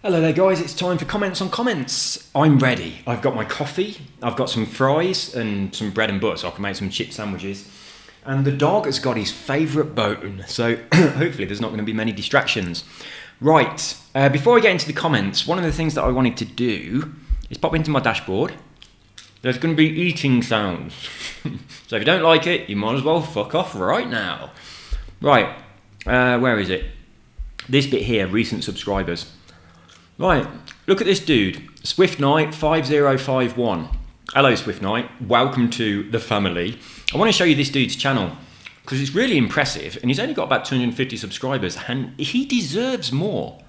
Hello there guys, it's time for comments on comments. I'm ready. I've got my coffee, I've got some fries and some bread and butter so I can make some chip sandwiches. And the dog has got his favourite bone, so hopefully there's not going to be many distractions. Right, before I get into the comments, one of the things that I wanted to do is pop into my dashboard. There's going to be eating sounds. So if you don't like it, you might as well fuck off right now. Right, where is it? This bit here, recent subscribers. Right, look at this dude, Swift Knight 5051. Hello Swift Knight, welcome to the family. I want to show you this dude's channel because it's really impressive and he's only got about 250 subscribers and he deserves more.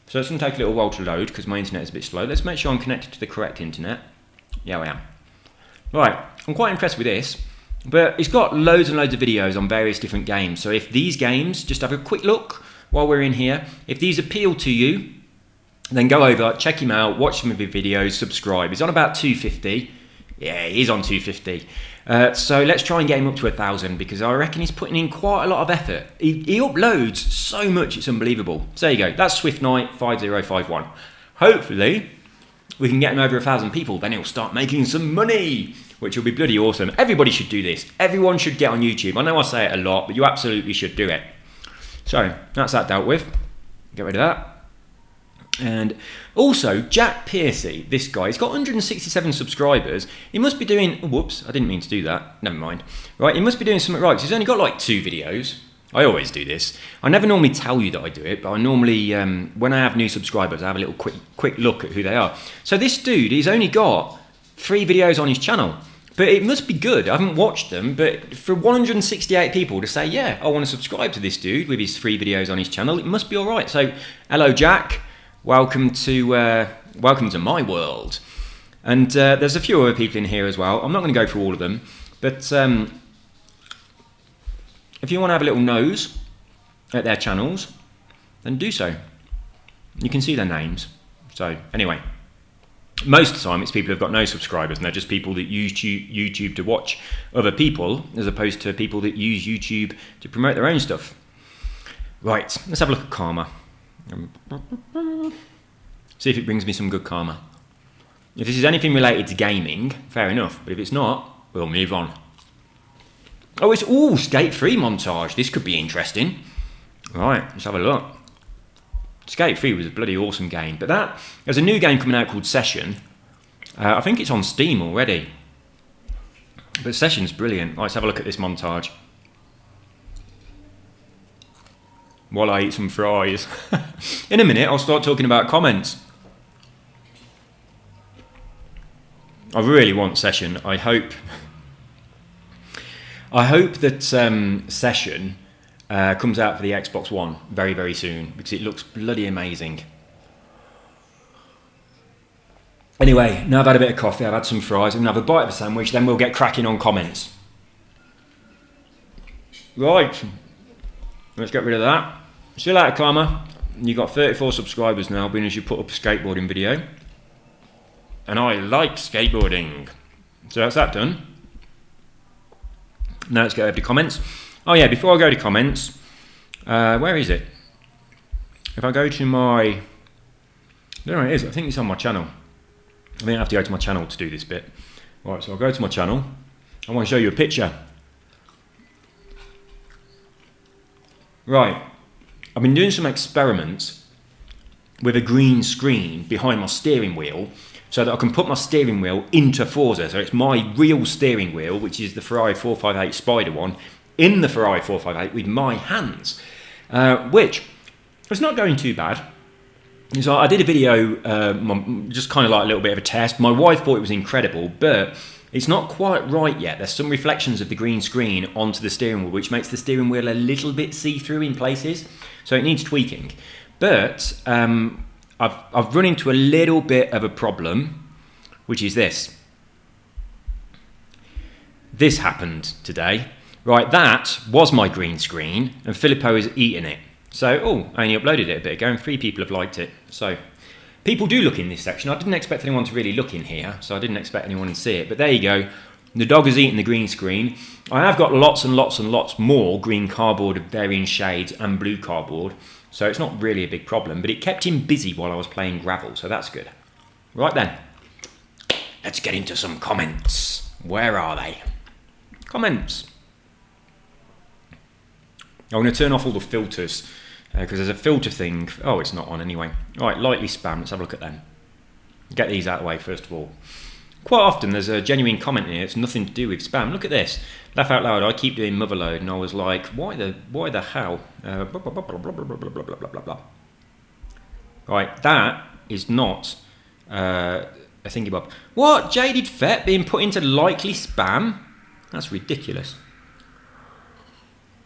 So it's going to take a little while to load because my internet is a bit slow. Let's make sure I'm connected to the correct internet. Yeah, I am. Right, I'm quite impressed with this, but it's got loads and loads of videos on various different games. So if these games, just have a quick look while we're in here, if these appeal to you, then go over, check him out, watch some of his videos, subscribe. He's on about 250. Yeah, he's on 250. So let's try and get him up to 1,000 because I reckon he's putting in quite a lot of effort. He uploads so much, it's unbelievable. So there you go, that's Swift Knight 5051. Hopefully, we can get him over 1,000 people, then he'll start making some money, which will be bloody awesome. Everybody should do this. Everyone should get on YouTube. I know I say it a lot, but you absolutely should do it. So, that's that dealt with. Get rid of that. And also, Jack Piercy, this guy, he's got 167 subscribers. He must be doing, oh, whoops, I didn't mean to do that. Never mind. Right, he must be doing something right, because he's only got like 2 videos. I always do this. I never normally tell you that I do it, but I normally, when I have new subscribers, I have a little quick look at who they are. So this dude, he's only got 3 videos on his channel. But it must be good. I haven't watched them, but for 168 people to say, yeah, I want to subscribe to this dude with his 3 videos on his channel, it must be all right. So, hello, Jack. Welcome to my world. And there's a few other people in here as well. I'm not going to go through all of them, but if you want to have a little nose at their channels, then do so. You can see their names. So anyway, most of the time it's people who've got no subscribers and they're just people that use YouTube to watch other people as opposed to people that use YouTube to promote their own stuff. Right, let's have a look at karma. See if it brings me some good karma. If this is anything related to gaming, fair enough. But if it's not, we'll move on. Oh, it's Skate 3 montage. This could be interesting. Right, let's have a look. Skate 3 was a bloody awesome game. But there's a new game coming out called Session. I think it's on Steam already. But Session's brilliant. Right, let's have a look at this montage. While I eat some fries. In a minute, I'll start talking about comments. I really want Session. I hope that Session comes out for the Xbox One very, very soon because it looks bloody amazing. Anyway, now I've had a bit of coffee, I've had some fries, I'm going to have a bite of a sandwich, then we'll get cracking on comments. Right. Let's get rid of that. See you later, Karma. You got 34 subscribers now, being as you put up a skateboarding video. And I like skateboarding. So that's that done. Now let's get over to comments. Oh yeah, before I go to comments, where is it? If I go to my, there it is, I think it's on my channel. I think I have to go to my channel to do this bit. Right, so I'll go to my channel. I want to show you a picture. Right, I've been doing some experiments with a green screen behind my steering wheel so that I can put my steering wheel into Forza. So it's my real steering wheel, which is the Ferrari 458 Spider one, in the Ferrari 458 with my hands, which was not going too bad. So I did a video, just kind of like a little bit of a test. My wife thought it was incredible, but it's not quite right yet. There's some reflections of the green screen onto the steering wheel, which makes the steering wheel a little bit see-through in places. So it needs tweaking. But I've run into a little bit of a problem, which is this. This happened today. Right, that was my green screen, and Filippo has eaten it. So, I only uploaded it a bit ago, and 3 people have liked it. So, people do look in this section. I didn't expect anyone to really look in here, so I didn't expect anyone to see it. But there you go. The dog has eaten the green screen. I have got lots and lots and lots more green cardboard of varying shades and blue cardboard. So it's not really a big problem, but it kept him busy while I was playing gravel, so that's good. Right then, let's get into some comments. Where are they? Comments. I'm going to turn off all the filters because there's a filter thing. Oh, it's not on anyway. All right, lightly spam. Let's have a look at them. Get these out of the way first of all. Quite often there's a genuine comment here. It's nothing to do with spam. Look at this. Laugh out loud. I keep doing motherload, and I was like, why the hell? Blah, blah, blah, blah, blah, blah, blah, blah, blah, blah. Right, that is not a thingy bob. What? Jaded Fet being put into likely spam? That's ridiculous.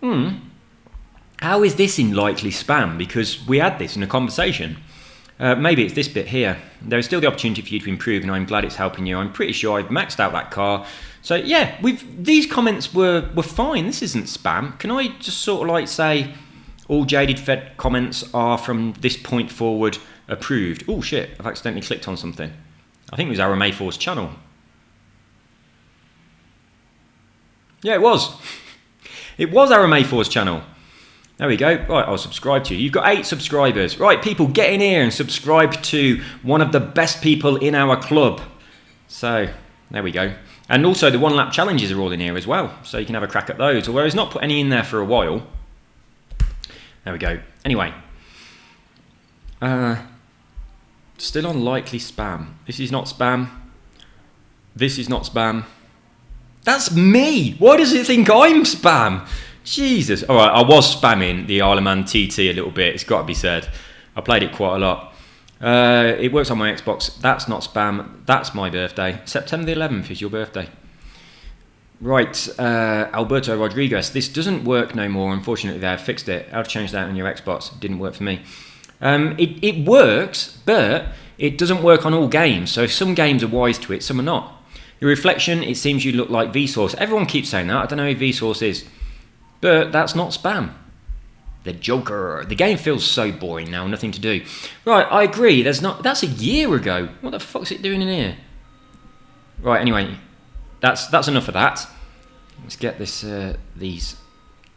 How is this in likely spam? Because we had this in a conversation. Maybe it's this bit here. There is still the opportunity for you to improve, and I'm glad it's helping you. I'm pretty sure I've maxed out that car. So yeah, these comments were fine. This isn't spam. Can I just sort of like say all Jaded Fed comments are from this point forward approved? Oh shit, I've accidentally clicked on something. I think it was Aramayfor's channel. Yeah, it was. It was Aramayfor's channel. There we go. Right, I'll subscribe to you. You've got 8 subscribers. Right, people, get in here and subscribe to one of the best people in our club. So, there we go. And also the 1 lap challenges are all in here as well. So you can have a crack at those. Although he's not put any in there for a while. There we go. Anyway. Still on likely spam. This is not spam. This is not spam. That's me. Why does it think I'm spam? Jesus. All right, I was spamming the Isle of Man TT a little bit. It's got to be said. I played it quite a lot. It works on my Xbox. That's not spam. That's my birthday. September the 11th is your birthday. Right, Alberto Rodriguez. This doesn't work no more. Unfortunately, they've fixed it. I'll change that on your Xbox. It didn't work for me. It works, but it doesn't work on all games. So some games are wise to it, some are not. Your reflection, it seems you look like Vsauce. Everyone keeps saying that. I don't know who Vsauce is. But that's not spam. The Joker. The game feels so boring now, nothing to do. Right, I agree. That's a year ago. What the fuck's it doing in here? Right, anyway. That's enough of that. Let's get these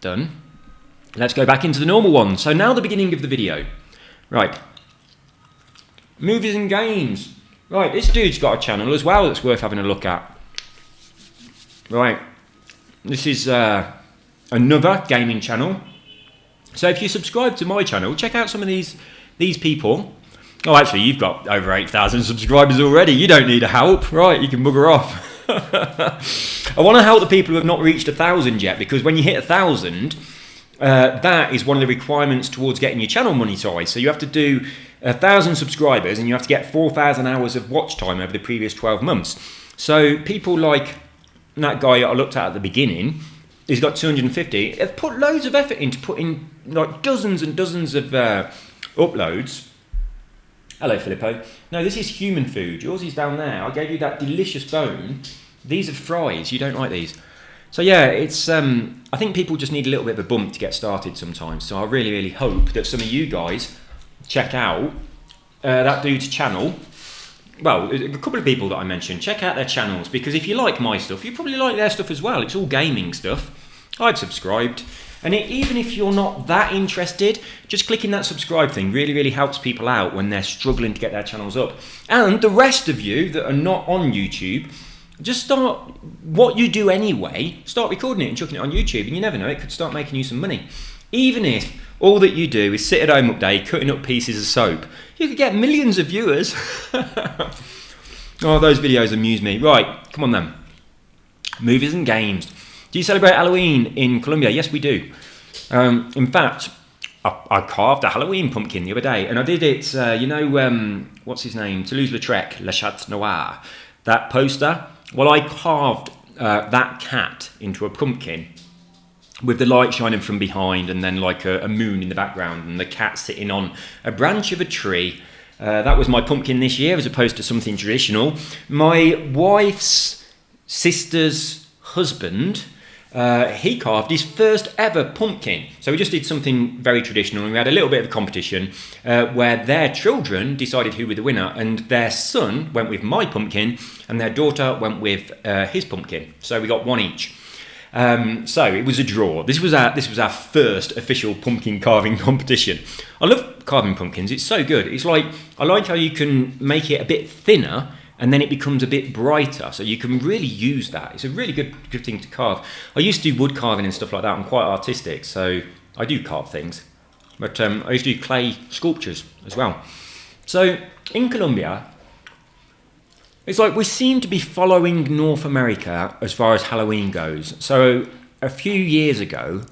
done. Let's go back into the normal one. So now the beginning of the video. Right. Movies and games. Right, this dude's got a channel as well that's worth having a look at. Right. This is another gaming channel. So if you subscribe to my channel, check out some of these people. Oh, actually, you've got over 8,000 subscribers already. You don't need a help. Right, you can bugger off. I want to help the people who have not reached 1,000 yet, because when you hit 1,000, that is one of the requirements towards getting your channel monetized. So you have to do 1,000 subscribers and you have to get 4,000 hours of watch time over the previous 12 months. So people like that guy I looked at the beginning, he's got 250. Have put loads of effort into putting like dozens and dozens of uploads. Hello, Filippo. No, this is human food. Yours is down there. I gave you that delicious bone. These are fries. You don't like these. So yeah, it's. I think people just need a little bit of a bump to get started sometimes. So I really, really hope that some of you guys check out that dude's channel. Well, a couple of people that I mentioned, check out their channels, because if you like my stuff, you probably like their stuff as well. It's all gaming stuff. I've subscribed. And even if you're not that interested, just clicking that subscribe thing really, really helps people out when they're struggling to get their channels up. And the rest of you that are not on YouTube, just start what you do anyway, start recording it and chucking it on YouTube, and you never know, it could start making you some money. Even if all that you do is sit at home all day cutting up pieces of soap, you could get millions of viewers. Oh, those videos amuse me. Right, come on then. Movies and games. Do you celebrate Halloween in Colombia? Yes, we do. In fact, I carved a Halloween pumpkin the other day, and I did it, what's his name? Toulouse-Lautrec, Le Chat Noir. That poster. Well, I carved that cat into a pumpkin with the light shining from behind and then like a moon in the background and the cat sitting on a branch of a tree. That was my pumpkin this year as opposed to something traditional. My wife's sister's husband, he carved his first ever pumpkin. So we just did something very traditional, and we had a little bit of a competition where their children decided who were the winner, and their son went with my pumpkin and their daughter went with his pumpkin. So we got one each. So it was a draw. This was our first official pumpkin carving competition. I love carving pumpkins. It's so good. It's like, I like how you can make it a bit thinner and then it becomes a bit brighter. So you can really use that. It's a really good thing to carve. I used to do wood carving and stuff like that. I'm quite artistic, so I do carve things. But I used to do clay sculptures as well. So in Colombia, it's like we seem to be following North America as far as Halloween goes. So a few years ago,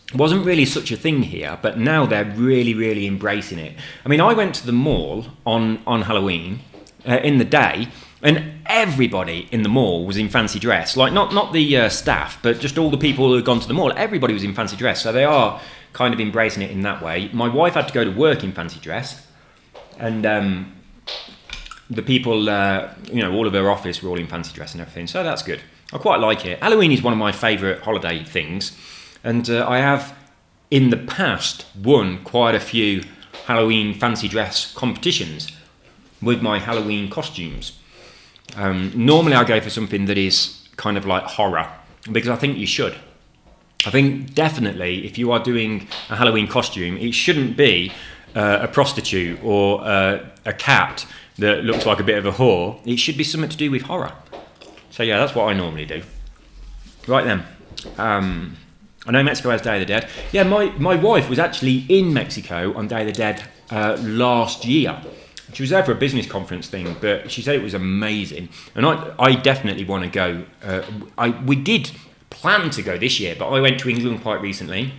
it wasn't really such a thing here, but now they're really, really embracing it. I mean, I went to the mall on Halloween in the day, and everybody in the mall was in fancy dress. Like, not the staff, but just all the people who had gone to the mall. Everybody was in fancy dress, so they are kind of embracing it in that way. My wife had to go to work in fancy dress, and the people, all of her office were all in fancy dress and everything, so that's good. I quite like it. Halloween is one of my favourite holiday things, and I have, in the past, won quite a few Halloween fancy dress competitions with my Halloween costumes. Normally I go for something that is kind of like horror, because I think you should. I think definitely if you are doing a Halloween costume, it shouldn't be a prostitute or a cat that looks like a bit of a whore. It should be something to do with horror. So yeah, that's what I normally do. Right then, I know Mexico has Day of the Dead. Yeah, my wife was actually in Mexico on Day of the Dead last year. She was there for a business conference thing, but she said it was amazing. And I definitely want to go. We did plan to go this year, but I went to England quite recently,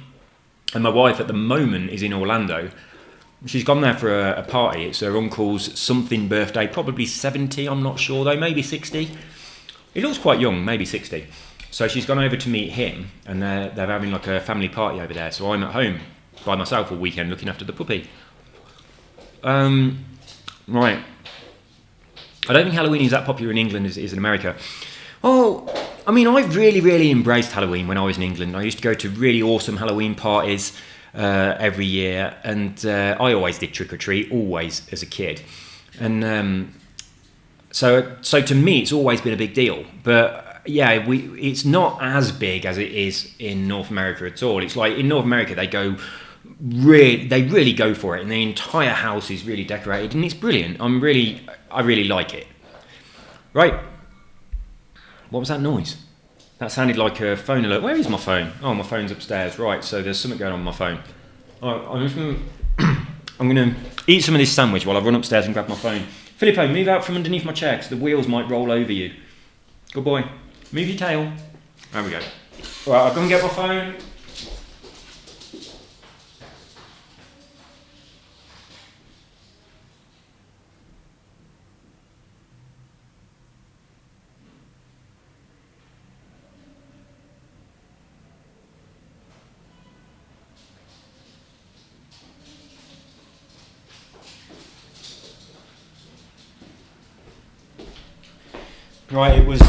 and my wife at the moment is in Orlando. She's gone there for a party. It's her uncle's something birthday, probably 70, I'm not sure though, maybe 60. He looks quite young, maybe 60. So she's gone over to meet him, and they're having like a family party over there. So I'm at home by myself all weekend looking after the puppy. Right. I don't think Halloween is that popular in England as it is in America. Oh, I mean, I've really, really embraced Halloween when I was in England. I used to go to really awesome Halloween parties every year, and I always did trick-or-treat, always, as a kid. And so to me, it's always been a big deal. But yeah, it's not as big as it is in North America at all. It's like in North America, they really go for it, and the entire house is really decorated, and it's brilliant. I really like it. Right. What was that noise? That sounded like a phone alert. Where is my phone? Oh, my phone's upstairs. Right, so there's something going on with my phone. I'm going to eat some of this sandwich while I run upstairs and grab my phone. Filippo, move out from underneath my chair, because the wheels might roll over you. Good boy. Move your tail. There we go. Right, I'll go and get my phone. Right, it was,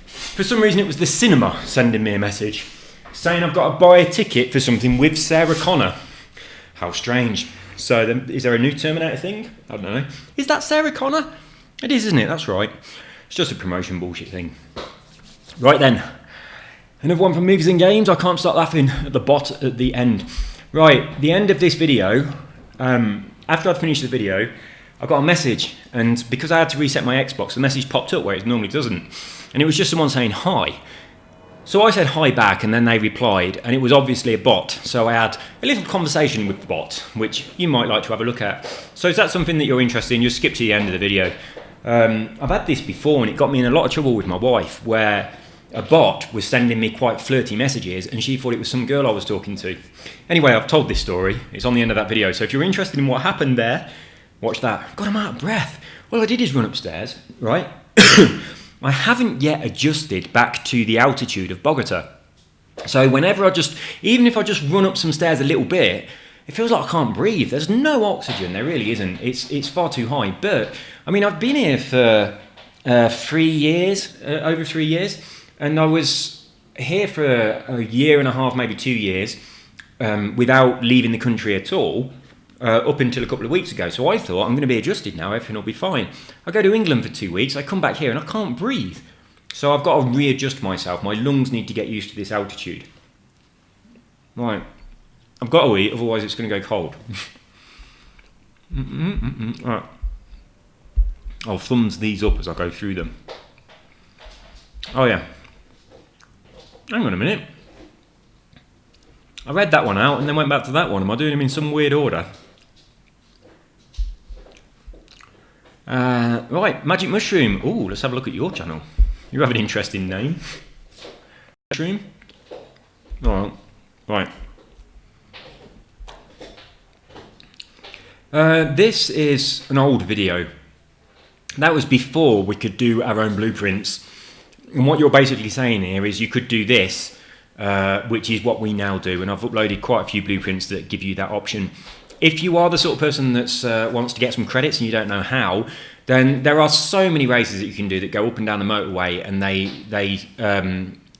for some reason it was the cinema sending me a message saying I've got to buy a ticket for something with Sarah Connor. How strange. So is there a new Terminator thing? I don't know. Is that Sarah Connor? It is, isn't it? That's right. It's just a promotion bullshit thing. Right then, another one from Movies and Games. I can't stop laughing at the bot at the end. Right, the end of this video, after I'd finished the video, I got a message, and because I had to reset my Xbox, the message popped up where it normally doesn't. And it was just someone saying hi. So I said hi back, and then they replied, and it was obviously a bot. So I had a little conversation with the bot, which you might like to have a look at. So is that something that you're interested in? Just skip to the end of the video. I've had this before, and it got me in a lot of trouble with my wife, where a bot was sending me quite flirty messages, and she thought it was some girl I was talking to. Anyway, I've told this story. It's on the end of that video. So if you're interested in what happened there, watch that. God, I'm out of breath. All I did is run upstairs, right? I haven't yet adjusted back to the altitude of Bogota. So whenever even if I just run up some stairs a little bit, it feels like I can't breathe. There's no oxygen, there really isn't. It's far too high. But, I mean, I've been here for 3 years, over 3 years, and I was here for a year and a half, maybe 2 years, without leaving the country at all. Up until a couple of weeks ago. So I thought, I'm going to be adjusted now, everything will be fine. I go to England for 2 weeks, I come back here and I can't breathe. So I've got to readjust myself. My lungs need to get used to this altitude. Right, I've got to eat, otherwise it's going to go cold. Right. I'll thumbs these up as I go through them. Oh yeah. Hang on a minute. I read that one out and then went back to that one. Am I doing them in some weird order? Right, Magic Mushroom. Ooh, let's have a look at your channel. You have an interesting name. Mushroom. Alright. Right. This is an old video. That was before we could do our own blueprints. And what you're basically saying here is you could do this, which is what we now do. And I've uploaded quite a few blueprints that give you that option. If you are the sort of person that wants to get some credits and you don't know how, then there are so many races that you can do that go up and down the motorway, and they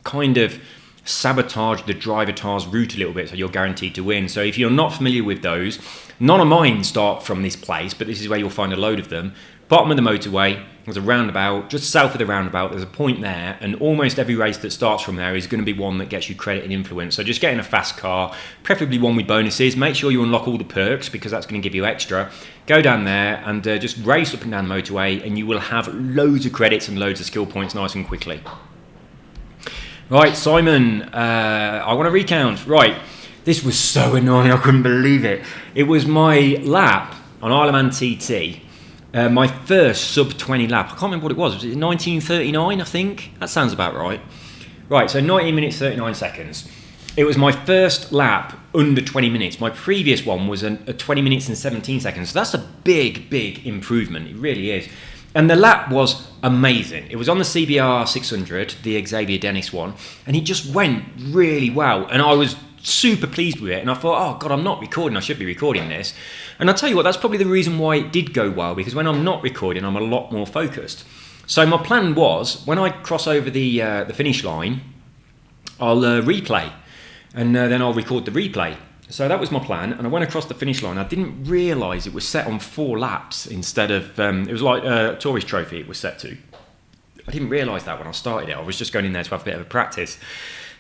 kind of sabotage the driver's route a little bit, so you're guaranteed to win. So if you're not familiar with those, none of mine start from this place, but this is where you'll find a load of them. Bottom of the motorway, there's a roundabout. Just south of the roundabout, there's a point there, and almost every race that starts from there is going to be one that gets you credit and influence. So just get in a fast car, preferably one with bonuses. Make sure you unlock all the perks, because that's going to give you extra. Go down there and just race up and down the motorway, and you will have loads of credits and loads of skill points nice and quickly. Right, Simon, I want to recount. Right, this was so annoying, I couldn't believe it. It was my lap on Isle of Man TT. My first sub-20 lap. I can't remember what it was. Was it 1939, I think? That sounds about right. Right, so 19 minutes, 39 seconds. It was my first lap under 20 minutes. My previous one was a 20 minutes and 17 seconds. So that's a big, big improvement. It really is. And the lap was amazing. It was on the CBR 600, the Xavier Dennis one, and it just went really well. And I was super pleased with it, and I thought, oh God, I'm not recording, I should be recording this. And I'll tell you what, that's probably the reason why it did go well, because when I'm not recording, I'm a lot more focused. So my plan was, when I cross over the finish line, I'll replay, and then I'll record the replay. So that was my plan, and I went across the finish line. I didn't realise it was set on 4 laps instead of, it was like a tourist trophy it was set to. I didn't realise that when I started it. I was just going in there to have a bit of a practice.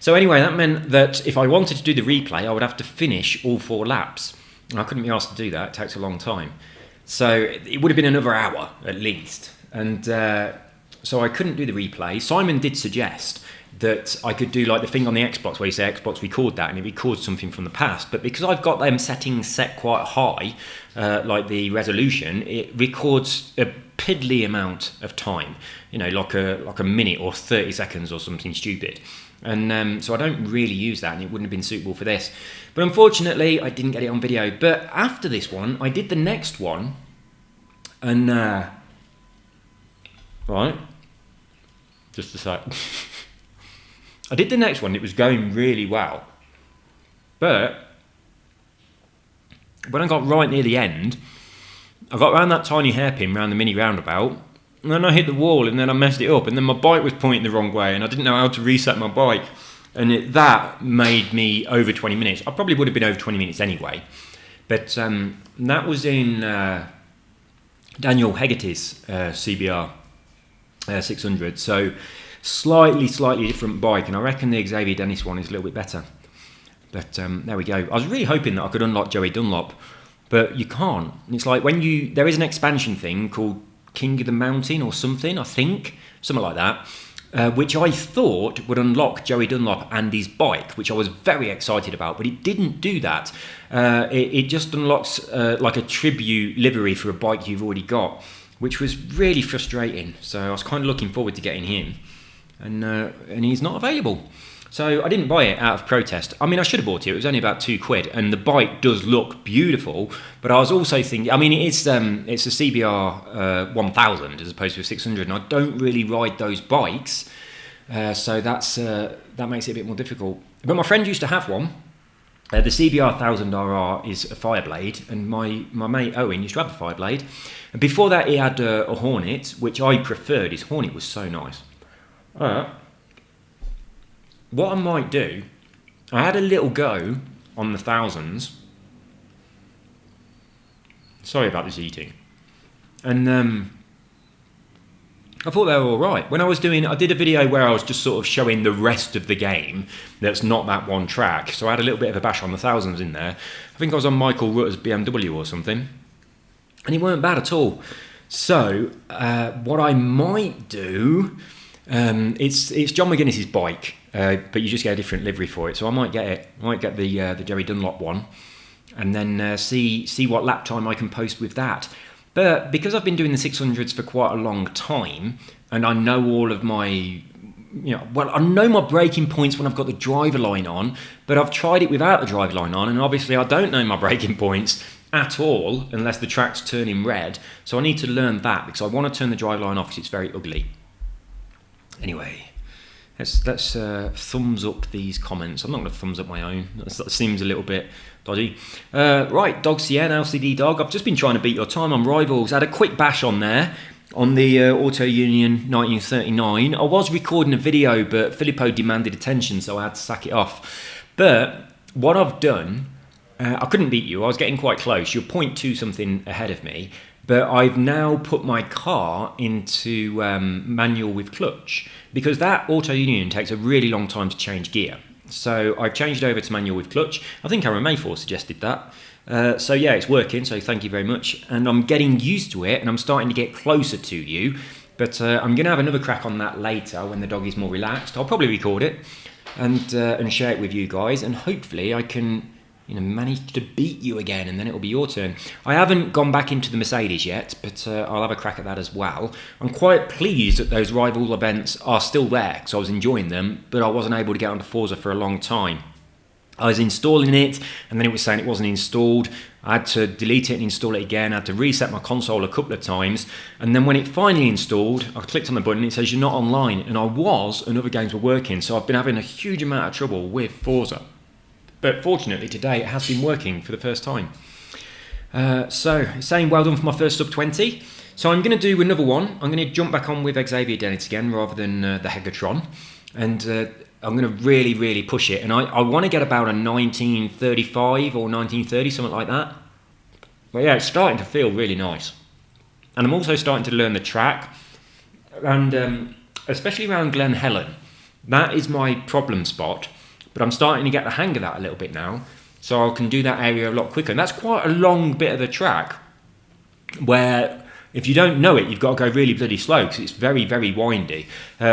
So anyway, that meant that if I wanted to do the replay, I would have to finish all 4 laps. And I couldn't be asked to do that. It takes a long time. So it would have been another hour at least. And so I couldn't do the replay. Simon did suggest that I could do like the thing on the Xbox where you say Xbox record that and it records something from the past. But because I've got them settings set quite high, like the resolution, it records a piddly amount of time, you know, like a minute or 30 seconds or something stupid. And so I don't really use that, and it wouldn't have been suitable for this. But unfortunately, I didn't get it on video. But after this one, I did the next one, and right, just a sec. I did the next one. It was going really well, but when I got right near the end, I got around that tiny hairpin around the mini roundabout. And then I hit the wall, and then I messed it up, and then my bike was pointing the wrong way, and I didn't know how to reset my bike, and that made me over 20 minutes. I probably would have been over 20 minutes anyway, but that was in Daniel Hegarty's CBR 600, so slightly different bike, and I reckon the Xavier Dennis one is a little bit better. But there we go. I was really hoping that I could unlock Joey Dunlop, but you can't. It's like when there is an expansion thing called King of the Mountain or something, I think, something like that, which I thought would unlock Joey Dunlop and his bike, which I was very excited about, but it didn't do that. It just unlocks like a tribute livery for a bike you've already got, which was really frustrating. So I was kind of looking forward to getting him, and he's not available. So I didn't buy it out of protest. I mean, I should have bought it. It was only about £2, and the bike does look beautiful. But I was also thinking, I mean, it's a CBR 1000 as opposed to a 600, and I don't really ride those bikes, so that makes it a bit more difficult. But my friend used to have one. The CBR 1000 RR is a Fireblade, and my mate Owen used to have a Fireblade. And before that, he had a Hornet, which I preferred. His Hornet was so nice. What I might do, I had a little go on the thousands. Sorry about this eating. And I thought they were all right. When I did a video where I was just sort of showing the rest of the game that's not that one track. So I had a little bit of a bash on the thousands in there. I think I was on Michael Rutter's BMW or something. And it weren't bad at all. So what I might do, it's John McGuinness's bike, but you just get a different livery for it. So I might get it. I might get the Jerry Dunlop one, and then see what lap time I can post with that. But because I've been doing the 600s for quite a long time, and I know all of my, I know my braking points when I've got the driver line on, but I've tried it without the driver line on, and obviously I don't know my braking points at all unless the track's turning red. So I need to learn that because I want to turn the driver line off because it's very ugly. Anyway, let's thumbs up these comments. I'm not going to thumbs up my own. That seems a little bit dodgy. Right, Dog CN, LCD Dog. I've just been trying to beat your time on Rivals. I had a quick bash on there on the Auto Union 1939. I was recording a video, but Filippo demanded attention, so I had to sack it off. But what I've done, I couldn't beat you. I was getting quite close. You're 0.2 something ahead of me. But I've now put my car into manual with clutch because that Auto Union takes a really long time to change gear. So I've changed over to manual with clutch. I think Aaron Mayfor suggested that. So yeah, it's working, so thank you very much. And I'm getting used to it and I'm starting to get closer to you. But I'm going to have another crack on that later when the dog is more relaxed. I'll probably record it and share it with you guys. And hopefully I can manage to beat you again, and then it'll be your turn. I haven't gone back into the Mercedes yet, but I'll have a crack at that as well. I'm quite pleased that those rival events are still there, because I was enjoying them, but I wasn't able to get onto Forza for a long time. I was installing it, and then it was saying it wasn't installed. I had to delete it and install it again. I had to reset my console a couple of times, and then when it finally installed, I clicked on the button, it says you're not online, and I was, and other games were working, so I've been having a huge amount of trouble with Forza. But fortunately today it has been working for the first time. So it's saying well done for my first sub 20. So I'm going to do another one. I'm going to jump back on with Xavier Dennis again rather than the Hegatron. And I'm going to really, really push it. And I want to get about a 1935 or 1930, something like that. But yeah, it's starting to feel really nice. And I'm also starting to learn the track. And especially around Glen Helen. That is my problem spot. But I'm starting to get the hang of that a little bit now, so I can do that area a lot quicker. And that's quite a long bit of the track, where if you don't know it, you've got to go really bloody slow because it's very, very windy.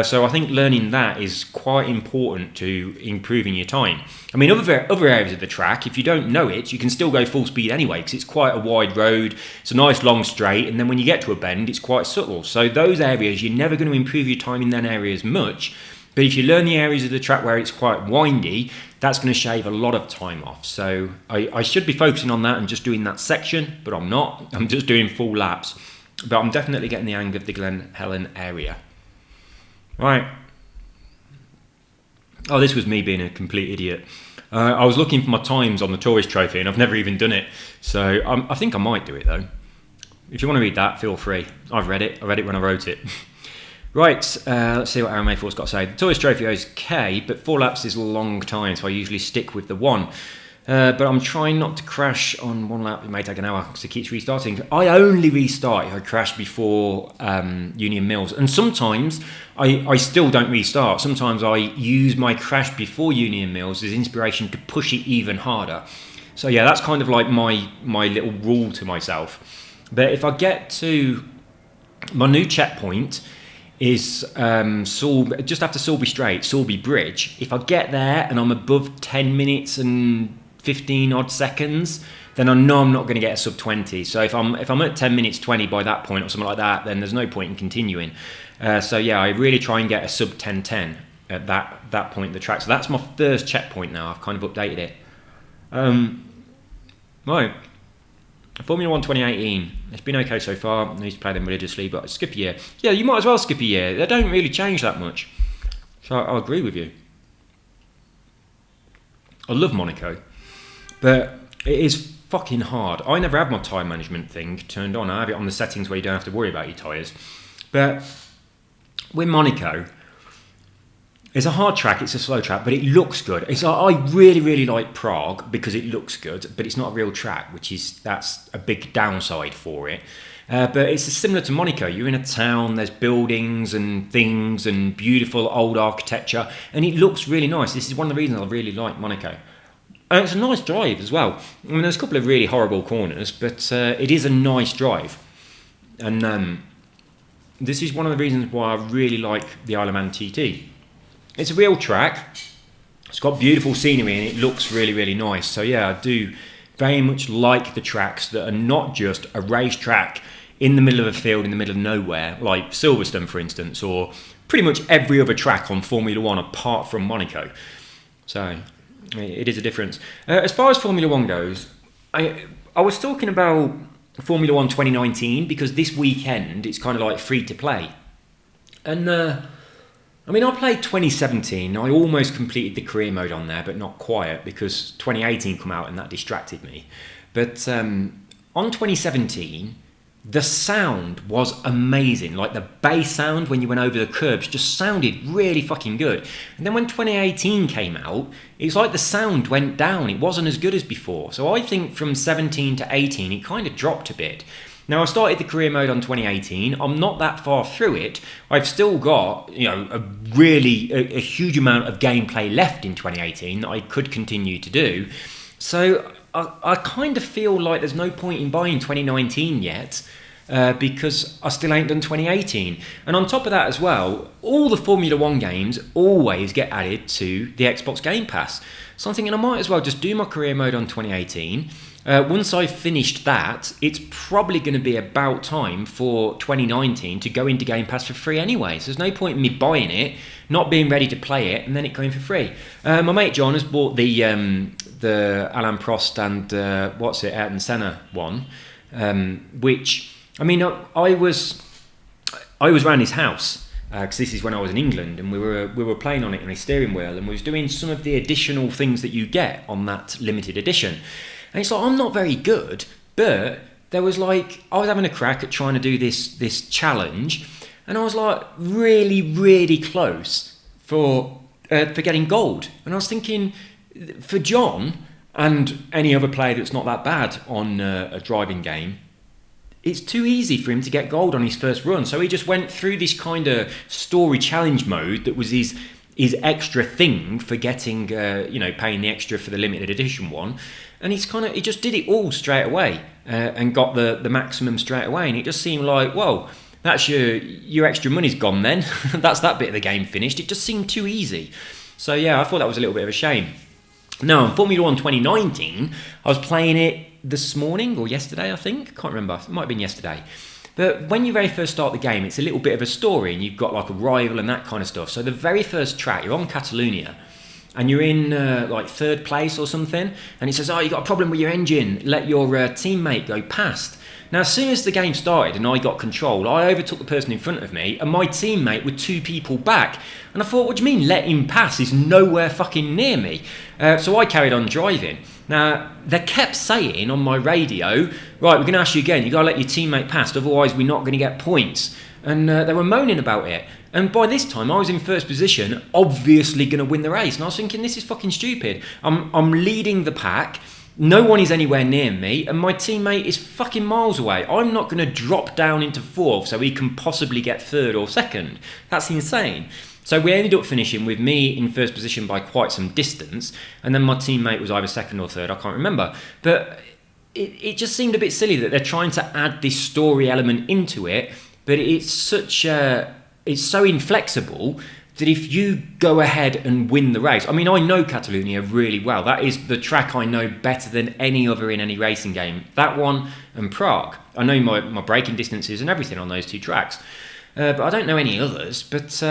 So I think learning that is quite important to improving your time. I mean, other areas of the track, if you don't know it, you can still go full speed anyway because it's quite a wide road. It's a nice long straight, and then when you get to a bend, it's quite subtle. So those areas, you're never going to improve your time in that area as much. But if you learn the areas of the track where it's quite windy, that's going to shave a lot of time off. So I should be focusing on that and just doing that section, but I'm not. I'm just doing full laps. But I'm definitely getting the hang of the Glen Helen area. Right. Oh, this was me being a complete idiot. I was looking for my times on the Tourist Trophy and I've never even done it. So I think I might do it though. If you want to read that, feel free. I've read it. I read it when I wrote it. Right, let's see what Aaron Mayfor's got to say. The Tourist Trophy is okay, but 4 laps is a long time, so I usually stick with the 1. But I'm trying not to crash on 1 lap. It may take an hour because it keeps restarting. I only restart if I crash before Union Mills. And sometimes I still don't restart. Sometimes I use my crash before Union Mills as inspiration to push it even harder. So yeah, that's kind of like my little rule to myself. But if I get to my new checkpoint, is just after Sulby Straight, Sulby Bridge. If I get there and I'm above 10 minutes and 15 odd seconds, then I know I'm not going to get a sub 20. So if I'm at 10 minutes 20 by that point or something like that, then there's no point in continuing. So yeah, I really try and get a sub 10:10 at that point in the track. So that's my first checkpoint now. I've kind of updated it. Right. Formula 1 2018, it's been okay so far. I used to play them religiously, but skip a year. Yeah, you might as well skip a year. They don't really change that much. So I'll agree with you. I love Monaco, but it is fucking hard. I never have my tyre management thing turned on. I have it on the settings where you don't have to worry about your tyres. But with Monaco, It's a hard track, it's a slow track, but it looks good. I really, really like Prague because it looks good, but it's not a real track, that's a big downside for it. But it's similar to Monaco. You're in a town, there's buildings and things and beautiful old architecture, and it looks really nice. This is one of the reasons I really like Monaco. And it's a nice drive as well. I mean, there's a couple of really horrible corners, but it is a nice drive. And this is one of the reasons why I really like the Isle of Man TT. It's a real track. It's got beautiful scenery and it looks really, really nice. So yeah, I do very much like the tracks that are not just a race track in the middle of a field, in the middle of nowhere, like Silverstone, for instance, or pretty much every other track on Formula One apart from Monaco. So it is a difference. As far as Formula One goes, I was talking about Formula One 2019 because this weekend it's kind of like free to play. And I mean, I played 2017. I almost completed the career mode on there, but not quite because 2018 come out and that distracted me. But on 2017, the sound was amazing. Like the bass sound when you went over the curbs just sounded really fucking good. And then when 2018 came out, it's like the sound went down. It wasn't as good as before. So I think from 17 to 18, it kind of dropped a bit. Now, I started the career mode on 2018. I'm not that far through it. I've still got, a huge amount of gameplay left in 2018 that I could continue to do. So I kind of feel like there's no point in buying 2019 yet because I still ain't done 2018. And on top of that as well, all the Formula One games always get added to the Xbox Game Pass. So I'm thinking I might as well just do my career mode on 2018. Once I've finished that, it's probably going to be about time for 2019 to go into Game Pass for free anyway. So there's no point in me buying it, not being ready to play it, and then it going for free. My mate John has bought the Alain Prost and Ayrton Senna one, which I mean I was around his house. Because this is when I was in England and we were playing on it in a steering wheel and we was doing some of the additional things that you get on that limited edition. And it's like, I'm not very good, but there was like, I was having a crack at trying to do this challenge and I was like really, really close for getting gold. And I was thinking, for John and any other player that's not that bad on a driving game, it's too easy for him to get gold on his first run. So he just went through this kind of story challenge mode that was his extra thing for getting, paying the extra for the limited edition one. And he just did it all straight away and got the maximum straight away. And it just seemed like, well, that's your extra money's gone then. That's that bit of the game finished. It just seemed too easy. So yeah, I thought that was a little bit of a shame. Now, in Formula 1 2019, I was playing it this morning or yesterday, I think. Can't remember. It might have been yesterday. But when you very first start the game, it's a little bit of a story and you've got like a rival and that kind of stuff. So the very first track, you're on Catalonia and you're in like third place or something. And it says, you got a problem with your engine. Let your teammate go past. Now, as soon as the game started and I got control, I overtook the person in front of me and my teammate were 2 people back. And I thought, what do you mean let him pass? He's nowhere fucking near me. So I carried on driving. Now, they kept saying on my radio, right, we're going to ask you again, you've got to let your teammate pass, otherwise we're not going to get points. And they were moaning about it. And by this time, I was in first position, obviously going to win the race. And I was thinking, this is fucking stupid. I'm leading the pack. No one is anywhere near me, and my teammate is fucking miles away. I'm not going to drop down into fourth so he can possibly get third or second. That's insane. So we ended up finishing with me in first position by quite some distance, and then my teammate was either second or third, I can't remember. But it just seemed a bit silly that they're trying to add this story element into it, but it's so inflexible that if you go ahead and win the race, I mean, I know Catalonia really well. That is the track I know better than any other in any racing game. That one and Prague. I know my braking distances and everything on those 2 tracks. But I don't know any others. But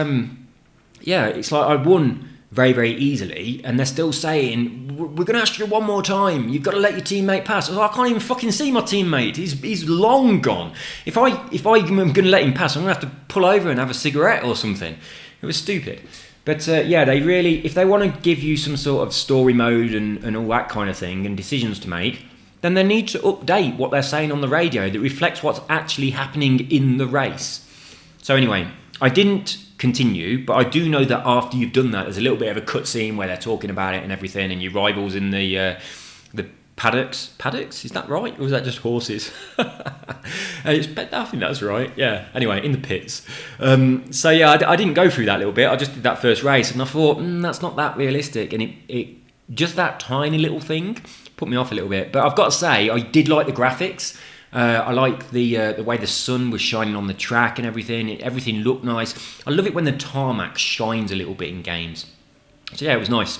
yeah, it's like I won very, very easily. And they're still saying, we're going to ask you one more time. You've got to let your teammate pass. I was like, I can't even fucking see my teammate. He's long gone. If I'm going to let him pass, I'm going to have to pull over and have a cigarette or something. It was stupid. But yeah, they really, if they want to give you some sort of story mode and all that kind of thing and decisions to make, then they need to update what they're saying on the radio that reflects what's actually happening in the race. So anyway, I didn't continue, but I do know that after you've done that, there's a little bit of a cutscene where they're talking about it and everything, and your rivals in the paddocks, is that right, or is that just horses? I think that's right, yeah. Anyway, in the pits. So yeah, I didn't go through that little bit. I just did that first race, and I thought that's not that realistic, and it just that tiny little thing put me off a little bit. But I've got to say, I did like the graphics. I like the way the sun was shining on the track and everything. Everything looked nice. I love it when the tarmac shines a little bit in games. So yeah, it was nice.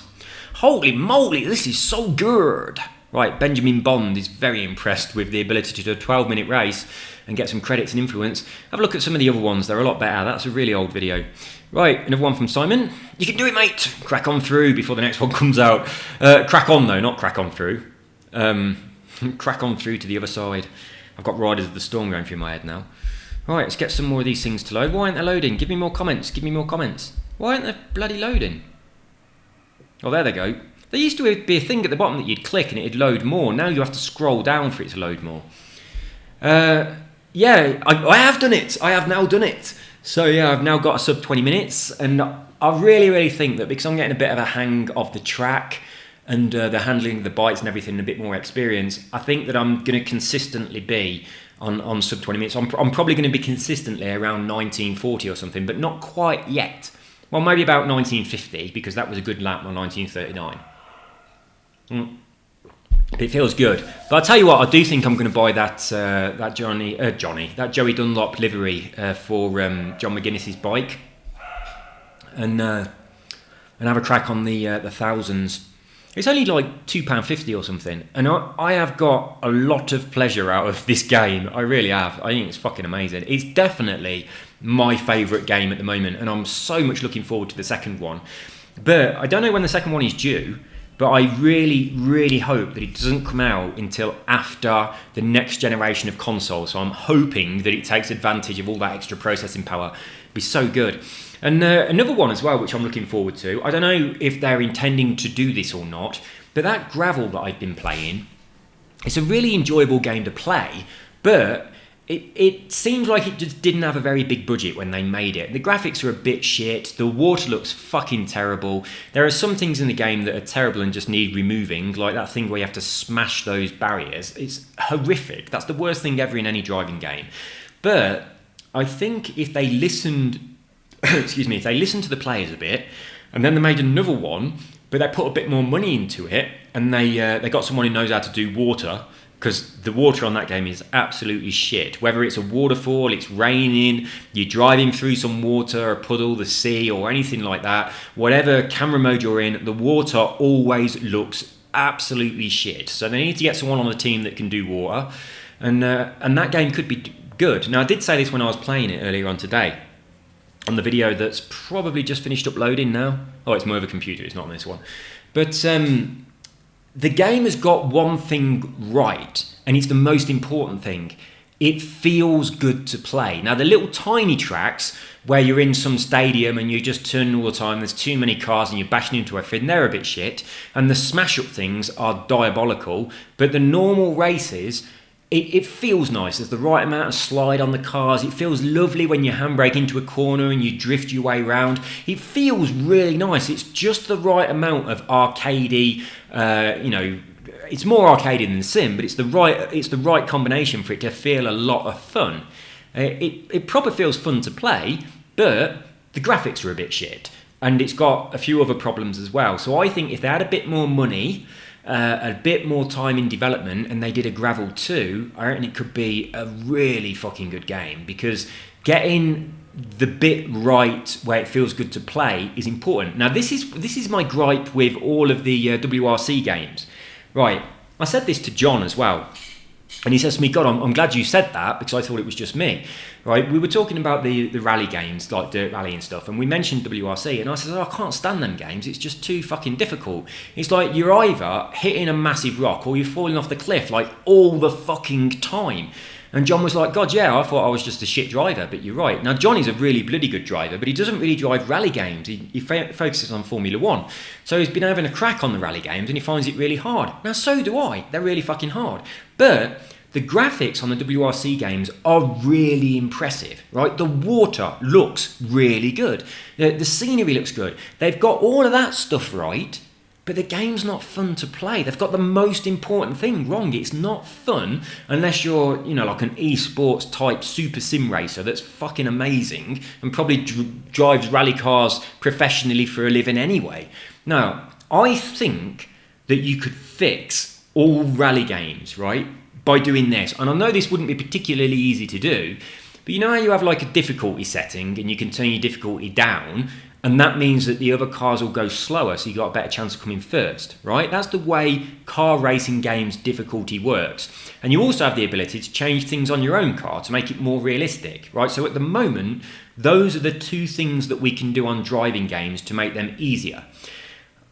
Holy moly, this is so good. Right, Benjamin Bond is very impressed with the ability to do a 12-minute race and get some credits and influence. Have a look at some of the other ones. They're a lot better. That's a really old video. Right, another one from Simon. You can do it, mate. Crack on through before the next one comes out. Crack on, though, not crack on through. Crack on through to the other side. I've got Riders of the Storm going through my head now. Right, let's get some more of these things to load. Why aren't they loading? Give me more comments. Give me more comments. Why aren't they bloody loading? Oh, there they go. There used to be a thing at the bottom that you'd click and it'd load more. Now you have to scroll down for it to load more. Yeah, I have done it. I have now done it. So yeah, I've now got a sub 20 minutes, and I really think that because I'm getting a bit of a hang of the track and the handling of the bikes and everything, a bit more experience, I think that I'm going to consistently be on sub 20 minutes. I'm probably going to be consistently around 1940 or something, but not quite yet. Well, maybe about 1950, because that was a good lap on 1939. It feels good. But I'll tell you what, I do think I'm going to buy that Joey Dunlop livery for John McGuinness's bike, and have a crack on the thousands. It's only like £2.50 or something, and I have got a lot of pleasure out of this game. I really have. I think it's fucking amazing. It's definitely my favourite game at the moment, and I'm so much looking forward to the second one. But I don't know when the second one is due, but I really hope that it doesn't come out until after the next generation of consoles. So I'm hoping that it takes advantage of all that extra processing power. It'd be so good. And another one as well, which I'm looking forward to. I don't know if they're intending to do this or not, but that Gravel that I've been playing, it's a really enjoyable game to play, but it seems like it just didn't have a very big budget when they made it. The graphics are a bit shit. The water looks fucking terrible. There are some things in the game that are terrible and just need removing, like that thing where you have to smash those barriers. It's horrific. That's the worst thing ever in any driving game. But I think if they listened, if they listened to the players a bit, and then they made another one, but they put a bit more money into it, and they got someone who knows how to do water, because the water on that game is absolutely shit. Whether it's a waterfall, it's raining, you're driving through some water, a puddle, the sea, or anything like that, whatever camera mode you're in, the water always looks absolutely shit. So they need to get someone on the team that can do water, and that game could be good. Now, I did say this when I was playing it earlier on today, on the video that's probably just finished uploading now. Oh, it's my other computer, it's not on this one. But the game has got one thing right, and it's the most important thing. It feels good to play. Now, the little tiny tracks where you're in some stadium and you're just turning all the time, there's too many cars and you're bashing into everything, they're a bit shit. And the smash-up things are diabolical. But the normal races, it feels nice. There's the right amount of slide on the cars. It feels lovely when you handbrake into a corner and you drift your way around. It feels really nice. It's just the right amount of arcadey, it's more arcadey than Sim, but it's the right combination for it to feel a lot of fun. It proper feels fun to play, but the graphics are a bit shit, and it's got a few other problems as well. So I think if they had a bit more money, a bit more time in development, and they did a Gravel 2, I reckon it could be a really fucking good game, because getting the bit right where it feels good to play is important. Now, this is my gripe with all of the WRC games. Right, I said this to John as well, and he says to me, God, I'm glad you said that, because I thought it was just me. Right, we were talking about the rally games, like Dirt Rally and stuff, and we mentioned WRC, and I said, I can't stand them games, it's just too fucking difficult. It's like you're either hitting a massive rock or you're falling off the cliff, like, all the fucking time. And John was like, God, yeah, I thought I was just a shit driver, but you're right. Now, John is a really bloody good driver, but he doesn't really drive rally games. He focuses on Formula 1. So he's been having a crack on the rally games, and he finds it really hard. Now, so do I. They're really fucking hard. But the graphics on the WRC games are really impressive, right? The water looks really good. The scenery looks good. They've got all of that stuff right, but the game's not fun to play. They've got the most important thing wrong. It's not fun unless you're, like an esports type super sim racer that's fucking amazing and probably drives rally cars professionally for a living anyway. Now, I think that you could fix all rally games, right, by doing this. And I know this wouldn't be particularly easy to do, but you know how you have like a difficulty setting and you can turn your difficulty down, and that means that the other cars will go slower, so you've got a better chance of coming first, right? That's the way car racing games difficulty works. And you also have the ability to change things on your own car to make it more realistic, right? So at the moment, those are the two things that we can do on driving games to make them easier.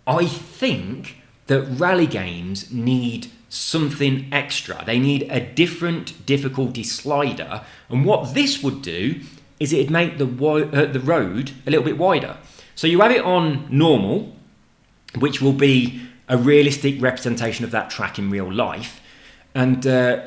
I think that rally games need something extra. They need a different difficulty slider. And what this would do is it'd make the road a little bit wider. So you have it on normal, which will be a realistic representation of that track in real life. And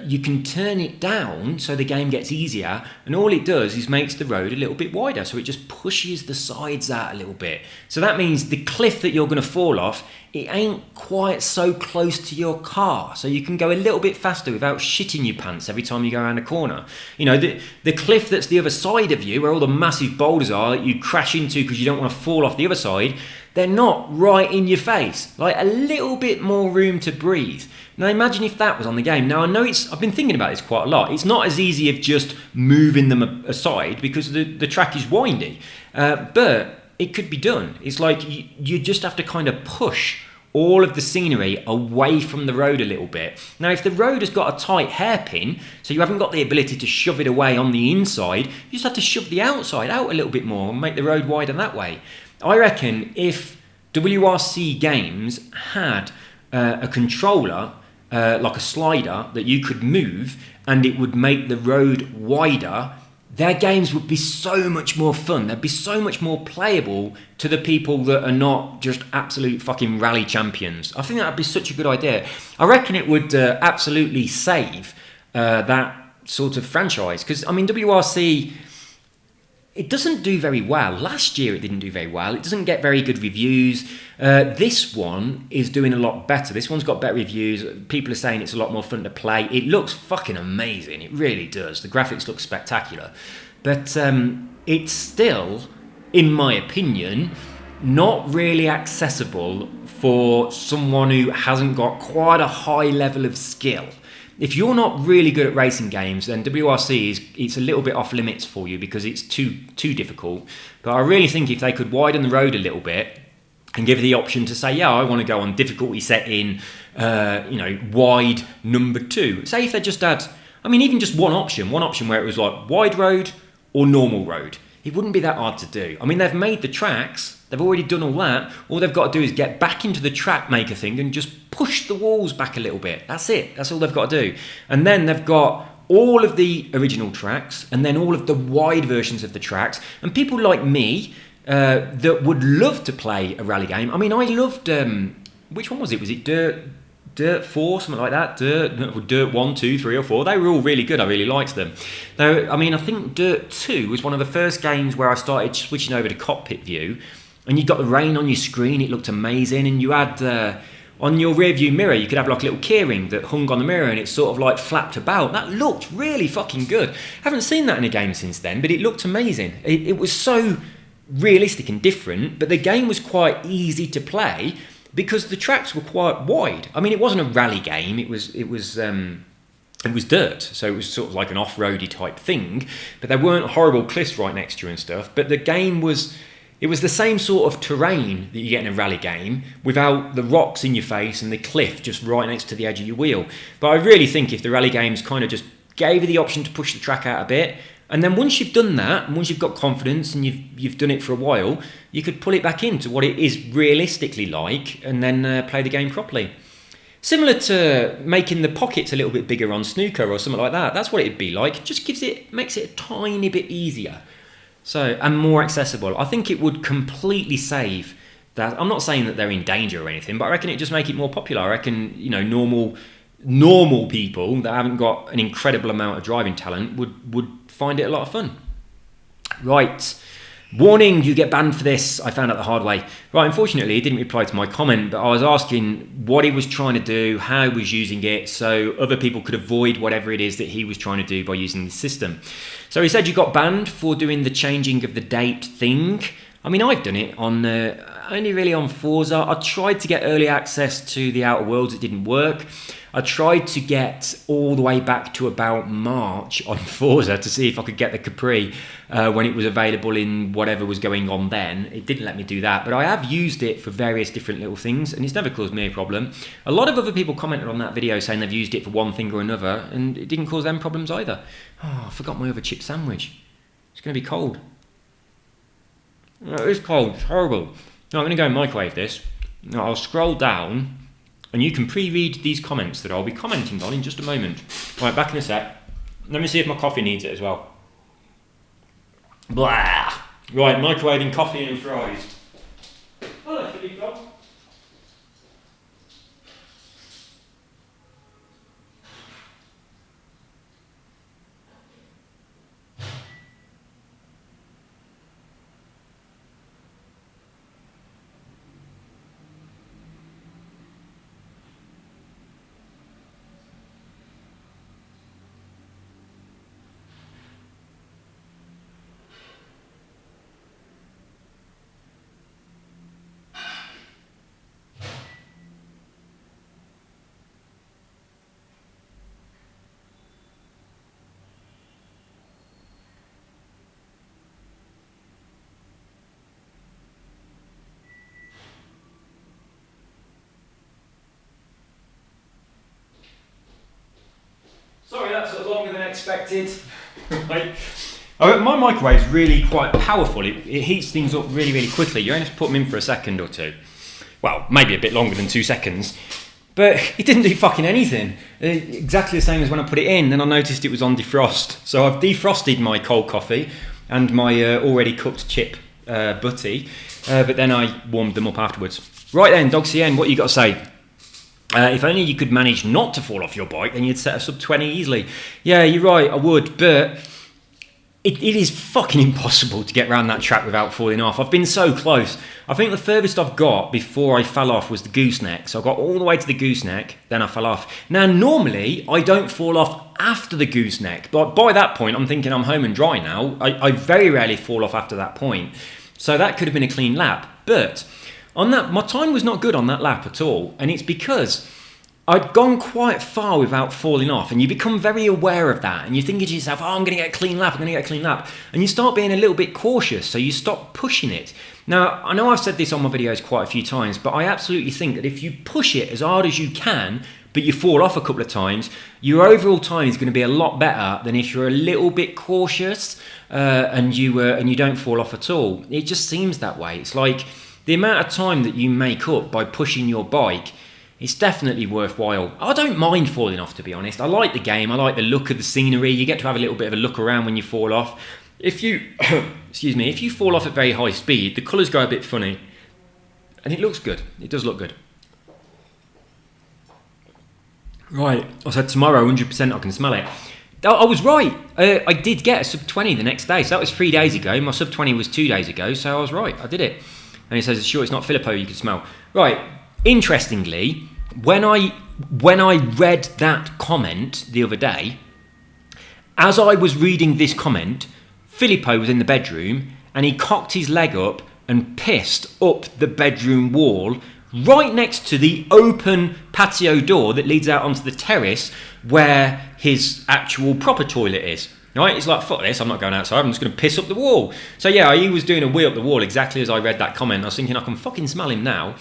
you can turn it down so the game gets easier, and all it does is makes the road a little bit wider, so it just pushes the sides out a little bit. So that means the cliff that you're going to fall off, it ain't quite so close to your car, so you can go a little bit faster without shitting your pants every time you go around a corner. The cliff that's the other side of you, where all the massive boulders are that you crash into because you don't want to fall off the other side, they're not right in your face. Like a little bit more room to breathe. Now imagine if that was on the game. Now I know I've been thinking about this quite a lot. It's not as easy as just moving them aside because the track is windy. But it could be done. It's like you just have to kind of push all of the scenery away from the road a little bit. Now if the road has got a tight hairpin, so you haven't got the ability to shove it away on the inside, you just have to shove the outside out a little bit more and make the road wider that way. I reckon if WRC games had a controller, like a slider, that you could move and it would make the road wider, their games would be so much more fun. They'd be so much more playable to the people that are not just absolute fucking rally champions. I think that would be such a good idea. I reckon it would absolutely save that sort of franchise. Because, WRC, it doesn't do very well. Last year it didn't do very well. It doesn't get very good reviews. This one is doing a lot better. This one's got better reviews. People are saying it's a lot more fun to play. It looks fucking amazing. It really does. The graphics look spectacular. But it's still, in my opinion, not really accessible for someone who hasn't got quite a high level of skill. If you're not really good at racing games, then WRC it's a little bit off limits for you because it's too difficult. But I really think if they could widen the road a little bit and give the option to say, yeah, I want to go on difficulty setting, wide number 2. Say if they just had, even just one option where it was like wide road or normal road. It wouldn't be that hard to do. They've made the tracks. They've already done all that. All they've got to do is get back into the track maker thing and just push the walls back a little bit. That's it. That's all they've got to do. And then they've got all of the original tracks and then all of the wide versions of the tracks. And people like me that would love to play a rally game. I loved... which one was it? Was it Dirt 4, something like that? Dirt 1, 2, 3 or 4. They were all really good. I really liked them. Though, I think Dirt 2 was one of the first games where I started switching over to cockpit view. And you got the rain on your screen, it looked amazing, and you had on your rear view mirror you could have like a little keyring that hung on the mirror and it sort of like flapped about. That looked really fucking good. Haven't seen that in a game since then, but it looked amazing. It was so realistic and different, but the game was quite easy to play because the tracks were quite wide. It wasn't a rally game, it was dirt, so it was sort of like an off-roady type thing, but there weren't horrible cliffs right next to you and stuff, but the game was... It was the same sort of terrain that you get in a rally game without the rocks in your face and the cliff just right next to the edge of your wheel. But I really think if the rally games kind of just gave you the option to push the track out a bit, and then once you've done that, and once you've got confidence and you've done it for a while, you could pull it back into what it is realistically like and then play the game properly. Similar to making the pockets a little bit bigger on snooker or something like that. That's what it'd be like. It just makes it a tiny bit easier. So, and more accessible. I think it would completely save that. I'm not saying that they're in danger or anything, but I reckon it just make it more popular. I reckon, normal normal people that haven't got an incredible amount of driving talent would find it a lot of fun. Right. Warning, you get banned for this. I found out the hard way. Right, unfortunately, he didn't reply to my comment, but I was asking what he was trying to do, how he was using it, so other people could avoid whatever it is that he was trying to do by using the system. So he said you got banned for doing the changing of the date thing. I mean, I've done it on only really on Forza. I tried to get early access to the Outer Worlds. It didn't work. I tried to get all the way back to about March on Forza to see if I could get the Capri when it was available in whatever was going on then. It didn't let me do that, but I have used it for various different little things, and it's never caused me a problem. A lot of other people commented on that video saying they've used it for one thing or another, and it didn't cause them problems either. Oh, I forgot my other chip sandwich. It's going to be cold. It is cold. It's horrible. Now, I'm going to go and microwave this. Now, I'll scroll down, and you can pre-read these comments that I'll be commenting on in just a moment. Right, back in a sec. Let me see if my coffee needs it as well. Blah! Right, microwaving coffee and fries. Hello, Filippo. Sorry, that's sort of longer than expected. Right. My microwave is really quite powerful. It heats things up really, really quickly. You only have to put them in for a second or two. Well, maybe a bit longer than 2 seconds. But it didn't do fucking anything. Exactly the same as when I put it in, then I noticed it was on defrost. So I've defrosted my cold coffee and my already cooked chip butty, but then I warmed them up afterwards. Right then, Dog CN, what you got to say? If only you could manage not to fall off your bike, then you'd set a sub 20 easily. Yeah, you're right, I would, but it is fucking impossible to get around that track without falling off. I've been so close. I think the furthest I've got before I fell off was the gooseneck. So I got all the way to the gooseneck, then I fell off. Now, normally, I don't fall off after the gooseneck, but by that point, I'm thinking I'm home and dry now. I very rarely fall off after that point. So that could have been a clean lap. But on that, my time was not good on that lap at all, and it's because I'd gone quite far without falling off, and you become very aware of that, and you're thinking to yourself, oh, I'm going to get a clean lap, and you start being a little bit cautious, so you stop pushing it. Now, I know I've said this on my videos quite a few times, but I absolutely think that if you push it as hard as you can, but you fall off a couple of times, your overall time is going to be a lot better than if you're a little bit cautious and you don't fall off at all. It just seems that way. It's like the amount of time that you make up by pushing your bike, it's definitely worthwhile. I don't mind falling off, to be honest. I like the game. I like the look of the scenery. You get to have a little bit of a look around when you fall off. If you, excuse me, if you fall off at very high speed, the colours go a bit funny. And it looks good. It does look good. Right, I said tomorrow, 100% I can smell it. I was right. I did get a sub 20 the next day. So that was 3 days ago. My sub 20 was 2 days ago. So I was right. I did it. And he says, sure, it's not Filippo you can smell. Right. Interestingly, when I read that comment the other day, as I was reading this comment, Filippo was in the bedroom and he cocked his leg up and pissed up the bedroom wall right next to the open patio door that leads out onto the terrace where his actual proper toilet is. Right? He's like, fuck this, I'm not going outside, I'm just going to piss up the wall. So yeah, he was doing a wee up the wall exactly as I read that comment. I was thinking, I can fucking smell him now.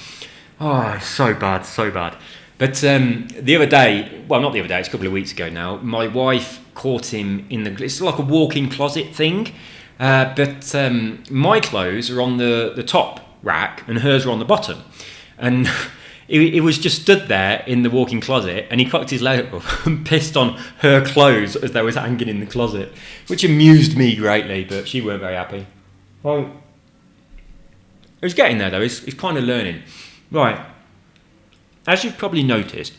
Oh, so bad, so bad. But the other day, well, not the other day, it's a couple of weeks ago now, my wife caught him in the, it's like a walk-in closet thing, but my clothes are on the top rack and hers are on the bottom. And he was just stood there in the walk-in closet and he cocked his leg up and pissed on her clothes as they was hanging in the closet, which amused me greatly, but she weren't very happy. Well, it was getting there though, he's kind of learning. Right, as you've probably noticed,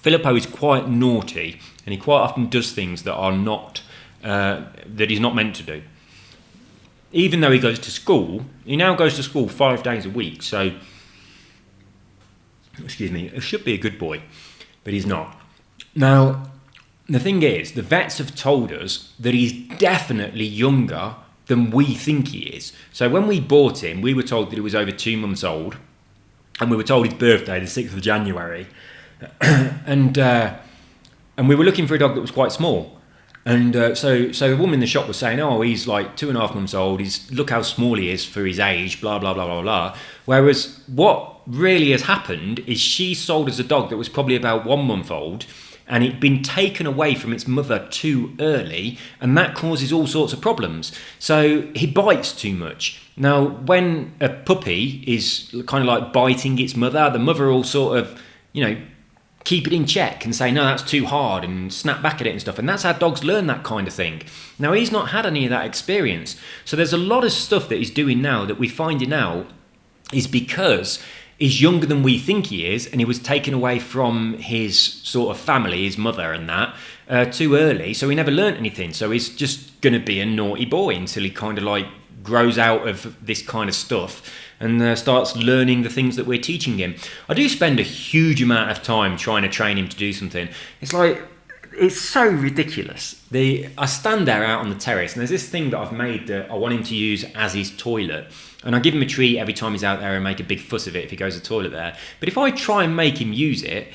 Filippo is quite naughty, and he quite often does things that are not that he's not meant to do. Even though he goes to school, he now goes to school 5 days a week. So, excuse me, it should be a good boy, but he's not. Now, the thing is, the vets have told us that he's definitely younger than we think he is. So when we bought him, we were told that he was over 2 months old, and we were told his birthday, the 6th of January, and we were looking for a dog that was quite small. And so the woman in the shop was saying, oh, he's like 2.5 months old, look how small he is for his age, blah, blah, blah, blah, blah. Whereas what really has happened is she sold us a dog that was probably about 1 month old, and it'd been taken away from its mother too early, and that causes all sorts of problems. So he bites too much. Now, when a puppy is kind of like biting its mother, the mother will sort of, keep it in check and say, no, that's too hard, and snap back at it and stuff. And that's how dogs learn that kind of thing. Now, he's not had any of that experience. So there's a lot of stuff that he's doing now that we're finding out is because he's younger than we think he is, and he was taken away from his sort of family, his mother and that, too early. So he never learnt anything. So he's just going to be a naughty boy until he kind of like grows out of this kind of stuff and starts learning the things that we're teaching him. I do spend a huge amount of time trying to train him to do something. It's so ridiculous. I stand there out on the terrace, and there's this thing that I've made that I want him to use as his toilet. And I give him a treat every time he's out there and make a big fuss of it if he goes to the toilet there. But if I try and make him use it,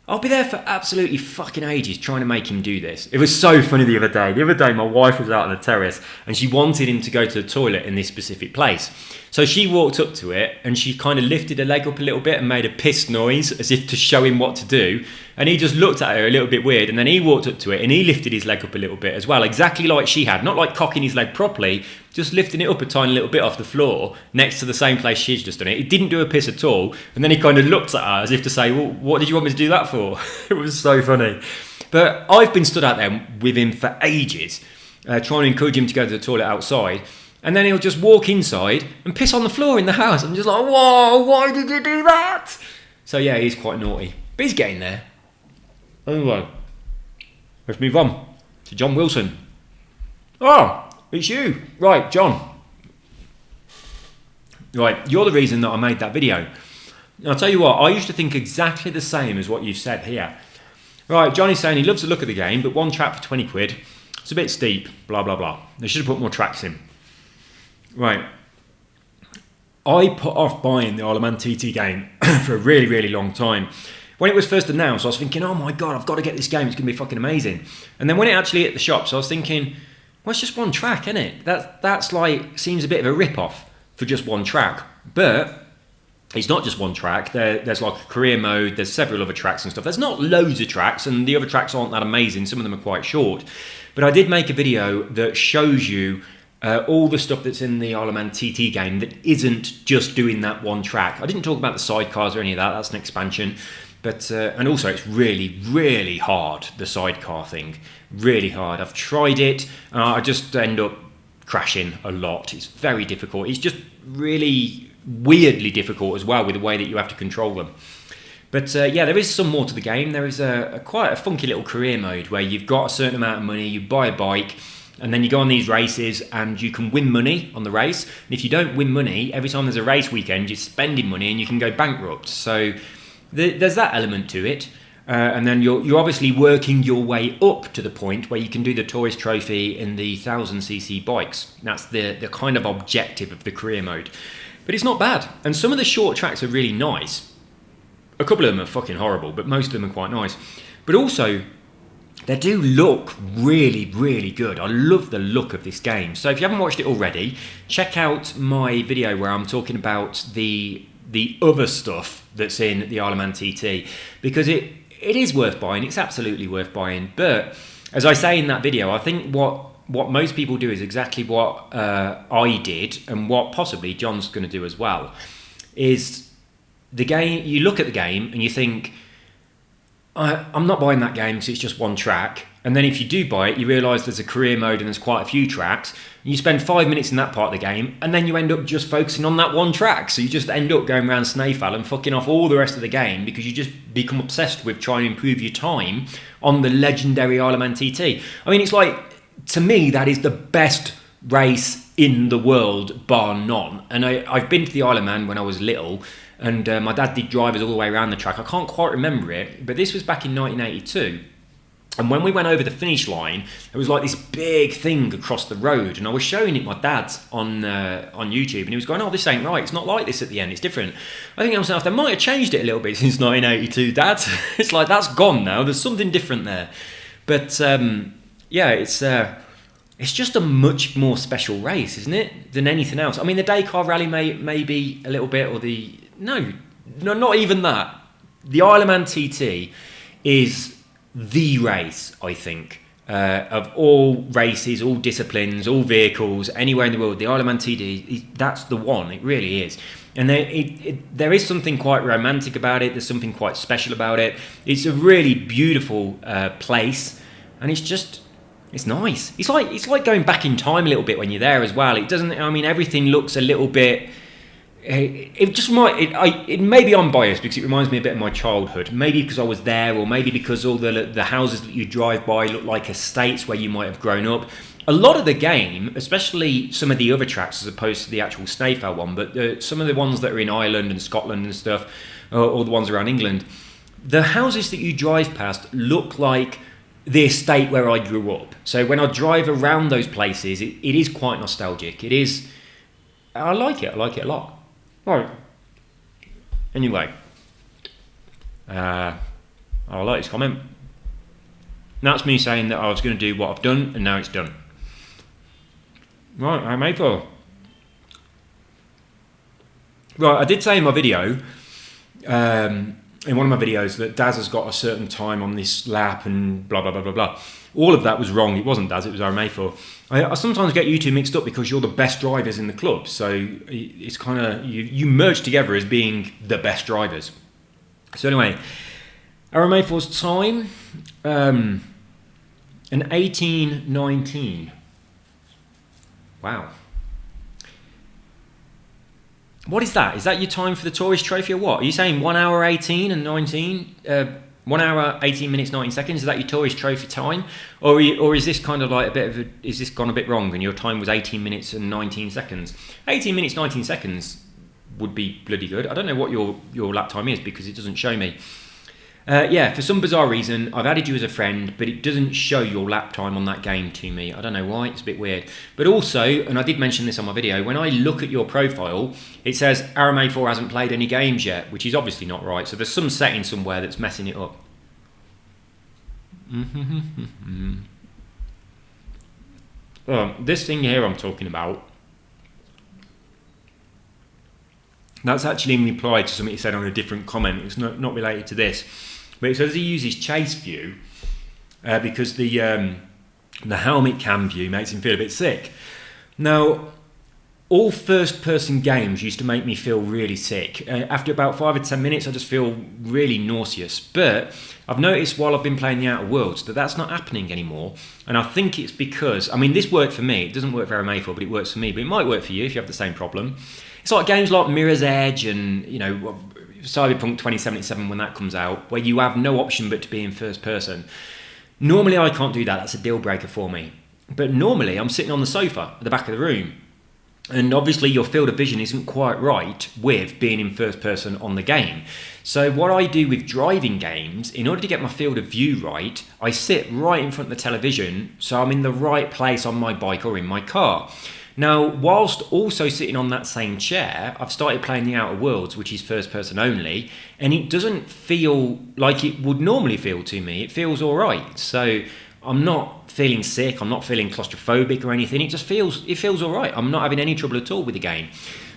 I'll be there for absolutely fucking ages trying to make him do this. It was so funny the other day. The other day, my wife was out on the terrace and she wanted him to go to the toilet in this specific place. So she walked up to it and she kind of lifted her leg up a little bit and made a piss noise as if to show him what to do. And he just looked at her a little bit weird, and then he walked up to it and he lifted his leg up a little bit as well, exactly like she had. Not like cocking his leg properly, just lifting it up a tiny little bit off the floor next to the same place she's just done it. He didn't do a piss at all, and then he kind of looked at her as if to say, well, what did you want me to do that for? It was so funny. But I've been stood out there with him for ages, trying to encourage him to go to the toilet outside, and then he'll just walk inside and piss on the floor in the house. I'm just like, whoa, why did you do that? So yeah, he's quite naughty, but he's getting there. Anyway, let's move on to John Wilson. Oh, it's you. Right, John. Right, you're the reason that I made that video. I'll tell you what, I used to think exactly the same as what you've said here. Right, Johnny's saying he loves the look of the game, but one track for 20 quid. It's a bit steep, blah, blah, blah. They should have put more tracks in. Right. I put off buying the Isle of Man TT game for a really, really long time. When it was first announced, I was thinking, oh my God, I've got to get this game. It's going to be fucking amazing. And then when it actually hit the shops, I was thinking, well, it's just one track, isn't it? That's like, seems a bit of a rip-off for just one track. But it's not just one track. There's like a career mode. There's several other tracks and stuff. There's not loads of tracks, and the other tracks aren't that amazing. Some of them are quite short. But I did make a video that shows you all the stuff that's in the Isle of Man TT game that isn't just doing that one track. I didn't talk about the sidecars or any of that. That's an expansion. But and also it's really, really hard, the sidecar thing. Really hard. I've tried it. I just end up crashing a lot. It's very difficult. It's just really weirdly difficult as well with the way that you have to control them. But yeah, there is some more to the game. There is quite a funky little career mode where you've got a certain amount of money, you buy a bike, and then you go on these races and you can win money on the race. And if you don't win money, every time there's a race weekend, you're spending money and you can go bankrupt. So there's that element to it. And then you're obviously working your way up to the point where you can do the Tourist Trophy in the 1000cc bikes. That's the kind of objective of the career mode. But it's not bad. And some of the short tracks are really nice. A couple of them are fucking horrible, but most of them are quite nice. But also, they do look really, really good. I love the look of this game. So if you haven't watched it already, check out my video where I'm talking about the other stuff that's in the Isle of Man TT, because it is worth buying. It's absolutely worth buying. But as I say in that video, I think what most people do is exactly what I did, and what possibly John's going to do as well, is the game. You look at the game and you think, I'm not buying that game because it's just one track. And then if you do buy it, you realise there's a career mode and there's quite a few tracks. And you spend 5 minutes in that part of the game, and then you end up just focusing on that one track. So you just end up going around Snaefell and fucking off all the rest of the game because you just become obsessed with trying to improve your time on the legendary Isle of Man TT. I mean, it's like, to me, that is the best race in the world, bar none. And I've been to the Isle of Man when I was little, and my dad did drive us all the way around the track. I can't quite remember it, but this was back in 1982. And when we went over the finish line, there was like this big thing across the road, and I was showing it my dad on YouTube, and he was going, "Oh, this ain't right. It's not like this at the end. It's different." I think to myself, they might have changed it a little bit since 1982, Dad. It's like that's gone now. There's something different there. But yeah, it's just a much more special race, isn't it, than anything else? I mean, the Dakar Rally may be a little bit, or no, not even that. The Isle of Man TT is the race, I think, of all races, all disciplines, all vehicles, anywhere in the world. The Isle of Man TT, that's the one. It really is. And there is something quite romantic about it. There's something quite special about it. It's a really beautiful place, and it's nice. It's like going back in time a little bit when you're there as well. It doesn't. I mean, everything looks a little bit. Maybe I'm biased because it reminds me a bit of my childhood. Maybe because I was there, or maybe because all the houses that you drive by look like estates where you might have grown up. A lot of the game, especially some of the other tracks as opposed to the actual Snaefell one, but some of the ones that are in Ireland and Scotland and stuff, or the ones around England, the houses that you drive past look like the estate where I grew up. So when I drive around those places, it is quite nostalgic. It is. I like it. I like it a lot. Right. Anyway, I like this comment. That's me saying that I was going to do what I've done, and now it's done. Right, I'm April. Right, I did say in my video, in one of my videos, that Daz has got a certain time on this lap and blah, blah, blah, blah, blah. All of that was wrong. It wasn't Daz, it was RMA4. I sometimes get you two mixed up because you're the best drivers in the club. So it's kind of, you merge together as being the best drivers. So anyway, RMA4's time, an 18:19. Wow. What is that? Is that your time for the Tourist Trophy or what? Are you saying 1 hour 18 and 19? 1 hour 18 minutes 19 seconds? Is that your Tourist Trophy time, or is this kind of like is this gone a bit wrong and your time was 18 minutes and 19 seconds? 18 minutes 19 seconds would be bloody good. I don't know what your lap time is because it doesn't show me. Yeah, for some bizarre reason, I've added you as a friend, but it doesn't show your lap time on that game to me. I don't know why, it's a bit weird. But also, and I did mention this on my video, when I look at your profile, it says RMA4 hasn't played any games yet, which is obviously not right. So there's some setting somewhere that's messing it up. This thing here I'm talking about, that's actually in reply to something he said on a different comment. It's not related to this. But it says he uses chase view because the helmet cam view makes him feel a bit sick. Now, all first-person games used to make me feel really sick. After about 5 or 10 minutes, I just feel really nauseous. But I've noticed while I've been playing the Outer Worlds that that's not happening anymore. And I think it's because, I mean, this worked for me. It doesn't work for RMA4, but it works for me. But it might work for you if you have the same problem. It's like games like Mirror's Edge and, Cyberpunk 2077 when that comes out, where you have no option but to be in first person. Normally I can't do that. That's a deal breaker for me. But normally I'm sitting on the sofa at the back of the room. And obviously your field of vision isn't quite right with being in first person on the game. So what I do with driving games, in order to get my field of view right, I sit right in front of the television so I'm in the right place on my bike or in my car. Now, whilst also sitting on that same chair, I've started playing the Outer Worlds, which is first person only, and it doesn't feel like it would normally feel to me. It feels all right. So I'm not feeling sick, I'm not feeling claustrophobic or anything. It feels all right. I'm not having any trouble at all with the game.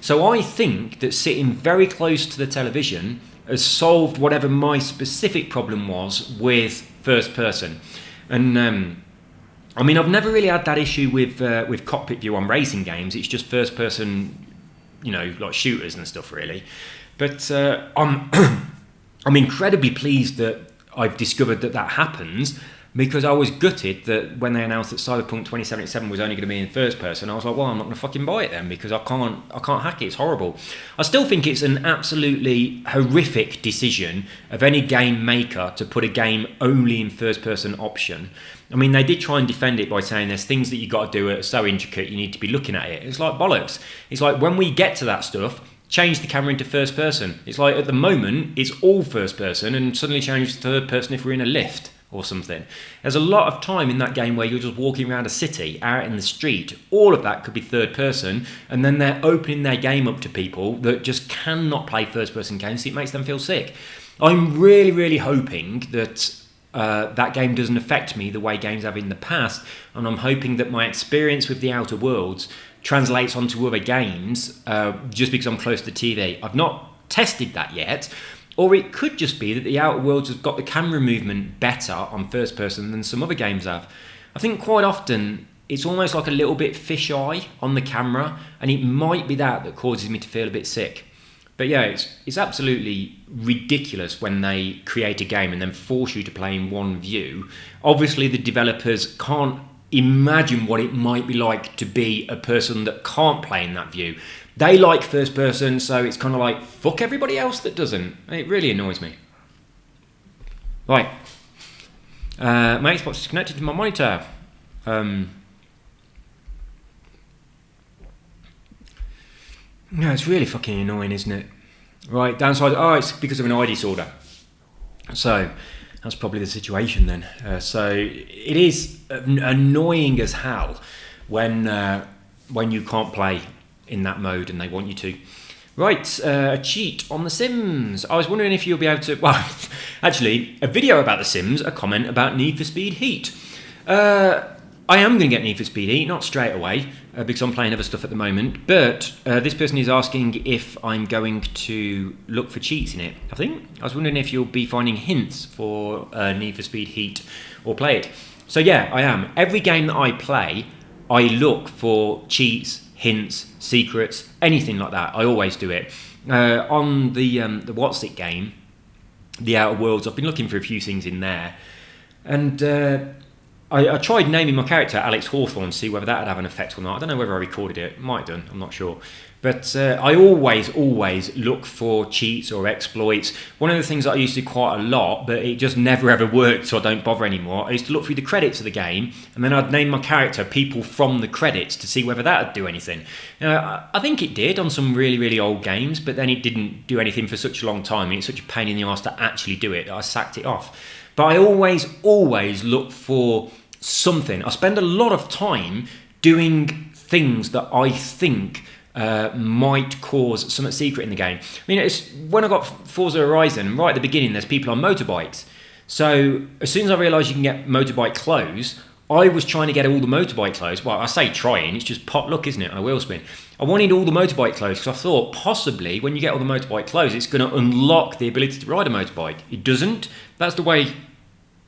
So I think that sitting very close to the television has solved whatever my specific problem was with first person. And I mean, I've never really had that issue with cockpit view on racing games. It's just first person, like shooters and stuff, really. But I'm incredibly pleased that I've discovered that happens. because I was gutted that when they announced that Cyberpunk 2077 was only going to be in first person, I was like, well, I'm not going to fucking buy it then, because I can't hack it. It's horrible. I still think it's an absolutely horrific decision of any game maker to put a game only in first person option. I mean, they did try and defend it by saying there's things that you got to do that are so intricate you need to be looking at it. It's like bollocks. It's like when we get to that stuff, change the camera into first person. It's like at the moment it's all first person, and suddenly change to third person if we're in a lift or something. There's a lot of time in that game where you're just walking around a city, out in the street. All of that could be third person, and then they're opening their game up to people that just cannot play first person games, so it makes them feel sick. I'm really, really hoping that that game doesn't affect me the way games have in the past, and I'm hoping that my experience with The Outer Worlds translates onto other games just because I'm close to TV. I've not tested that yet. Or it could just be that The Outer Worlds has got the camera movement better on first person than some other games have. I think quite often it's almost like a little bit fisheye on the camera, and it might be that causes me to feel a bit sick. But yeah, it's absolutely ridiculous when they create a game and then force you to play in one view. Obviously, the developers can't imagine what it might be like to be a person that can't play in that view. They like first person, so it's kind of like, fuck everybody else that doesn't. It really annoys me. Right. My Xbox is connected to my monitor. No, it's really fucking annoying, isn't it? Right, downside. Oh, it's because of an eye disorder. So, that's probably the situation then. So, it is annoying as hell when you can't play in that mode and they want you to. Right, a cheat on The Sims. I was wondering if you'll be able to... Well, actually, a video about The Sims, a comment about Need for Speed Heat. I am going to get Need for Speed Heat, not straight away, because I'm playing other stuff at the moment, but this person is asking if I'm going to look for cheats in it. I was wondering if you'll be finding hints for Need for Speed Heat or play it. So yeah, I am. Every game that I play, I look for cheats, hints, secrets, anything like that. I always do it. On the What's It game, The Outer Worlds, I've been looking for a few things in there, and I tried naming my character Alex Hawthorne to see whether that would have an effect or not. I don't know whether I recorded it. Might have done, I'm not sure. But I always look for cheats or exploits. One of the things that I used to do quite a lot, but it just never ever worked, so I don't bother anymore, I used to look through the credits of the game, and then I'd name my character people from the credits to see whether that would do anything. I think it did on some really, really old games, but then it didn't do anything for such a long time, and it's such a pain in the arse to actually do it that I sacked it off. But I always look for something. I spend a lot of time doing things that I think might cause something secret in the game. I mean, it's when I got Forza Horizon, right at the beginning, there's people on motorbikes. So as soon as I realised you can get motorbike clothes, I was trying to get all the motorbike clothes. Well, I say trying, it's just pot luck, isn't it, on a wheel spin. I wanted all the motorbike clothes because I thought possibly when you get all the motorbike clothes, it's going to unlock the ability to ride a motorbike. It doesn't. That's the way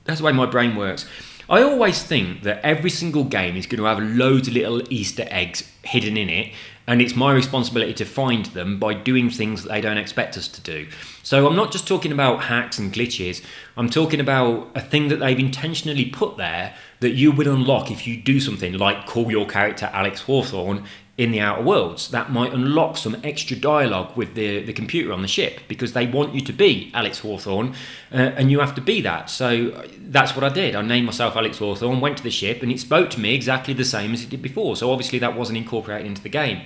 my brain works. I always think that every single game is going to have loads of little Easter eggs hidden in it, and it's my responsibility to find them by doing things that they don't expect us to do. So I'm not just talking about hacks and glitches, I'm talking about a thing that they've intentionally put there that you would unlock if you do something like call your character Alex Hawthorne in The Outer Worlds. That might unlock some extra dialogue with the computer on the ship because they want you to be Alex Hawthorne and you have to be that. So that's what I did. I named myself Alex Hawthorne, went to the ship, and it spoke to me exactly the same as it did before. So obviously that wasn't incorporated into the game.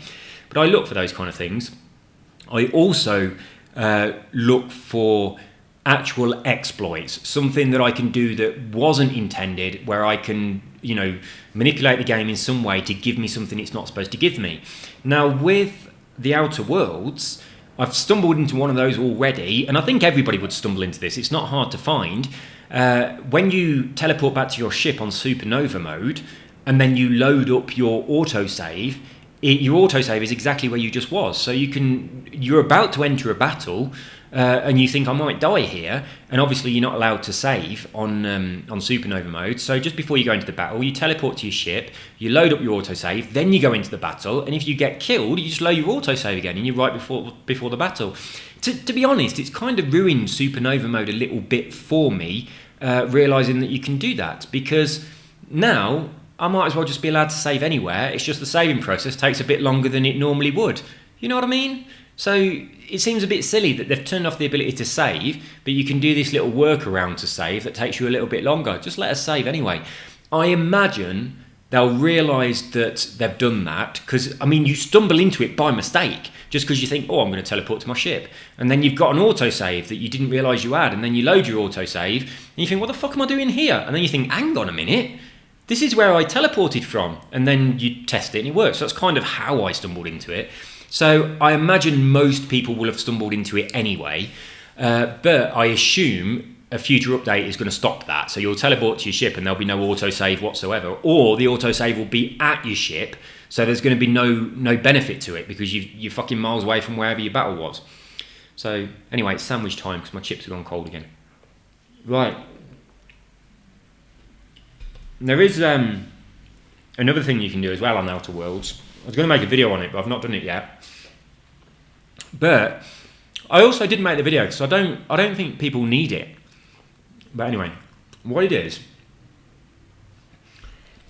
But I look for those kind of things. I also look for actual exploits, something that I can do that wasn't intended, where I can, manipulate the game in some way to give me something it's not supposed to give me. Now, with The Outer Worlds, I've stumbled into one of those already, and I think everybody would stumble into this. It's not hard to find. When you teleport back to your ship on supernova mode, and then you load up your autosave, your autosave is exactly where you just was. So you're about to enter a battle, and you think I might die here, and obviously you're not allowed to save on supernova mode. So just before you go into the battle, you teleport to your ship, you load up your autosave, then you go into the battle, and if you get killed, you just load your autosave again, and you're right before the battle. To be honest, it's kind of ruined supernova mode a little bit for me, realising that you can do that, because now I might as well just be allowed to save anywhere. It's just the saving process takes a bit longer than it normally would. You know what I mean? So it seems a bit silly that they've turned off the ability to save, but you can do this little workaround to save that takes you a little bit longer. Just let us save anyway. I imagine they'll realise that they've done that, because, I mean, you stumble into it by mistake just because you think, oh, I'm going to teleport to my ship. And then you've got an autosave that you didn't realise you had, and then you load your autosave, and you think, what the fuck am I doing here? And then you think, hang on a minute, this is where I teleported from. And then you test it and it works. So that's kind of how I stumbled into it. So I imagine most people will have stumbled into it anyway, but I assume a future update is going to stop that. So you'll teleport to your ship and there'll be no autosave whatsoever, or the autosave will be at your ship, so there's going to be no benefit to it because you're fucking miles away from wherever your battle was. So anyway, it's sandwich time because my chips have gone cold again. Right. There is another thing you can do as well on Outer Worlds. I was going to make a video on it, but I've not done it yet. But I also didn't make the video because I don't think people need it. But anyway, what it is,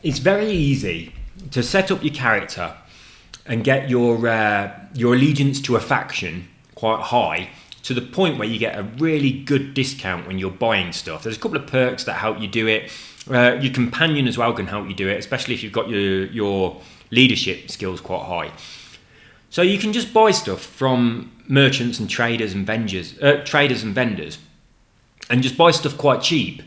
it's very easy to set up your character and get your allegiance to a faction quite high, to the point where you get a really good discount when you're buying stuff. There's a couple of perks that help you do it. Your companion as well can help you do it, especially if you've got your leadership skills quite high. So you can just buy stuff from merchants and traders and vendors, and just buy stuff quite cheap.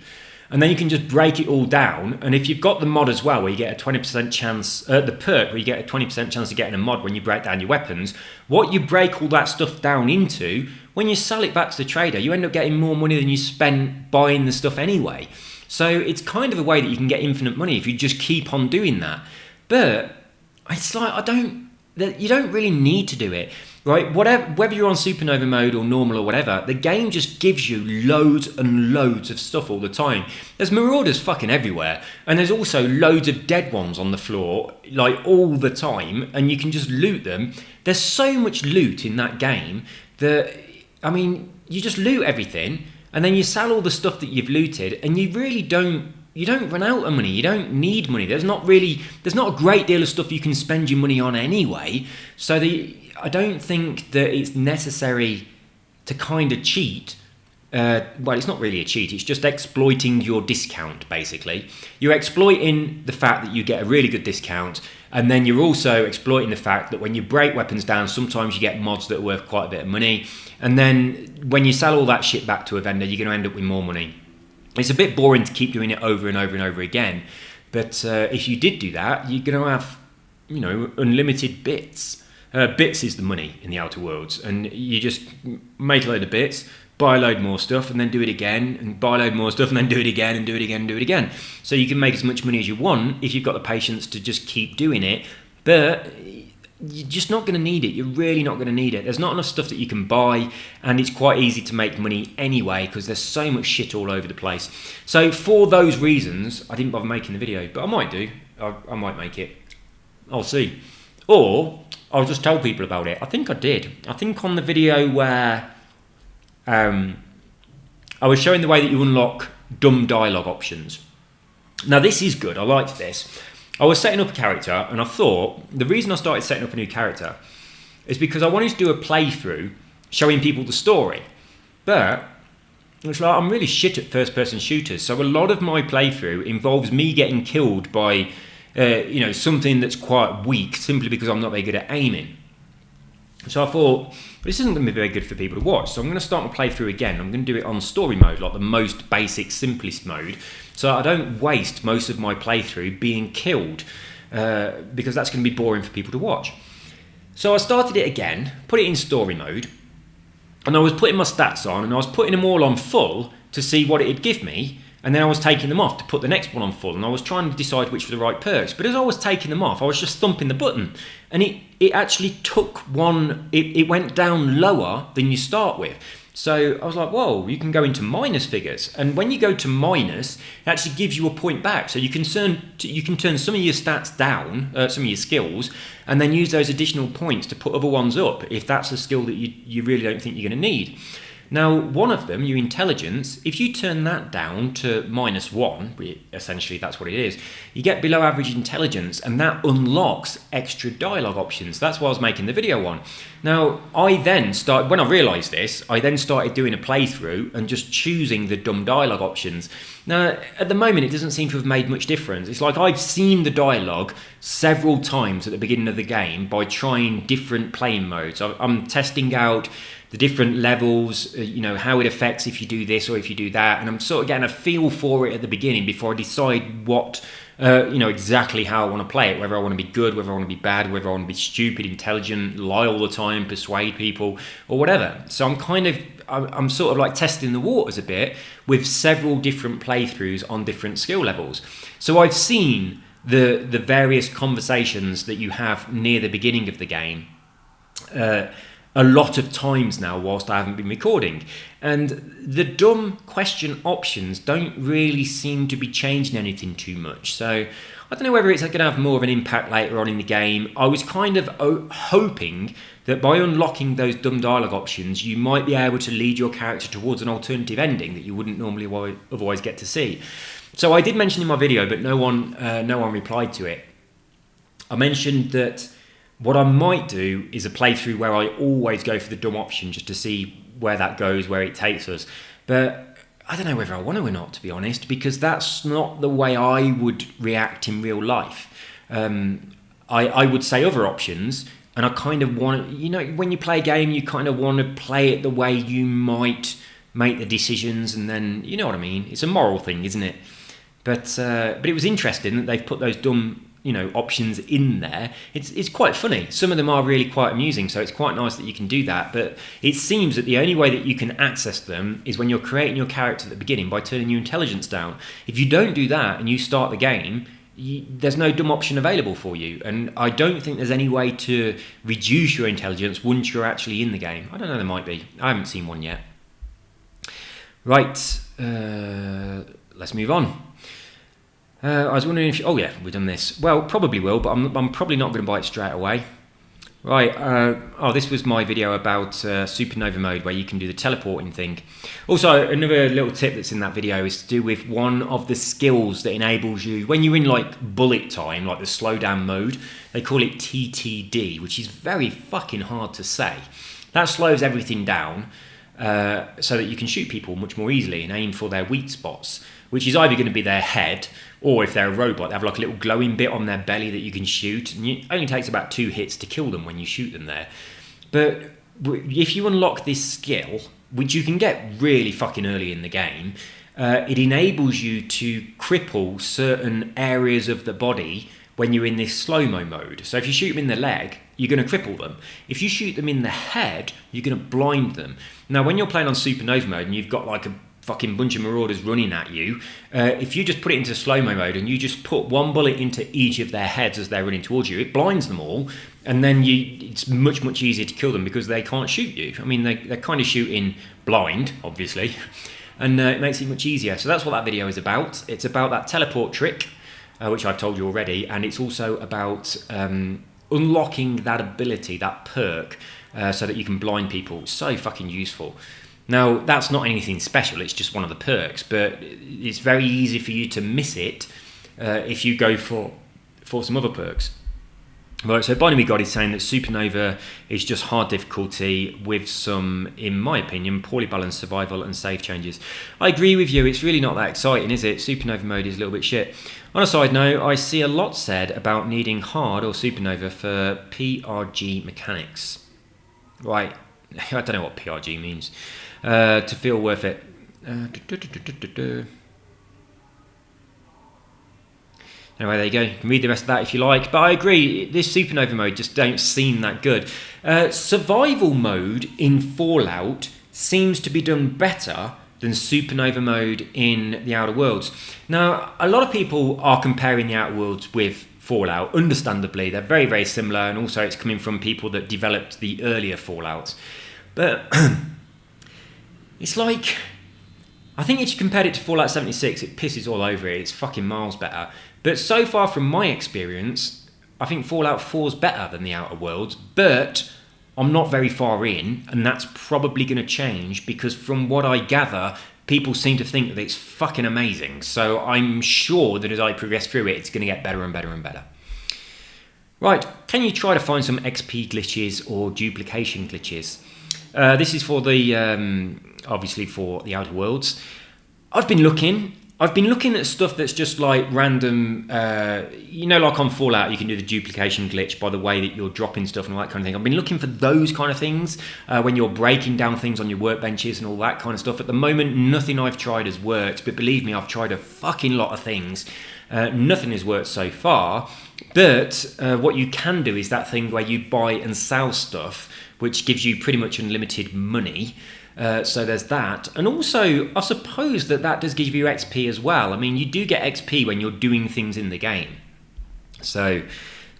And then you can just break it all down. And if you've got the mod as well, where you get a 20% chance, the perk where you get a 20% chance of getting a mod when you break down your weapons, what you break all that stuff down into, when you sell it back to the trader, you end up getting more money than you spent buying the stuff anyway. So it's kind of a way that you can get infinite money if you just keep on doing that. But it's like, you don't really need to do it, right? Whether you're on supernova mode or normal or whatever, the game just gives you loads and loads of stuff all the time. There's marauders fucking everywhere, and there's also loads of dead ones on the floor, like all the time, and you can just loot them. There's so much loot in that game that, I mean, you just loot everything, and then you sell all the stuff that you've looted, and you really don't run out of money. You don't need money. There's not a great deal of stuff you can spend your money on anyway. So I don't think that it's necessary to kind of cheat. Well, it's not really a cheat. It's just exploiting your discount, basically. You're exploiting the fact that you get a really good discount, and then you're also exploiting the fact that when you break weapons down, sometimes you get mods that are worth quite a bit of money. And then when you sell all that shit back to a vendor, you're going to end up with more money. It's a bit boring to keep doing it over and over and over again, but if you did do that, you're going to have, unlimited bits. Bits is the money in the Outer Worlds, and you just make a load of bits, buy a load more stuff, and then do it again, and buy a load more stuff, and then do it again, and do it again, and do it again. So you can make as much money as you want if you've got the patience to just keep doing it, but you're just not going to need it. You're really not going to need it. There's not enough stuff that you can buy, and it's quite easy to make money anyway because there's so much shit all over the place. So for those reasons, I didn't bother making the video, but I might do. I might make it. I'll see. Or I'll just tell people about it. I think I did. I think on the video where I was showing the way that you unlock dumb dialogue options. Now this is good. I liked this. I was setting up a character, and I thought the reason I started setting up a new character is because I wanted to do a playthrough showing people the story. But it's like I'm really shit at first-person shooters, so a lot of my playthrough involves me getting killed by something that's quite weak simply because I'm not very good at aiming. So I thought, this isn't going to be very good for people to watch, so I'm going to start my playthrough again. I'm going to do it on story mode, like the most basic, simplest mode, so I don't waste most of my playthrough being killed, because that's going to be boring for people to watch. So I started it again, put it in story mode, and I was putting my stats on, and I was putting them all on full to see what it'd give me, and then I was taking them off to put the next one on full, and I was trying to decide which were the right perks. But as I was taking them off, I was just thumping the button, and it actually took one, it went down lower than you start with. So I was like, whoa, you can go into minus figures. And when you go to minus, it actually gives you a point back. So you can turn some of your stats down, some of your skills, and then use those additional points to put other ones up if that's a skill that you really don't think you're going to need. Now, one of them, your intelligence, if you turn that down to -1, essentially that's what it is, you get below average intelligence, and that unlocks extra dialogue options. That's what I was making the video on. Now, when I realised this, I then started doing a playthrough and just choosing the dumb dialogue options. Now, at the moment, it doesn't seem to have made much difference. It's like I've seen the dialogue several times at the beginning of the game by trying different playing modes. I'm testing out the different levels, how it affects if you do this or if you do that, and I'm sort of getting a feel for it at the beginning before I decide what, exactly how I want to play it, whether I want to be good, whether I want to be bad, whether I want to be stupid, intelligent, lie all the time, persuade people, or whatever. So I'm sort of like testing the waters a bit with several different playthroughs on different skill levels. So I've seen the various conversations that you have near the beginning of the game a lot of times now whilst I haven't been recording, and the dumb question options don't really seem to be changing anything too much. So I don't know whether it's going to have more of an impact later on in the game. I was kind of hoping that by unlocking those dumb dialogue options, you might be able to lead your character towards an alternative ending that you wouldn't normally otherwise get to see. So I did mention in my video, but no one replied to it. I mentioned that what I might do is a playthrough where I always go for the dumb option just to see where that goes, where it takes us. But I don't know whether I want to or not, to be honest, because that's not the way I would react in real life. I would say other options, and I kind of want, when you play a game, you kind of want to play it the way you might make the decisions, and then, you know what I mean? It's a moral thing, isn't it? But it was interesting that they've put those dumb options in there. It's quite funny. Some of them are really quite amusing, so it's quite nice that you can do that. But it seems that the only way that you can access them is when you're creating your character at the beginning by turning your intelligence down. If you don't do that and you start the game, there's no dumb option available for you. And I don't think there's any way to reduce your intelligence once you're actually in the game. I don't know, there might be. I haven't seen one yet. Right, let's move on. I was wondering if... we've done this. Well, probably will, but I'm probably not going to buy it straight away. Right, this was my video about Supernova mode, where you can do the teleporting thing. Also, another little tip that's in that video is to do with one of the skills that enables you, when you're in like bullet time, like the slowdown mode, they call it TTD, which is very fucking hard to say. That slows everything down so that you can shoot people much more easily and aim for their weak spots, which is either going to be their head, or if they're a robot, they have like a little glowing bit on their belly that you can shoot, and it only takes about 2 hits to kill them when you shoot them there. But if you unlock this skill, which you can get really fucking early in the game, it enables you to cripple certain areas of the body when you're in this slow-mo mode. So if you shoot them in the leg, you're going to cripple them. If you shoot them in the head, you're going to blind them. Now, when you're playing on Supernova mode and you've got like a fucking bunch of marauders running at you, if you just put it into slow-mo mode and you just put one bullet into each of their heads as they're running towards you, it blinds them all, and then it's much, much easier to kill them because they can't shoot you. I mean, they're kind of shooting blind, obviously, and it makes it much easier. So that's what that video is about. It's about that teleport trick, which I've told you already, and it's also about unlocking that ability, that perk, so that you can blind people. It's so fucking useful. Now, that's not anything special, it's just one of the perks, but it's very easy for you to miss it if you go for some other perks. Right, so Binary God is saying that Supernova is just hard difficulty with some, in my opinion, poorly balanced survival and save changes. I agree with you, it's really not that exciting, is it? Supernova mode is a little bit shit. On a side note, I see a lot said about needing hard or Supernova for PRG mechanics. Right, I don't know what PRG means. To feel worth it. Anyway, there you go. You can read the rest of that if you like. But I agree, this Supernova mode just don't seem that good. Survival mode in Fallout seems to be done better than Supernova mode in the Outer Worlds. Now, a lot of people are comparing the Outer Worlds with Fallout. Understandably, they're very, very similar, and also it's coming from people that developed the earlier Fallouts. But it's like, I think if you compared it to Fallout 76, it pisses all over it. It's fucking miles better. But so far from my experience, I think Fallout 4 is better than the Outer Worlds, but I'm not very far in, and that's probably going to change because from what I gather, people seem to think that it's fucking amazing. So I'm sure that as I progress through it, it's going to get better and better and better. Right, can you try to find some XP glitches or duplication glitches? This is for the, obviously for the Outer Worlds. I've been looking at stuff that's just like random, like on Fallout, you can do the duplication glitch by the way that you're dropping stuff and all that kind of thing. I've been looking for those kind of things when you're breaking down things on your workbenches and all that kind of stuff. At the moment, nothing I've tried has worked, but believe me, I've tried a fucking lot of things. Nothing has worked so far, but what you can do is that thing where you buy and sell stuff, which gives you pretty much unlimited money. So there's that. And also, I suppose that does give you XP as well. I mean, you do get XP when you're doing things in the game. So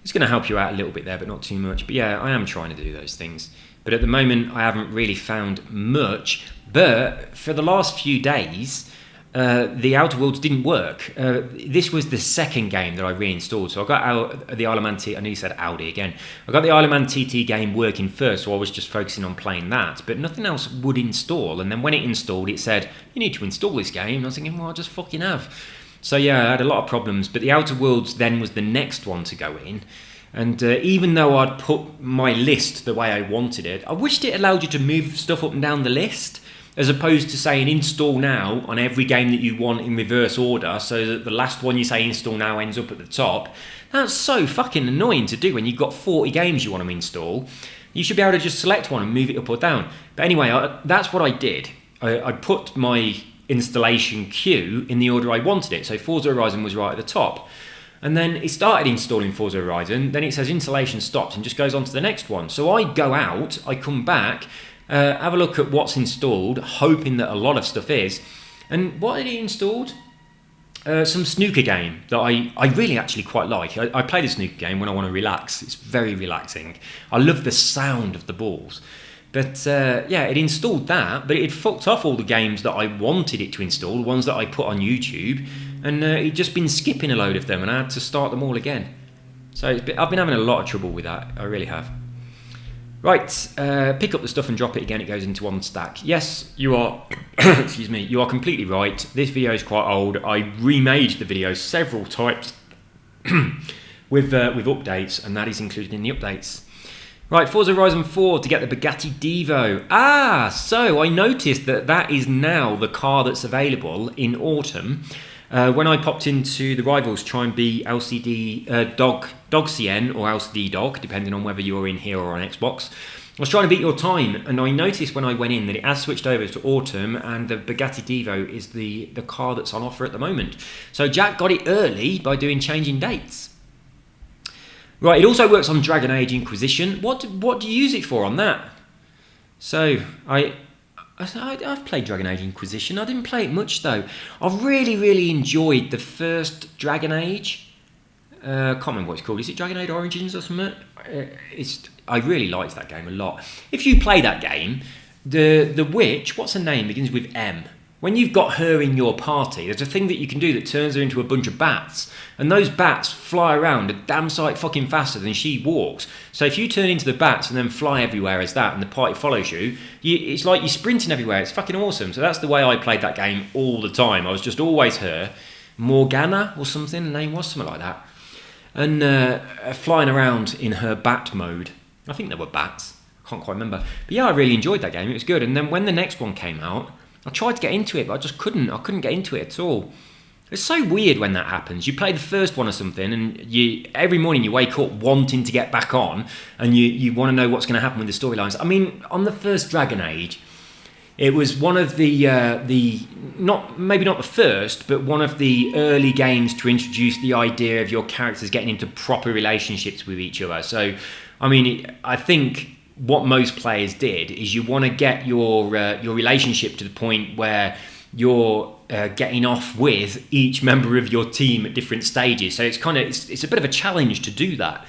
it's going to help you out a little bit there, but not too much. But yeah, I am trying to do those things. But at the moment, I haven't really found much. But for the last few days, the Outer Worlds didn't work. This was the second game that I reinstalled. So I got the Isle of Man TT, I know you said Audi again. I got the Isle of Man TT game working first, so I was just focusing on playing that. But nothing else would install. And then when it installed, it said, you need to install this game. And I was thinking, well, I just fucking have. So yeah, I had a lot of problems. But the Outer Worlds then was the next one to go in. And even though I'd put my list the way I wanted it, I wished it allowed you to move stuff up and down the list, as opposed to saying install now on every game that you want in reverse order, so that the last one you say install now ends up at the top. That's so fucking annoying to do when you've got 40 games you want to install. You should be able to just select one and move it up or down. But anyway, that's what I did. I put my installation queue in the order I wanted it. So Forza Horizon was right at the top. And then it started installing Forza Horizon, then it says installation stopped and just goes on to the next one. So I go out, I come back, have a look at what's installed, hoping that a lot of stuff is. And what had he installed? Some snooker game that I really actually quite like. I play the snooker game when I want to relax. It's very relaxing. I love the sound of the balls. But yeah, it installed that, but it fucked off all the games that I wanted it to install, the ones that I put on YouTube, and it'd just been skipping a load of them, and I had to start them all again. So I've been having a lot of trouble with that. I really have. Right, pick up the stuff and drop it again. It goes into one stack. Yes, you are. Excuse me. You are completely right. This video is quite old. I remade the video several times with updates, and that is included in the updates. Right, Forza Horizon 4 to get the Bugatti Divo. So I noticed that is now the car that's available in autumn. When I popped into the Rivals Try and Be LCD Dog CN or LCD Dog, depending on whether you're in here or on Xbox, I was trying to beat your time, and I noticed when I went in that it has switched over to autumn, and the Bugatti Divo is the car that's on offer at the moment. So Jack got it early by changing dates. Right, it also works on Dragon Age Inquisition. What do you use it for on that? So I've played Dragon Age Inquisition. I didn't play it much though. I've really enjoyed the first Dragon Age. Can't remember what it's called. Is it Dragon Age Origins or something? I really liked that game a lot. If you play that game, the witch, what's her name, begins with M. When you've got her in your party, there's a thing that you can do that turns her into a bunch of bats. And those bats fly around a damn sight fucking faster than she walks. So if you turn into the bats and then fly everywhere as that, and the party follows you, it's like you're sprinting everywhere. It's fucking awesome. So that's the way I played that game all the time. I was just always her. Morgana or something, the name was something like that. And flying around in her bat mode. I think there were bats. I can't quite remember. But yeah, I really enjoyed that game. It was good. And then when the next one came out, I tried to get into it, but I just couldn't. I couldn't get into it at all. It's so weird when that happens. You play the first one or something, and every morning you wake up wanting to get back on, and you want to know what's going to happen with the storylines. I mean, on the first Dragon Age, it was one of maybe not the first, but one of the early games to introduce the idea of your characters getting into proper relationships with each other. So, I mean, I think what most players did is you want to get your relationship to the point where you're getting off with each member of your team at different stages. So it's a bit of a challenge to do that.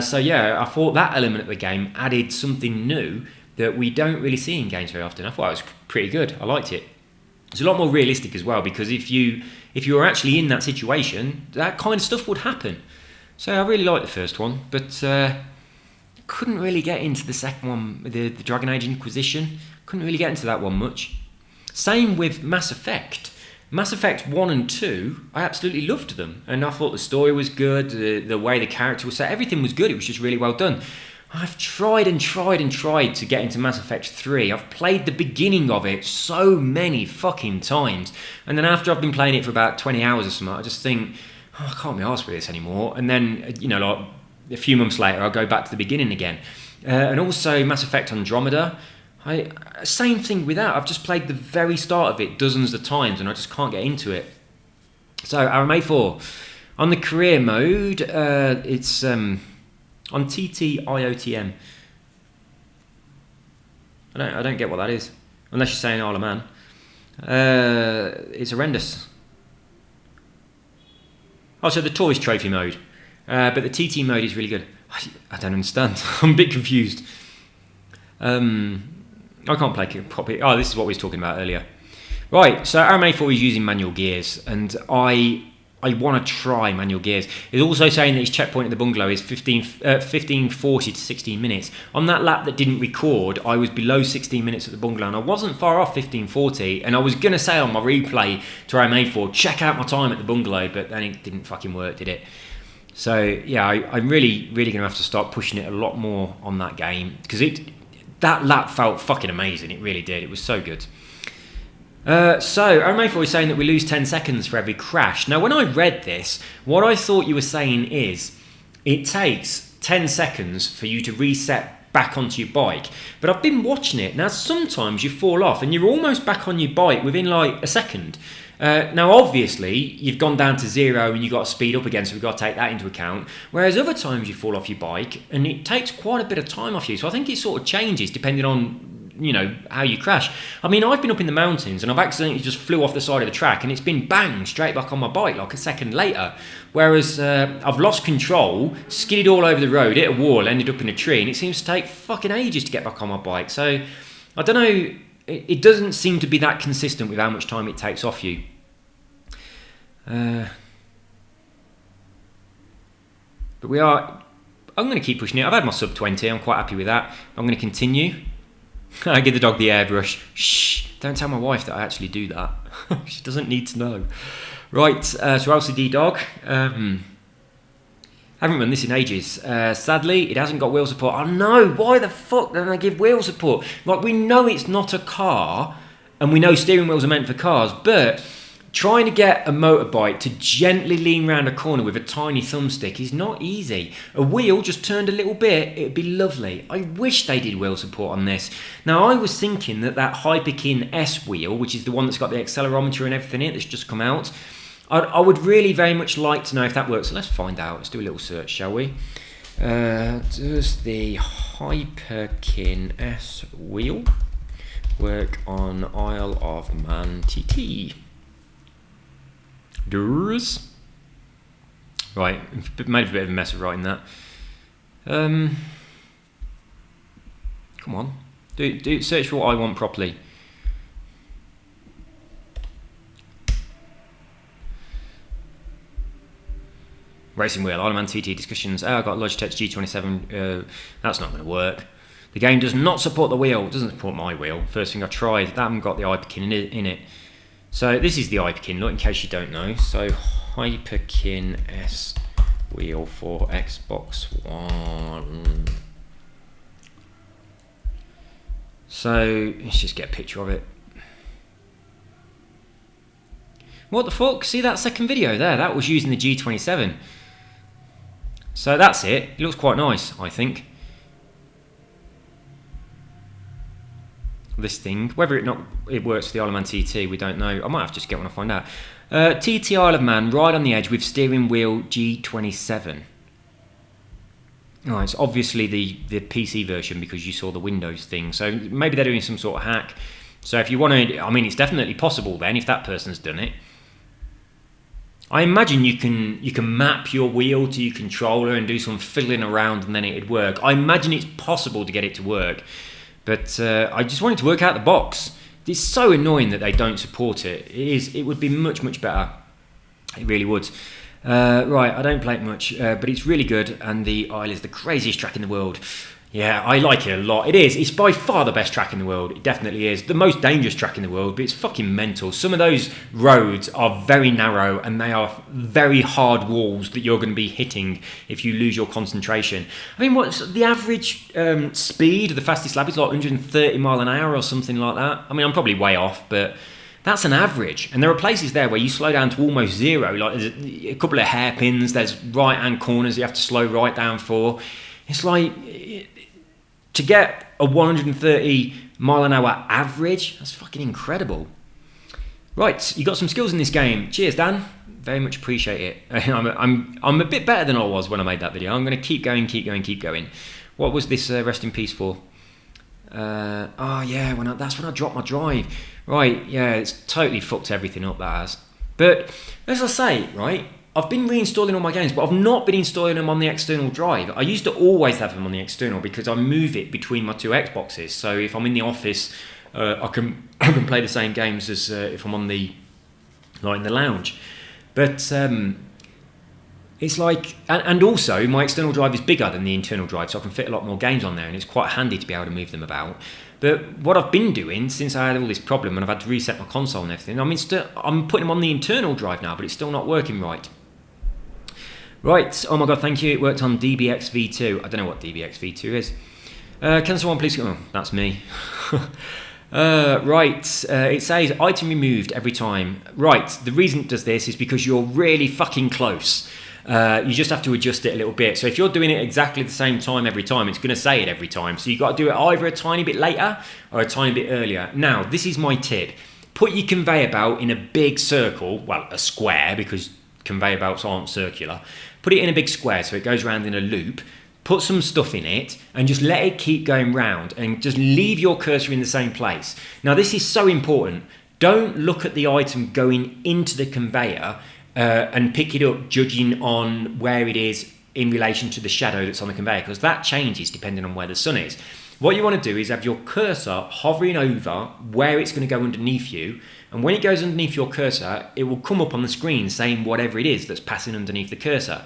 So yeah, I thought that element of the game added something new that we don't really see in games very often. I thought it was pretty good. I liked it. It's a lot more realistic as well, because if you were actually in that situation, that kind of stuff would happen. So I really liked the first one, but couldn't really get into the second one, the Dragon Age Inquisition. Couldn't really get into that one much. Same with Mass Effect. Mass Effect 1 and 2, I absolutely loved them. And I thought the story was good, the way the character was set, everything was good. It was just really well done. I've tried and tried and tried to get into Mass Effect 3. I've played the beginning of it so many fucking times. And then after I've been playing it for about 20 hours or something, I just think, I can't be arsed with this anymore. And then, like a few months later, I'll go back to the beginning again. And also Mass Effect Andromeda. Same thing with that. I've just played the very start of it dozens of times and I just can't get into it. So RMA4 on the career mode, it's on TTIOTM. I don't get what that is, unless you're saying Isle of Man. It's horrendous. Oh, so the tourist trophy mode, but the TT mode is really good. I don't understand. I'm a bit confused. I can't play properly. Oh, this is what we was talking about earlier. Right, so RMA4 is using manual gears, and I want to try manual gears. It's also saying that his checkpoint at the bungalow is 1540 to 16 minutes. On that lap that didn't record, I was below 16 minutes at the bungalow, and I wasn't far off 1540, and I was going to say on my replay to RMA4, check out my time at the bungalow, but then it didn't fucking work, did it? So, yeah, I'm really going to have to start pushing it a lot more on that game, because that lap felt fucking amazing. It really did. It was so good. So RMA4 is saying that we lose 10 seconds for every crash. Now, when I read this, what I thought you were saying is it takes 10 seconds for you to reset back onto your bike. But I've been watching it. Now, sometimes you fall off and you're almost back on your bike within like a second. Now, obviously, you've gone down to 0 and you've got to speed up again, so we've got to take that into account. Whereas other times you fall off your bike and it takes quite a bit of time off you. So I think it sort of changes depending on, how you crash. I mean, I've been up in the mountains and I've accidentally just flew off the side of the track and it's been bang straight back on my bike like a second later. Whereas I've lost control, skidded all over the road, hit a wall, ended up in a tree, and it seems to take fucking ages to get back on my bike. So I don't know, it doesn't seem to be that consistent with how much time it takes off you. But I'm going to keep pushing it. I've had my sub 20, I'm quite happy with that. I'm going to continue. I give the dog the airbrush. Shh, don't tell my wife that I actually do that. She doesn't need to know. Right, so LCD dog. Haven't run this in ages. Sadly, it hasn't got wheel support. Oh no, why the fuck don't they give wheel support? Like, we know it's not a car, and we know steering wheels are meant for cars, but trying to get a motorbike to gently lean round a corner with a tiny thumbstick is not easy. A wheel just turned a little bit, it'd be lovely. I wish they did wheel support on this. Now, I was thinking that Hyperkin S wheel, which is the one that's got the accelerometer and everything in it that's just come out, I would really very much like to know if that works. So let's find out. Let's do a little search, shall we? Does the Hyperkin S wheel work on Isle of Man TT? Does. Right, made a bit of a mess of writing that. Come on, do search for what I want properly. Racing wheel, Isle of Man TT discussions. Oh, I got Logitech G27. That's not going to work. The game does not support the wheel. It doesn't support my wheel. First thing I tried, that haven't got the Hyperkin in it. So this is the Hyperkin, look, in case you don't know. So Hyperkin S wheel for Xbox One. So let's just get a picture of it. What the fuck? See that second video there? That was using the G27. So that's it. It looks quite nice, I think. This thing, whether it works for the Isle of Man TT, we don't know. I might have to just get one to find out. TT Isle of Man, Ride on the Edge with steering wheel G27. Oh, it's obviously the PC version because you saw the Windows thing. So maybe they're doing some sort of hack. So if you want to, I mean, it's definitely possible then if that person's done it. I imagine you can map your wheel to your controller and do some fiddling around and then it'd work. I imagine it's possible to get it to work. But I just want it to work out the box. It's so annoying that they don't support it. It would be much, much better. It really would. Right, I don't play it much, but it's really good, and the Isle is the craziest track in the world. Yeah, I like it a lot. It is. It's by far the best track in the world. It definitely is. The most dangerous track in the world, but it's fucking mental. Some of those roads are very narrow and they are very hard walls that you're going to be hitting if you lose your concentration. I mean, what's the average speed of the fastest lap? Is like 130 mile an hour or something like that. I mean, I'm probably way off, but that's an average. And there are places there where you slow down to almost zero. Like there's a couple of hairpins, there's right-hand corners you have to slow right down for. It's like... to get a 130 mile an hour average, that's fucking incredible. Right, you got some skills in this game. Cheers, Dan. Very much appreciate it. I'm a bit better than I was when I made that video. I'm going to keep going. What was this rest in peace for? That's when I dropped my drive. Right, yeah, it's totally fucked everything up, that has. But as I say, right, I've been reinstalling all my games, but I've not been installing them on the external drive. I used to always have them on the external because I move it between my two Xboxes. So if I'm in the office, I can play the same games as if I'm on in the lounge. But it's like, and also my external drive is bigger than the internal drive, so I can fit a lot more games on there, and it's quite handy to be able to move them about. But what I've been doing since I had all this problem and I've had to reset my console and everything, I'm putting them on the internal drive now, but it's still not working right. Right, oh my god, thank you. It worked on DBX V2. I don't know what DBX V2 is. Can someone please... Oh, that's me. It says item removed every time. Right, the reason it does this is because you're really fucking close. You just have to adjust it a little bit. So if you're doing it exactly the same time every time, it's going to say it every time. So you've got to do it either a tiny bit later or a tiny bit earlier. Now, this is my tip. Put your conveyor belt in a big circle, well, a square, because conveyor belts aren't circular. Put it in a big square so it goes around in a loop. Put some stuff in it and just let it keep going round and just leave your cursor in the same place. Now this is so important. Don't look at the item going into the conveyor and pick it up judging on where it is in relation to the shadow that's on the conveyor, because that changes depending on where the sun is. What you want to do is have your cursor hovering over where it's going to go underneath you, and when it goes underneath your cursor, it will come up on the screen saying whatever it is that's passing underneath the cursor.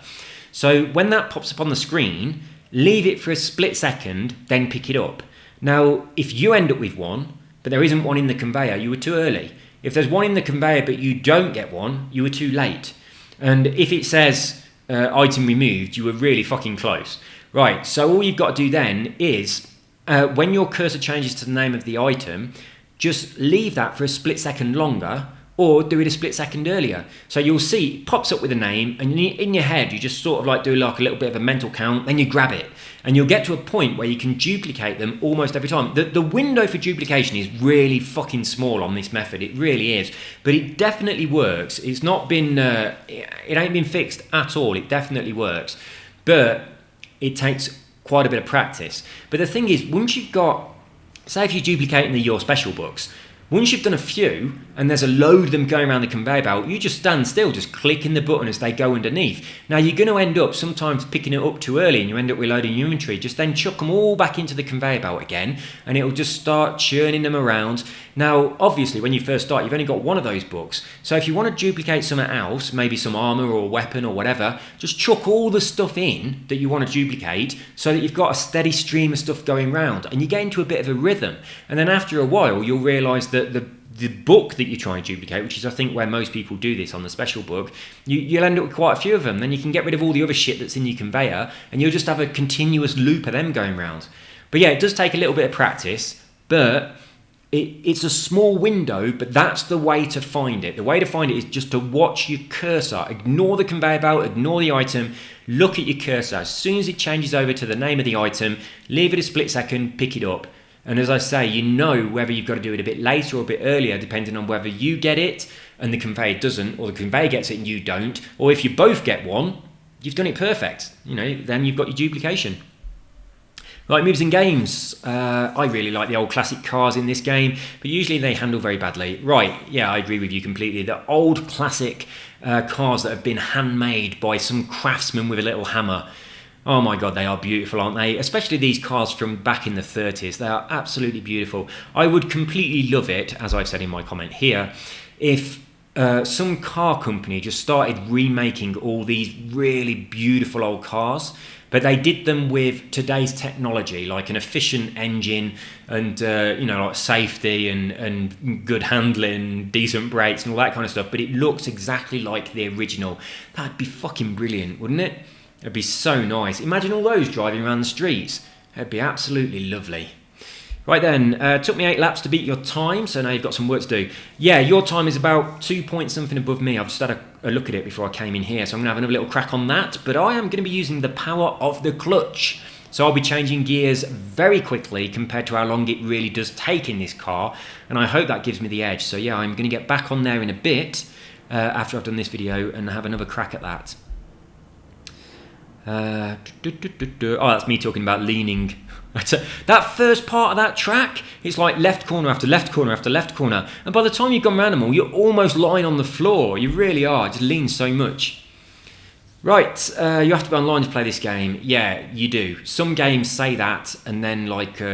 So when that pops up on the screen, leave it for a split second, then pick it up. Now, if you end up with one, but there isn't one in the conveyor, you were too early. If there's one in the conveyor but you don't get one, you were too late. And if it says item removed, you were really fucking close. Right, so all you've got to do then is, when your cursor changes to the name of the item, just leave that for a split second longer, or do it a split second earlier. So you'll see it pops up with a name, and in your head you just sort of like do like a little bit of a mental count, then you grab it, and you'll get to a point where you can duplicate them almost every time. The window for duplication is really fucking small on this method, it really is, but it definitely works. It's not been, it ain't been fixed at all, it definitely works, but it takes quite a bit of practice. But the thing is, once you've got, say if you're duplicating your special books, once you've done a few and there's a load of them going around the conveyor belt, you just stand still, just clicking the button as they go underneath. Now you're going to end up sometimes picking it up too early and you end up reloading your inventory. Just then chuck them all back into the conveyor belt again and it'll just start churning them around. Now obviously when you first start you've only got one of those books, so if you want to duplicate something else, maybe some armour or a weapon or whatever, just chuck all the stuff in that you want to duplicate so that you've got a steady stream of stuff going round and you get into a bit of a rhythm, and then after a while you'll realise that the book that you try and duplicate, which is I think where most people do this on the special book, you'll end up with quite a few of them. Then you can get rid of all the other shit that's in your conveyor and you'll just have a continuous loop of them going round. But yeah, it does take a little bit of practice, but it's a small window, but that's the way to find it. The way to find it is just to watch your cursor. Ignore the conveyor belt, ignore the item, look at your cursor. As soon as it changes over to the name of the item, leave it a split second, pick it up. And as I say, you know whether you've got to do it a bit later or a bit earlier, depending on whether you get it and the conveyor doesn't, or the conveyor gets it and you don't, or if you both get one, you've done it perfect. You know, then you've got your duplication. Right, moves in games. I really like the old classic cars in this game, but usually they handle very badly. Right, yeah, I agree with you completely. The old classic cars that have been handmade by some craftsman with a little hammer. Oh my God, they are beautiful, aren't they? Especially these cars from back in the 30s. They are absolutely beautiful. I would completely love it, as I've said in my comment here, if some car company just started remaking all these really beautiful old cars, but they did them with today's technology, like an efficient engine and like safety and good handling, decent brakes and all that kind of stuff. But it looks exactly like the original. That'd be fucking brilliant, wouldn't it? It'd be so nice. Imagine all those driving around the streets. It'd be absolutely lovely. Right then, took me 8 laps to beat your time, so now you've got some work to do. Yeah, your time is about 2 points something above me. I've just had a look at it before I came in here, so I'm going to have another little crack on that. But I am going to be using the power of the clutch. So I'll be changing gears very quickly compared to how long it really does take in this car. And I hope that gives me the edge. So yeah, I'm going to get back on there in a bit after I've done this video and have another crack at that. Oh, that's me talking about leaning. That first part of that track, it's like left corner after left corner after left corner. And by the time you've gone around them all, you're almost lying on the floor. You really are. It just leans so much. Right, you have to be online to play this game. Yeah, you do. Some games say that, and then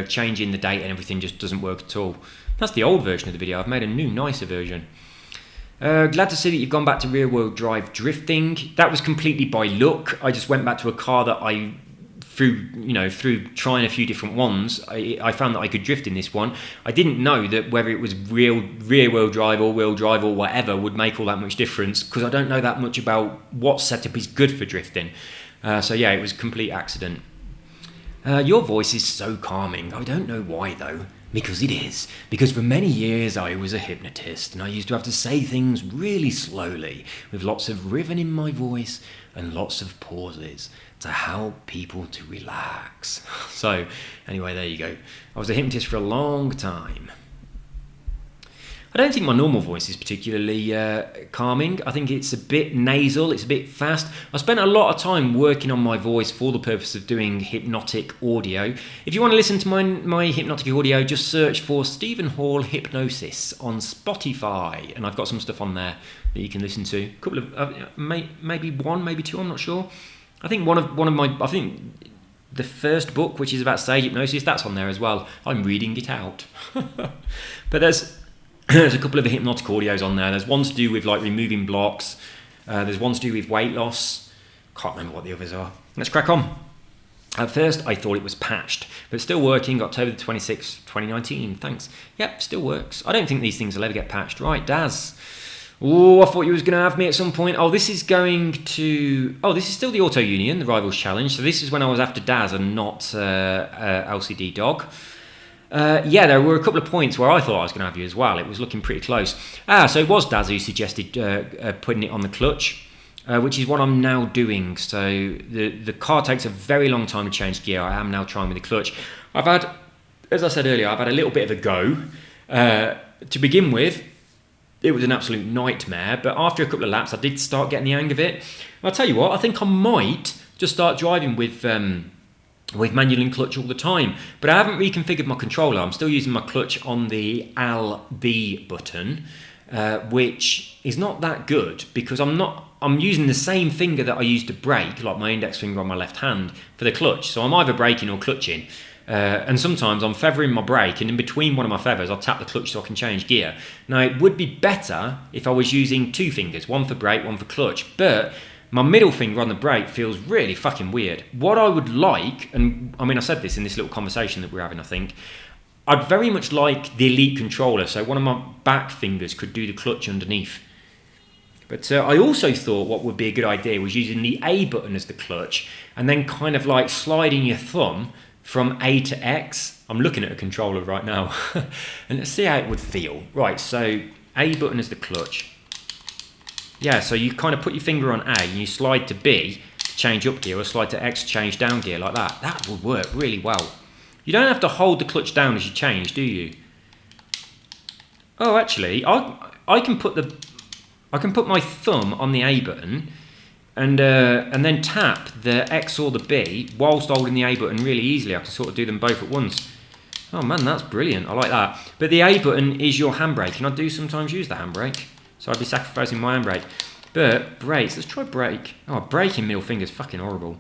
changing the date and everything just doesn't work at all. That's the old version of the video. I've made a new, nicer version. Glad to see that you've gone back to rear-wheel drive drifting. That was completely by luck. I just went back to a car that I, through trying a few different ones, I found that I could drift in this one. I didn't know that whether it was rear-wheel drive, all-wheel drive, or whatever would make all that much difference, because I don't know that much about what setup is good for drifting. So yeah, it was a complete accident. Your voice is so calming. I don't know why though. Because it is. Because for many years I was a hypnotist and I used to have to say things really slowly with lots of rhythm in my voice and lots of pauses to help people to relax. So anyway, there you go. I was a hypnotist for a long time. I don't think my normal voice is particularly calming. I think it's a bit nasal, it's a bit fast. I spent a lot of time working on my voice for the purpose of doing hypnotic audio. If you want to listen to my hypnotic audio, just search for Stephen Hall Hypnosis on Spotify. And I've got some stuff on there that you can listen to. A couple of, maybe one, maybe two, I'm not sure. I think one of my, I think the first book, which is about stage hypnosis, that's on there as well. I'm reading it out. But there's a couple of hypnotic audios on there. There's one to do with removing blocks. There's one to do with weight loss. Can't remember what the others are. Let's crack on. At first, I thought it was patched, but still working. October the 26th, 2019. Thanks. Yep, still works. I don't think these things will ever get patched. Right, Daz. Oh, I thought you was going to have me at some point. Oh, this is going to... Oh, this is still the Auto Union, the Rivals Challenge. So this is when I was after Daz and not LCD Dog. Yeah, there were a couple of points where I thought I was going to have you as well. It was looking pretty close. So it was Daz who suggested putting it on the clutch, which is what I'm now doing. So the car takes a very long time to change gear. I am now trying with the clutch. I've had, as I said earlier, I've had a little bit of a go. To begin with, it was an absolute nightmare, but after a couple of laps, I did start getting the hang of it. I'll tell you what, I think I might just start driving with manual and clutch all the time, but I haven't reconfigured my controller. I'm still using my clutch on the LB button, which is not that good because I'm using the same finger that I use to brake, like my index finger on my left hand, for the clutch. So I'm either braking or clutching. And sometimes I'm feathering my brake, and in between one of my feathers I'll tap the clutch so I can change gear. Now it would be better if I was using two fingers, one for brake, one for clutch, but my middle finger on the brake feels really fucking weird. What I would like, and I mean I said this in this little conversation that we're having, I think, I'd very much like the Elite controller, so one of my back fingers could do the clutch underneath. But I also thought what would be a good idea was using the A button as the clutch, and then kind of like sliding your thumb from A to X. I'm looking at a controller right now. And let's see how it would feel. Right, so A button is the clutch. Yeah, so you kind of put your finger on A and you slide to B to change up gear, or slide to X to change down gear, like that. That would work really well. You don't have to hold the clutch down as you change, do you? Oh, actually, I can put my thumb on the A button and then tap the X or the B whilst holding the A button really easily. I can sort of do them both at once. Oh man, that's brilliant. I like that. But the A button is your handbrake, and I do sometimes use the handbrake, so I'd be sacrificing my handbrake. But brakes, let's try brake. Oh, braking middle finger is fucking horrible.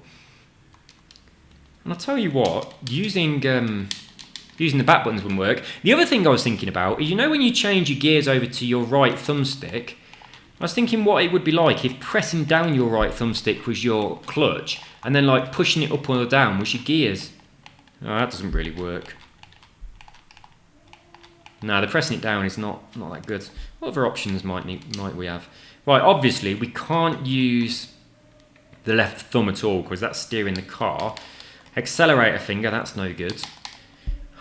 And I'll tell you what, using the back buttons wouldn't work. The other thing I was thinking about is, you know when you change your gears over to your right thumbstick, I was thinking what it would be like if pressing down your right thumbstick was your clutch and then like pushing it up or down was your gears. Oh, that doesn't really work. No, the pressing it down is not that good. What other options might we have? Right, obviously we can't use the left thumb at all because that's steering the car. Accelerator finger, that's no good.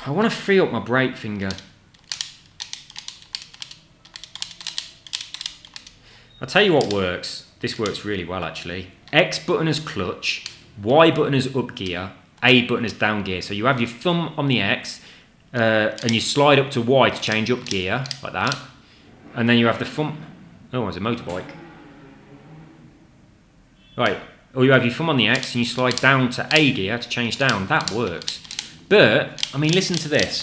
I want to free up my brake finger. I'll tell you what works. This works really well actually. X button as clutch, Y button as up gear, A button as down gear. So you have your thumb on the X and you slide up to Y to change up gear, like that. And then you have the thumb... Oh, there's a motorbike. Right, or you have your thumb on the X and you slide down to A gear to change down. That works. But, I mean, listen to this.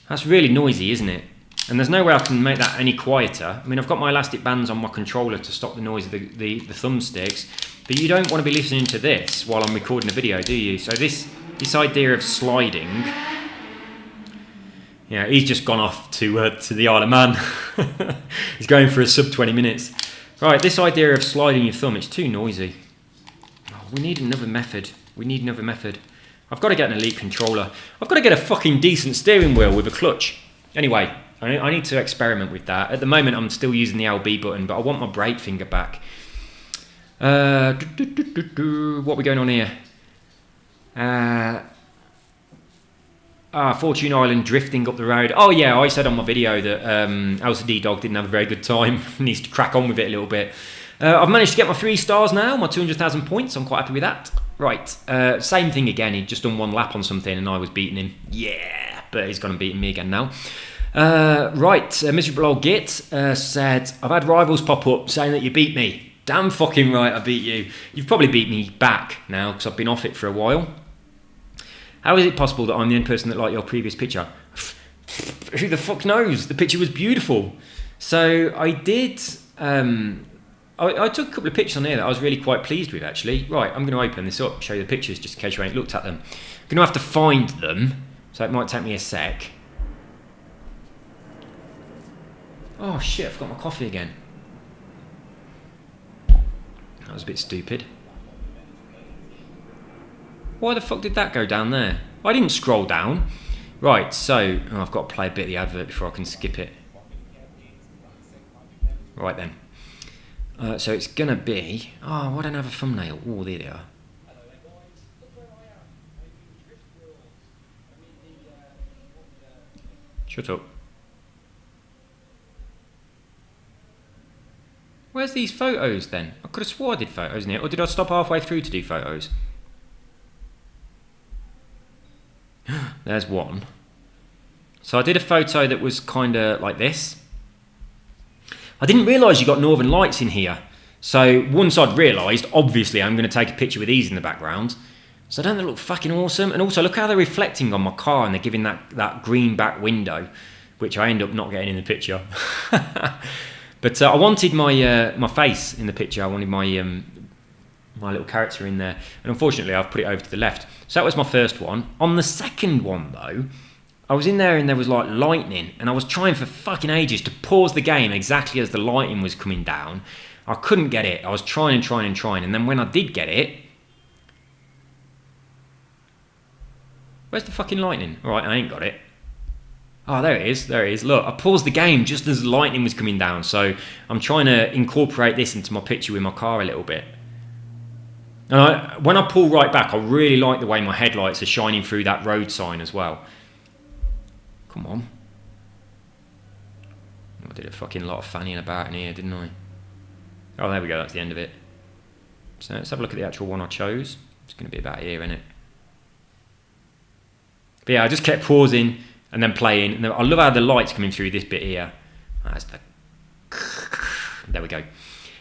That's really noisy, isn't it? And there's no way I can make that any quieter. I mean, I've got my elastic bands on my controller to stop the noise of the thumbsticks, but you don't want to be listening to this while I'm recording a video, do you? So this idea of sliding, yeah, he's just gone off to the Isle of Man. He's going for a sub 20 minutes. Right, this idea of sliding your thumb, it's too noisy. Oh, we need another method. We need another method. I've got to get an Elite controller. I've got to get a fucking decent steering wheel with a clutch. Anyway, I need to experiment with that. At the moment, I'm still using the LB button, but I want my brake finger back. What are we going on here? Fortune Island drifting up the road. Oh yeah, I said on my video that LCD Dog didn't have a very good time. Needs to crack on with it a little bit. I've managed to get my 3 stars now, my 200,000 points. I'm quite happy with that. Right, same thing again. He'd just done one lap on something and I was beating him. Yeah, but he's gone and beaten me again now. Miserable old Git said, I've had rivals pop up saying that you beat me. Damn fucking right I beat you. You've probably beat me back now because I've been off it for a while. How is it possible that I'm the only person that liked your previous picture? Who the fuck knows? The picture was beautiful. So I did... I took a couple of pictures on here that I was really quite pleased with actually. Right, I'm going to open this up, show you the pictures just in case you ain't looked at them. I'm going to have to find them, so it might take me a sec. Oh shit, I forgot my coffee again. That was a bit stupid. Why the fuck did that go down there? I didn't scroll down. Right, so I've got to play a bit of the advert before I can skip it. Right then. So it's gonna be... Oh, I don't have a thumbnail. Oh, there they are. Shut up. Where's these photos then? I could have swore I did photos in here. Or did I stop halfway through to do photos? There's one. So I did a photo that was kind of like this. I didn't realise you got Northern Lights in here. So once I'd realised, obviously I'm going to take a picture with these in the background. So don't they look fucking awesome? And also look how they're reflecting on my car and they're giving that green back window, which I end up not getting in the picture. But I wanted my face in the picture. I wanted my little character in there. And unfortunately I've put it over to the left. So that was my first one. On the second one though, I was in there and there was like lightning and I was trying for fucking ages to pause the game exactly as the lightning was coming down. I couldn't get it. I was trying and then when I did get it... Where's the fucking lightning? Alright, I ain't got it. Oh, there it is. Look, I paused the game just as the lightning was coming down. So I'm trying to incorporate this into my picture with my car a little bit. And when I pull right back, I really like the way my headlights are shining through that road sign as well. Come on. I did a fucking lot of fannying about in here, didn't I? Oh, there we go. That's the end of it. So let's have a look at the actual one I chose. It's going to be about here, isn't it? But yeah, I just kept pausing and then playing. And then I love how the light's coming through this bit here. That's the... There we go.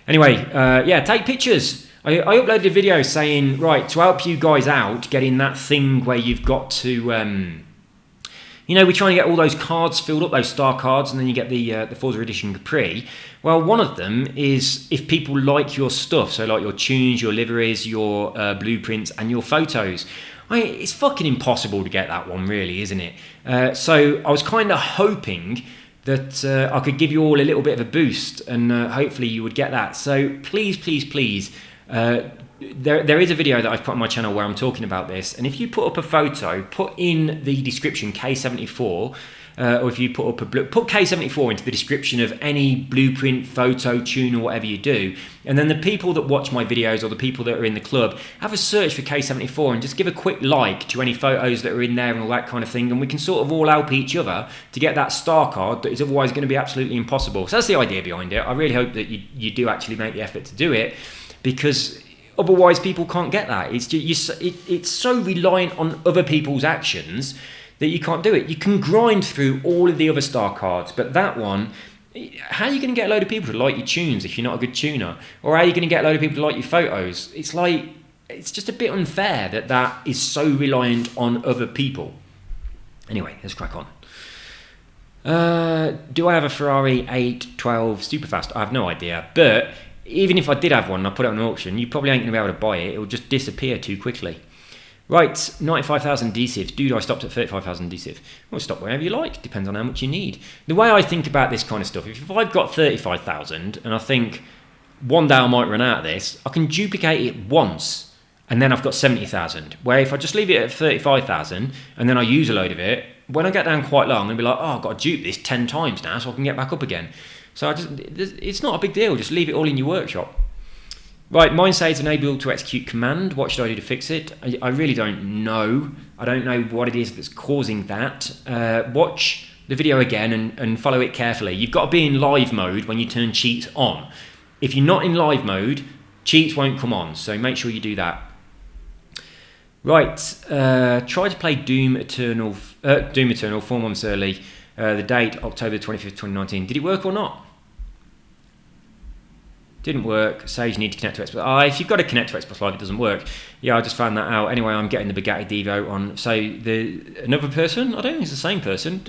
Anyway, yeah, take pictures. I uploaded a video saying, right, to help you guys out, getting that thing where you've got to... You know, we're trying to get all those cards filled up, those star cards, and then you get the Forza Edition Capri. Well, one of them is if people like your stuff, so like your tunes, your liveries, your blueprints, and your photos. It's fucking impossible to get that one, really, isn't it? So I was kind of hoping that I could give you all a little bit of a boost, and hopefully you would get that. So please, please, please, there is a video that I've put on my channel where I'm talking about this, and if you put up a photo, put in the description K74, or if you put up put K74 into the description of any blueprint, photo, tune, or whatever you do, and then the people that watch my videos or the people that are in the club, have a search for K74 and just give a quick like to any photos that are in there and all that kind of thing, and we can sort of all help each other to get that star card that is otherwise going to be absolutely impossible. So that's the idea behind it. I really hope that you do actually make the effort to do it, because otherwise people can't get that. It's so reliant on other people's actions that you can't do it. You can grind through all of the other star cards, but that one, how are you going to get a load of people to like your tunes if you're not a good tuner? Or how are you going to get a load of people to like your photos? It's just a bit unfair that is so reliant on other people. Anyway, let's crack on. Do I have a Ferrari 812 Superfast? I have no idea, but even if I did have one and I put it on an auction, you probably ain't going to be able to buy it. It will just disappear too quickly. Right, 95,000 DCIV. Dude, I stopped at 35,000 DCIV. Well, stop wherever you like. Depends on how much you need. The way I think about this kind of stuff, if I've got 35,000 and I think one day I might run out of this, I can duplicate it once and then I've got 70,000. Where if I just leave it at 35,000 and then I use a load of it, when I get down quite low, I'm going to be like, oh, I've got to dupe this 10 times now so I can get back up again. So it's not a big deal. Just leave it all in your workshop. Right, mine says unable to execute command. What should I do to fix it? I really don't know. I don't know what it is that's causing that. Watch the video again and follow it carefully. You've got to be in live mode when you turn cheats on. If you're not in live mode, cheats won't come on, so make sure you do that. Right, try to play Doom Eternal 4 months early. The date, October 25th, 2019. Did it work or not? Didn't work. Says you need to connect to Xbox. If you've got to connect to Xbox Live, it doesn't work. Yeah, I just found that out. Anyway, I'm getting the Bugatti Devo on. So another person, I don't think it's the same person.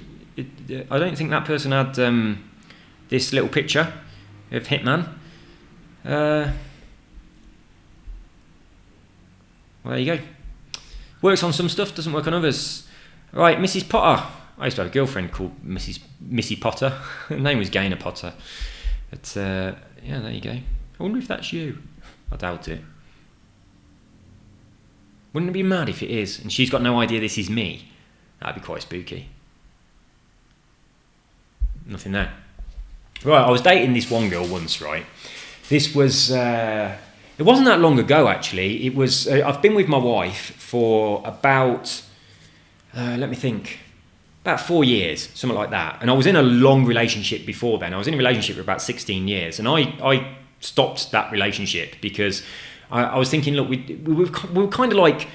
I don't think that person had this little picture of Hitman. Well, there you go. Works on some stuff, doesn't work on others. Right, Mrs. Potter. I used to have a girlfriend called Missy Potter. Her name was Gaynor Potter. But yeah, there you go. I wonder if that's you. I doubt it. Wouldn't it be mad if it is and she's got no idea this is me? That'd be quite spooky. Nothing there. Right, I was dating this one girl once, right? This was... it wasn't that long ago, actually. It was... I've been with my wife for about... let me think... About 4 years, something like that. And I was in a long relationship before then. I was in a relationship for about 16 years. And I stopped that relationship because I was thinking, look, we were kind of like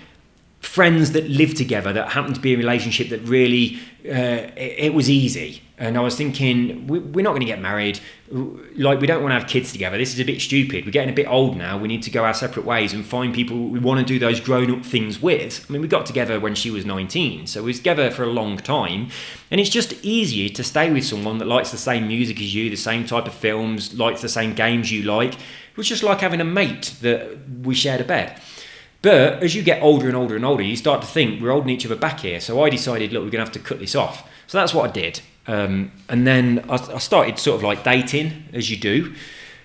friends that lived together that happened to be a relationship that really, it was easy. And I was thinking, we're not going to get married. Like, we don't want to have kids together. This is a bit stupid. We're getting a bit old now. We need to go our separate ways and find people we want to do those grown-up things with. I mean, we got together when she was 19, so we were together for a long time. And it's just easier to stay with someone that likes the same music as you, the same type of films, likes the same games you like. It was just like having a mate that we shared a bed. But as you get older and older and older, you start to think we're holding each other back here. So I decided, look, we're going to have to cut this off. So that's what I did. And then I started sort of like dating, as you do.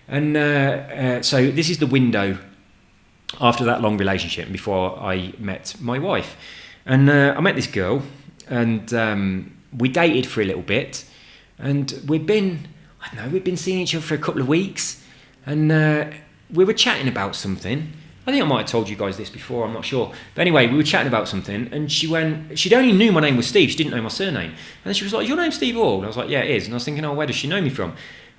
And so this is the window after that long relationship before I met my wife. And I met this girl and we dated for a little bit. And we've been seeing each other for a couple of weeks. And we were chatting about something. I think I might have told you guys this before, I'm not sure. But anyway, we were chatting about something and she'd only knew my name was Steve, she didn't know my surname. And then she was like, your name's Steve Hall? And I was like, yeah, it is. And I was thinking, oh, where does she know me from?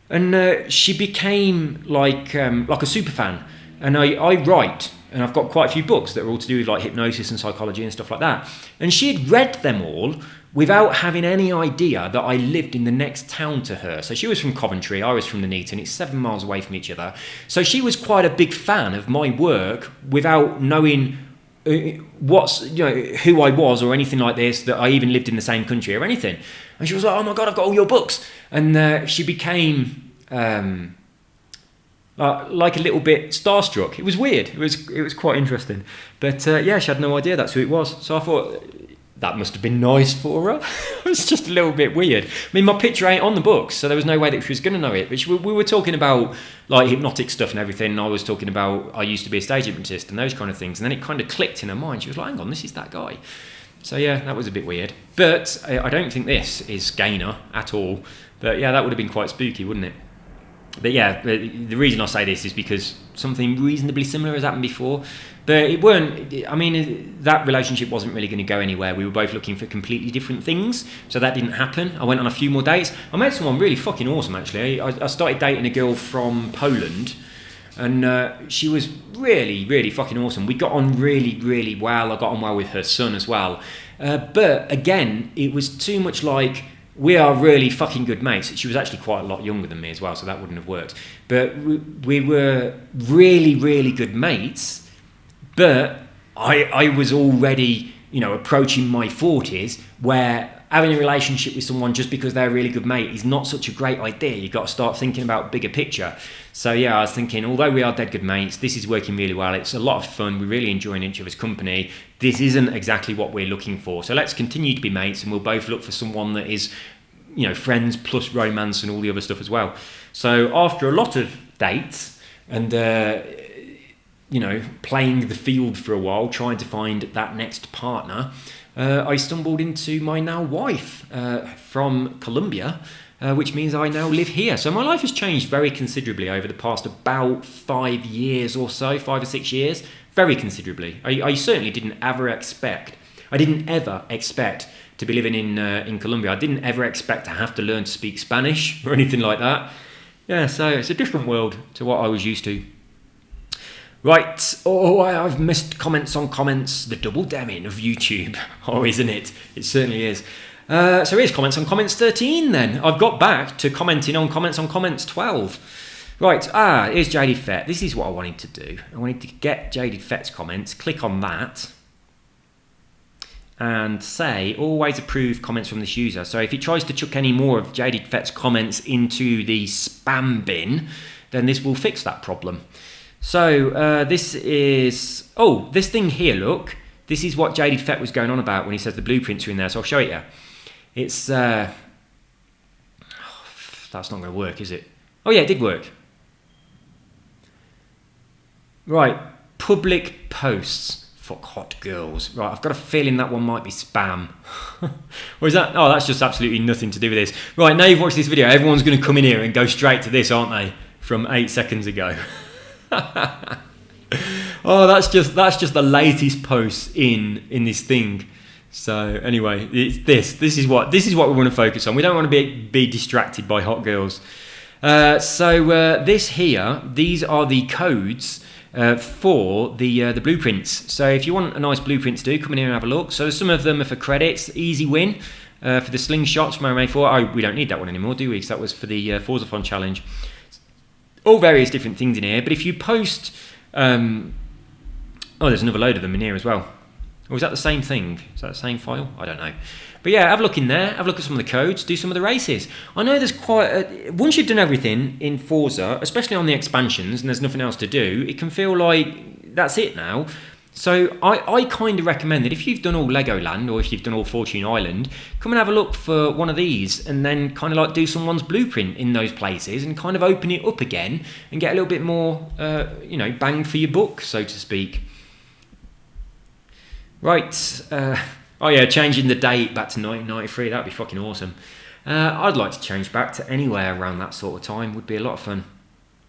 And she became like a super fan. And I write, and I've got quite a few books that are all to do with like hypnosis and psychology and stuff like that. And she had read them all without having any idea that I lived in the next town to her. So she was from Coventry, I was from Nuneaton, it's 7 miles away from each other. So she was quite a big fan of my work without knowing who I was or anything like this, that I even lived in the same country or anything. And she was like, oh my God, I've got all your books. And she became like a little bit starstruck. It was weird, it was quite interesting. But yeah, she had no idea that's who it was. So I thought, that must have been nice for her. I was just a little bit weird. I mean, my picture ain't on the books, so there was no way that she was going to know it. But we were talking about like hypnotic stuff and everything. And I was talking about I used to be a stage hypnotist and those kind of things. And then it kind of clicked in her mind. She was like, hang on, this is that guy. So yeah, that was a bit weird. But I don't think this is Gaynor at all. But yeah, that would have been quite spooky, wouldn't it? But yeah, the reason I say this is because something reasonably similar has happened before. But it weren't, I mean, that relationship wasn't really going to go anywhere. We were both looking for completely different things. So that didn't happen. I went on a few more dates. I met someone really fucking awesome, actually. I started dating a girl from Poland. And she was really, really fucking awesome. We got on really, really well. I got on well with her son as well. But again, it was too much like, we are really fucking good mates. She was actually quite a lot younger than me as well, so that wouldn't have worked. But we were really, really good mates. But I was already, approaching my 40s, where having a relationship with someone just because they're a really good mate is not such a great idea. You've got to start thinking about bigger picture. So yeah, I was thinking, although we are dead good mates, this is working really well. It's a lot of fun. We're really enjoying each other's company. This isn't exactly what we're looking for. So let's continue to be mates, and we'll both look for someone that is, friends plus romance and all the other stuff as well. So after a lot of dates and, playing the field for a while, trying to find that next partner, I stumbled into my now wife from Colombia, which means I now live here. So my life has changed very considerably over the past about 5 years or so, 5 or 6 years, very considerably. I certainly didn't ever expect to be living in Colombia. I didn't ever expect to have to learn to speak Spanish or anything like that. Yeah, so it's a different world to what I was used to. Right, I've missed comments on comments, the double damning of YouTube. Oh, isn't it? It certainly is. So here's comments on comments 13 then. I've got back to commenting on comments 12. Right, here's Jaded Fett. This is what I wanted to do. I wanted to get Jaded Fett's comments, click on that, and say, always approve comments from this user. So if he tries to chuck any more of Jaded Fett's comments into the spam bin, then this will fix that problem. So this is, this thing here, look. This is what Jaded Fett was going on about when he says the blueprints are in there. So I'll show it you. It's, that's not going to work, is it? Oh yeah, it did work. Right, public posts for hot girls. Right, I've got a feeling that one might be spam. Or is that, that's just absolutely nothing to do with this. Right, now you've watched this video, everyone's going to come in here and go straight to this, aren't they? From 8 seconds ago. That's just the latest post in this thing. So anyway, it's this is what we want to focus on. We don't want to be distracted by hot girls. This here, these are the codes for the blueprints. So if you want a nice blueprint to do, come in here and have a look. So some of them are for credits, easy win. For the slingshots from MMA4, we don't need that one anymore, do we? Because that was for the Forzathon challenge. All various different things in here. But if you post, there's another load of them in here as well. Or is that the same thing? Is that the same file? I don't know. But yeah, have a look in there. Have a look at some of the codes. Do some of the races. I know there's once you've done everything in Forza, especially on the expansions, and there's nothing else to do, it can feel like that's it now. So I kind of recommend that if you've done all Legoland or if you've done all Fortune Island, come and have a look for one of these and then kind of like do someone's blueprint in those places and kind of open it up again and get a little bit more, bang for your buck, so to speak. Right, changing the date back to 1993, that'd be fucking awesome. I'd like to change back to anywhere around that sort of time, would be a lot of fun.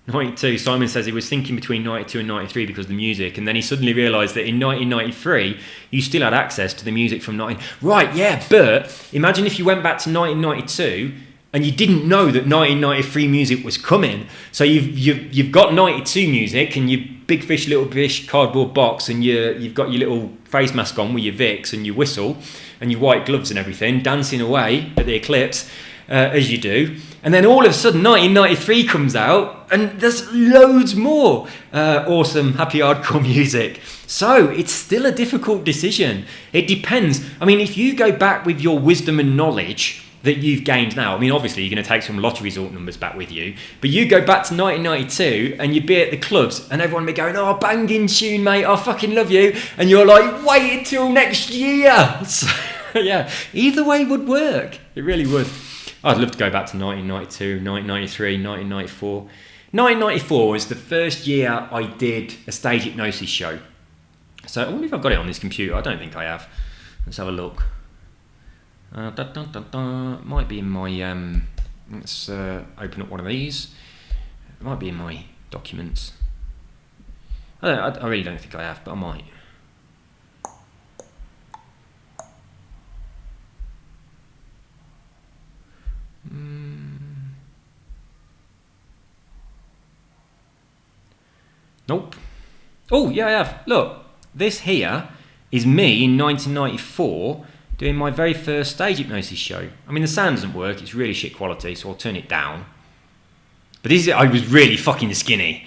92, Simon says he was thinking between 92 and 93 because of the music, and then he suddenly realised that in 1993 you still had access to the music from 19... Right, yeah, but imagine if you went back to 1992 and you didn't know that 1993 music was coming. So you've got 92 music and your Big Fish, Little Fish cardboard box, and you've got your little face mask on with your Vicks and your whistle and your white gloves and everything, dancing away at the Eclipse, as you do. And then all of a sudden 1993 comes out and there's loads more awesome happy hardcore music. So it's still a difficult decision. It depends. I mean, if you go back with your wisdom and knowledge that you've gained now, I mean, obviously you're going to take some lottery result numbers back with you, but you go back to 1992 and you'd be at the clubs and everyone would be going, oh, banging tune, mate, I fucking love you. And you're like, wait until next year. Yeah, either way would work. It really would. I'd love to go back to 1992, 1993, 1994. 1994 was the first year I did a stage hypnosis show. So I wonder if I've got it on this computer. I don't think I have. Let's have a look. Might be in my... let's open up one of these. It might be in my documents. I really don't think I have, but I might. Nope. Oh, yeah, I have. Look, this here is me in 1994 doing my very first stage hypnosis show. I mean, the sound doesn't work. It's really shit quality, so I'll turn it down. But I was really fucking skinny.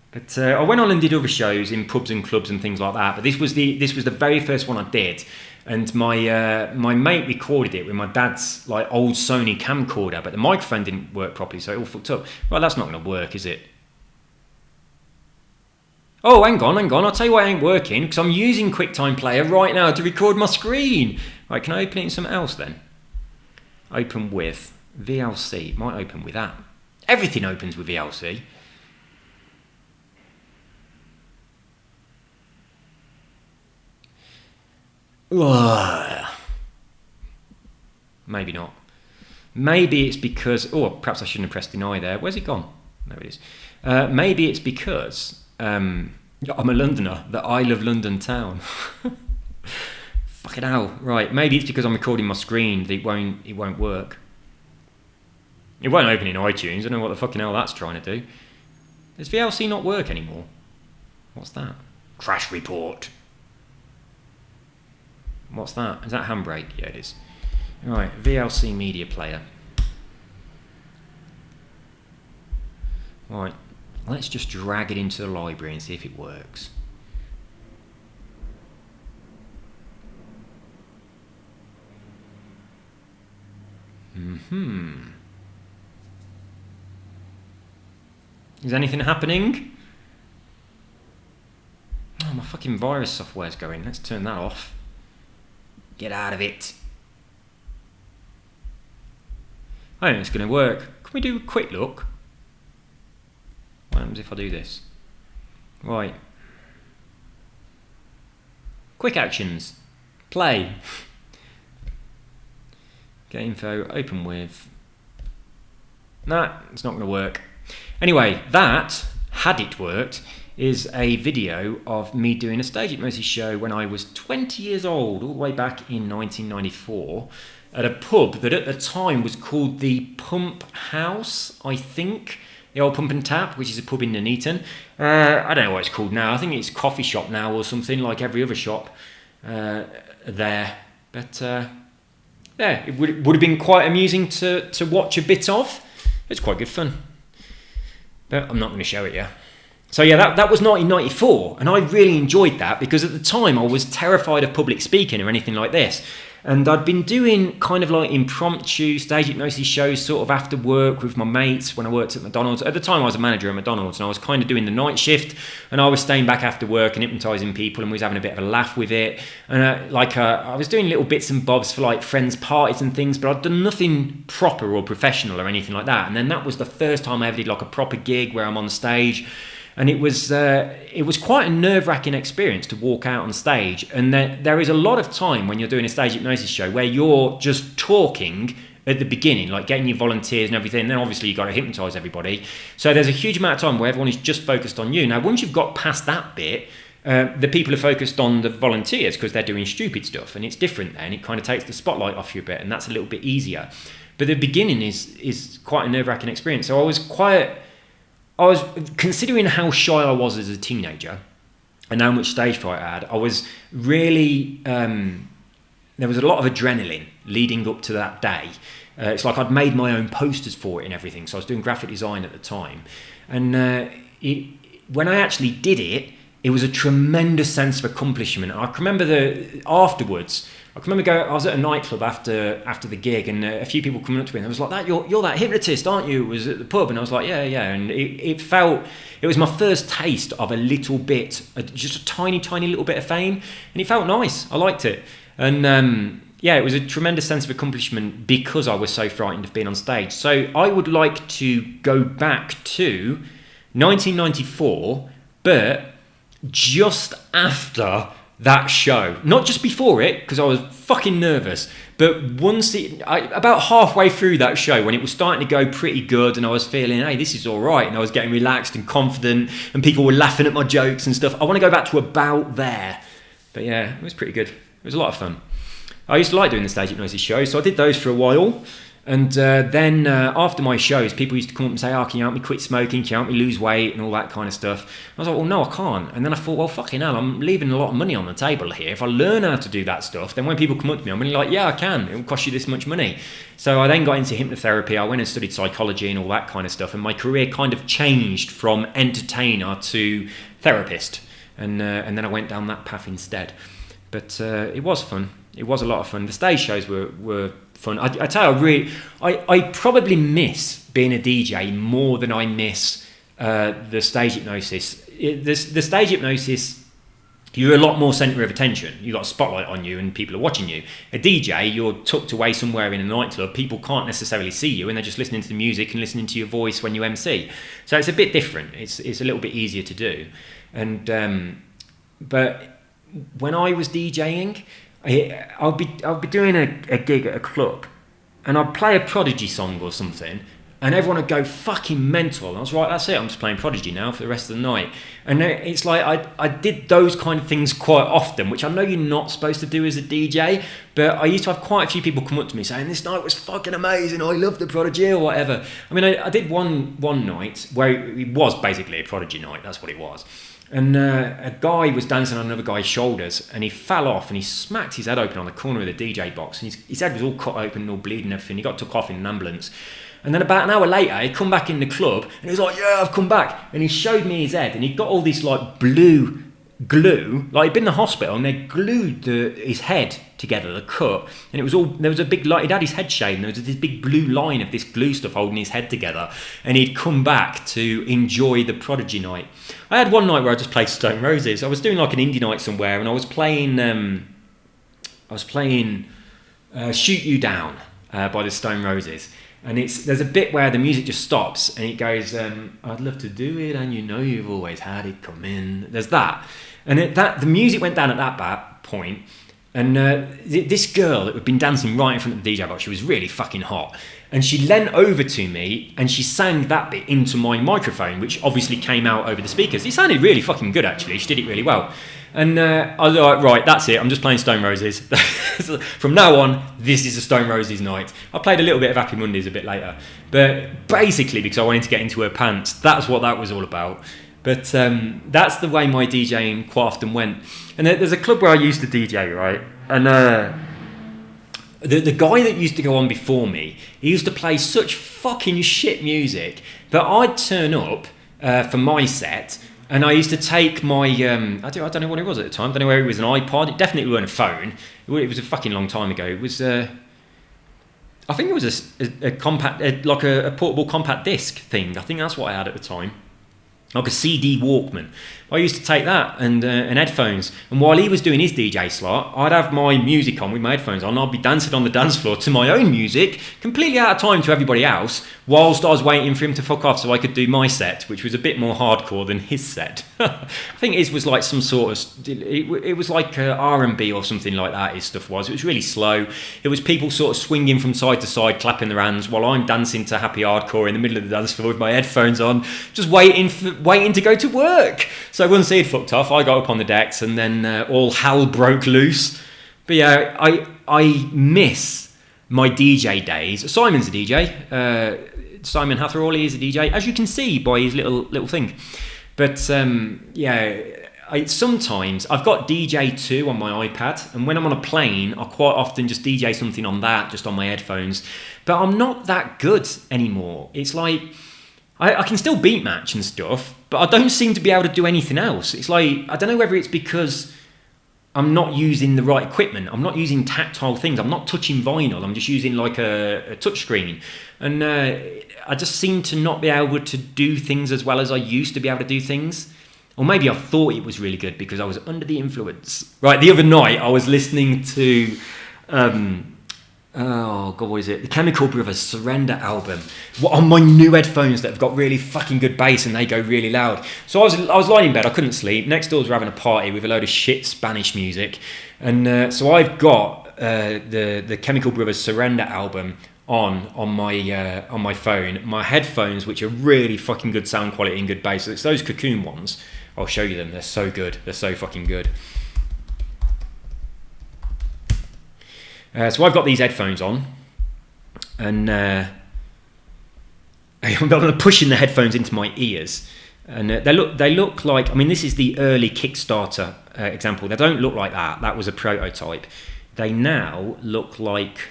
But I went on and did other shows in pubs and clubs and things like that. But this was the very first one I did. And my mate recorded it with my dad's like old Sony camcorder, but the microphone didn't work properly, so it all fucked up. Well, that's not going to work, is it? Oh, hang on. I'll tell you why it ain't working, because I'm using QuickTime Player right now to record my screen. Right, can I open it in something else then? Open with VLC. It might open with that. Everything opens with VLC. Ugh. Maybe not. Maybe it's because... Oh, perhaps I shouldn't have pressed deny there. Where's it gone? There it is. Maybe it's because... I'm a Londoner, that I love London town. Fucking hell. Right, maybe it's because I'm recording my screen that it won't work. It won't open in iTunes. I don't know what the fucking hell that's trying to do. Does VLC not work anymore? What's that? Crash report. What's that? Is that Handbrake? Yeah, it is. Right, VLC media player. Right. Let's just drag it into the library and see if it works. Is anything happening? Oh, my fucking virus software's going. Let's turn that off. Get out of it. I don't think it's going to work. Can we do a quick look? What happens if I do this? Right. Quick actions. Play. Get info. Open with. Nah, it's not going to work. Anyway, that, had it worked, is a video of me doing a stage hypnosis show when I was 20 years old, all the way back in 1994, at a pub that at the time was called the Pump House, I think. The old Pump and Tap, which is a pub in Nuneaton. I don't know what it's called now. I think it's coffee shop now or something, like every other shop there. But yeah, it would have been quite amusing to watch a bit of. It's quite good fun. But I'm not going to show it, yeah. So yeah, that was 1994, and I really enjoyed that because at the time I was terrified of public speaking or anything like this. And I'd been doing kind of like impromptu stage hypnosis shows sort of after work with my mates when I worked at McDonald's. At the time I was a manager at McDonald's and I was kind of doing the night shift and I was staying back after work and hypnotising people and we was having a bit of a laugh with it. And I was doing little bits and bobs for like friends' parties and things, but I'd done nothing proper or professional or anything like that. And then that was the first time I ever did like a proper gig where I'm on stage. And it was quite a nerve-wracking experience to walk out on stage. And there is a lot of time when you're doing a stage hypnosis show where you're just talking at the beginning, like getting your volunteers and everything. And then obviously you've got to hypnotise everybody. So there's a huge amount of time where everyone is just focused on you. Now, once you've got past that bit, the people are focused on the volunteers because they're doing stupid stuff. And it's different then. It kind of takes the spotlight off you a bit. And that's a little bit easier. But the beginning is quite a nerve-wracking experience. So I was considering how shy I was as a teenager and how much stage fright I had. I was really, there was a lot of adrenaline leading up to that day. It's like I'd made my own posters for it and everything. So I was doing graphic design at the time. And when I actually did it, it was a tremendous sense of accomplishment. I can remember afterwards, I was at a nightclub after the gig, and a few people coming up to me, and I was like, you're that hypnotist, aren't you? It was at the pub, and I was like, yeah. And it was my first taste of a little bit, just a tiny little bit of fame, and it felt nice. I liked it. And yeah, it was a tremendous sense of accomplishment because I was so frightened of being on stage. So I would like to go back to 1994, but just after that show, not just before it, because I was fucking nervous, but about halfway through that show, when it was starting to go pretty good and I was feeling, hey, this is all right, and I was getting relaxed and confident and people were laughing at my jokes and stuff, I want to go back to about there. But yeah, it was pretty good. It was a lot of fun. I used to like doing the stage hypnosis shows, so I did those for a while. And then after my shows, people used to come up and say, can you help me quit smoking? Can you help me lose weight? And all that kind of stuff. I was like, well, no, I can't. And then I thought, well, fucking hell, I'm leaving a lot of money on the table here. If I learn how to do that stuff, then when people come up to me, I'm really like, yeah, I can. It will cost you this much money. So I then got into hypnotherapy. I went and studied psychology and all that kind of stuff. And my career kind of changed from entertainer to therapist. And then I went down that path instead. But it was fun. It was a lot of fun. The stage shows were fun. I tell you, I probably miss being a DJ more than I miss the stage hypnosis. The stage hypnosis, you're a lot more centre of attention. You've got a spotlight on you and people are watching you. A DJ, you're tucked away somewhere in a nightclub. People can't necessarily see you and they're just listening to the music and listening to your voice when you MC. So it's a bit different. It's a little bit easier to do. And but when I was DJing, I'll be doing a gig at a club and I'd play a Prodigy song or something and everyone would go fucking mental. And I was right, that's it, I'm just playing Prodigy now for the rest of the night. And it's like I did those kind of things quite often, which I know you're not supposed to do as a DJ, but I used to have quite a few people come up to me saying, this night was fucking amazing, I love the Prodigy or whatever. I mean, I did one night where it was basically a Prodigy night, that's what it was. And a guy was dancing on another guy's shoulders and he fell off and he smacked his head open on the corner of the DJ box and his head was all cut open and all bleeding and everything. He got took off in an ambulance. And then about an hour later, he come back in the club and he was like, yeah, I've come back. And he showed me his head and he got all this like blue glue, like he'd been in the hospital and they glued his head together, the cut, and it was all, there was a big, like he'd had his head shaved and there was this big blue line of this glue stuff holding his head together, and he'd come back to enjoy the Prodigy night. I had one night where I just played Stone Roses. I was doing like an indie night somewhere and I was playing Shoot You Down by the Stone Roses. And there's a bit where the music just stops and it goes, I'd love to do it and you know you've always had it come in. There's that. And the music went down at that point. And this girl that had been dancing right in front of the DJ box, she was really fucking hot. And she leant over to me and she sang that bit into my microphone, which obviously came out over the speakers. It sounded really fucking good, actually. She did it really well. And I was like, right, that's it. I'm just playing Stone Roses. From now on, this is a Stone Roses night. I played a little bit of Happy Mondays a bit later. But basically, because I wanted to get into her pants, that's what that was all about. But that's the way my DJing quite often went. And there's a club where I used to DJ, right? And the guy that used to go on before me, he used to play such fucking shit music that I'd turn up for my set. And I used to take my, I don't know what it was at the time. I don't know whether it was an iPod. It definitely wasn't a phone. It was a fucking long time ago. It was, I think it was a compact, like a portable compact disc thing. I think that's what I had at the time. Like a CD Walkman. I used to take that and headphones. And while he was doing his DJ slot, I'd have my music on with my headphones on. I'd be dancing on the dance floor to my own music, completely out of time to everybody else, whilst I was waiting for him to fuck off so I could do my set, which was a bit more hardcore than his set. I think his was like some sort of, it was like R&B or something like that, his stuff was. It was really slow. It was people sort of swinging from side to side, clapping their hands, while I'm dancing to happy hardcore in the middle of the dance floor with my headphones on, just waiting to go to work. So once he had fucked off, I got up on the decks and then all hell broke loose. But yeah, I miss my DJ days. Simon's a DJ. Simon Hathaway is a DJ, as you can see by his little thing. But yeah, sometimes I've got DJ 2 on my iPad, and when I'm on a plane, I quite often just DJ something on that, just on my headphones. But I'm not that good anymore. It's like I can still beat match and stuff, but I don't seem to be able to do anything else. It's like, I don't know whether it's because I'm not using the right equipment. I'm not using tactile things. I'm not touching vinyl. I'm just using like a touch screen. And I just seem to not be able to do things as well as I used to be able to do things. Or maybe I thought it was really good because I was under the influence. Right, the other night I was listening to, oh God, what is it? The Chemical Brothers Surrender album on my new headphones that have got really fucking good bass and they go really loud. So I was lying in bed, I couldn't sleep. Next door was having a party with a load of shit Spanish music. And so I've got the Chemical Brothers Surrender album on my phone. My headphones, which are really fucking good sound quality and good bass. So it's those Cocoon ones. I'll show you them. They're so good. They're so fucking good. So I've got these headphones on, and I'm pushing the headphones into my ears, and they look like. I mean, this is the early Kickstarter example. They don't look like that. That was a prototype. They now look like.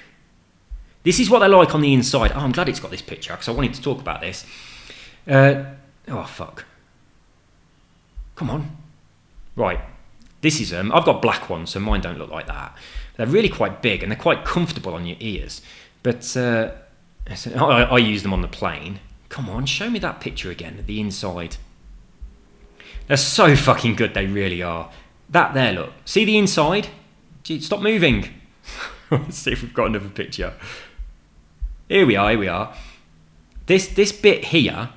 This is what they're like on the inside. Oh, I'm glad it's got this picture because I wanted to talk about this. Oh fuck! Come on, right. This is I've got black ones, so mine don't look like that. They're really quite big and they're quite comfortable on your ears. But I use them on the plane. Come on, show me that picture again at the inside. They're so fucking good, they really are. That there, look. See the inside? Gee, stop moving. Let's see if we've got another picture. Here we are. This bit here,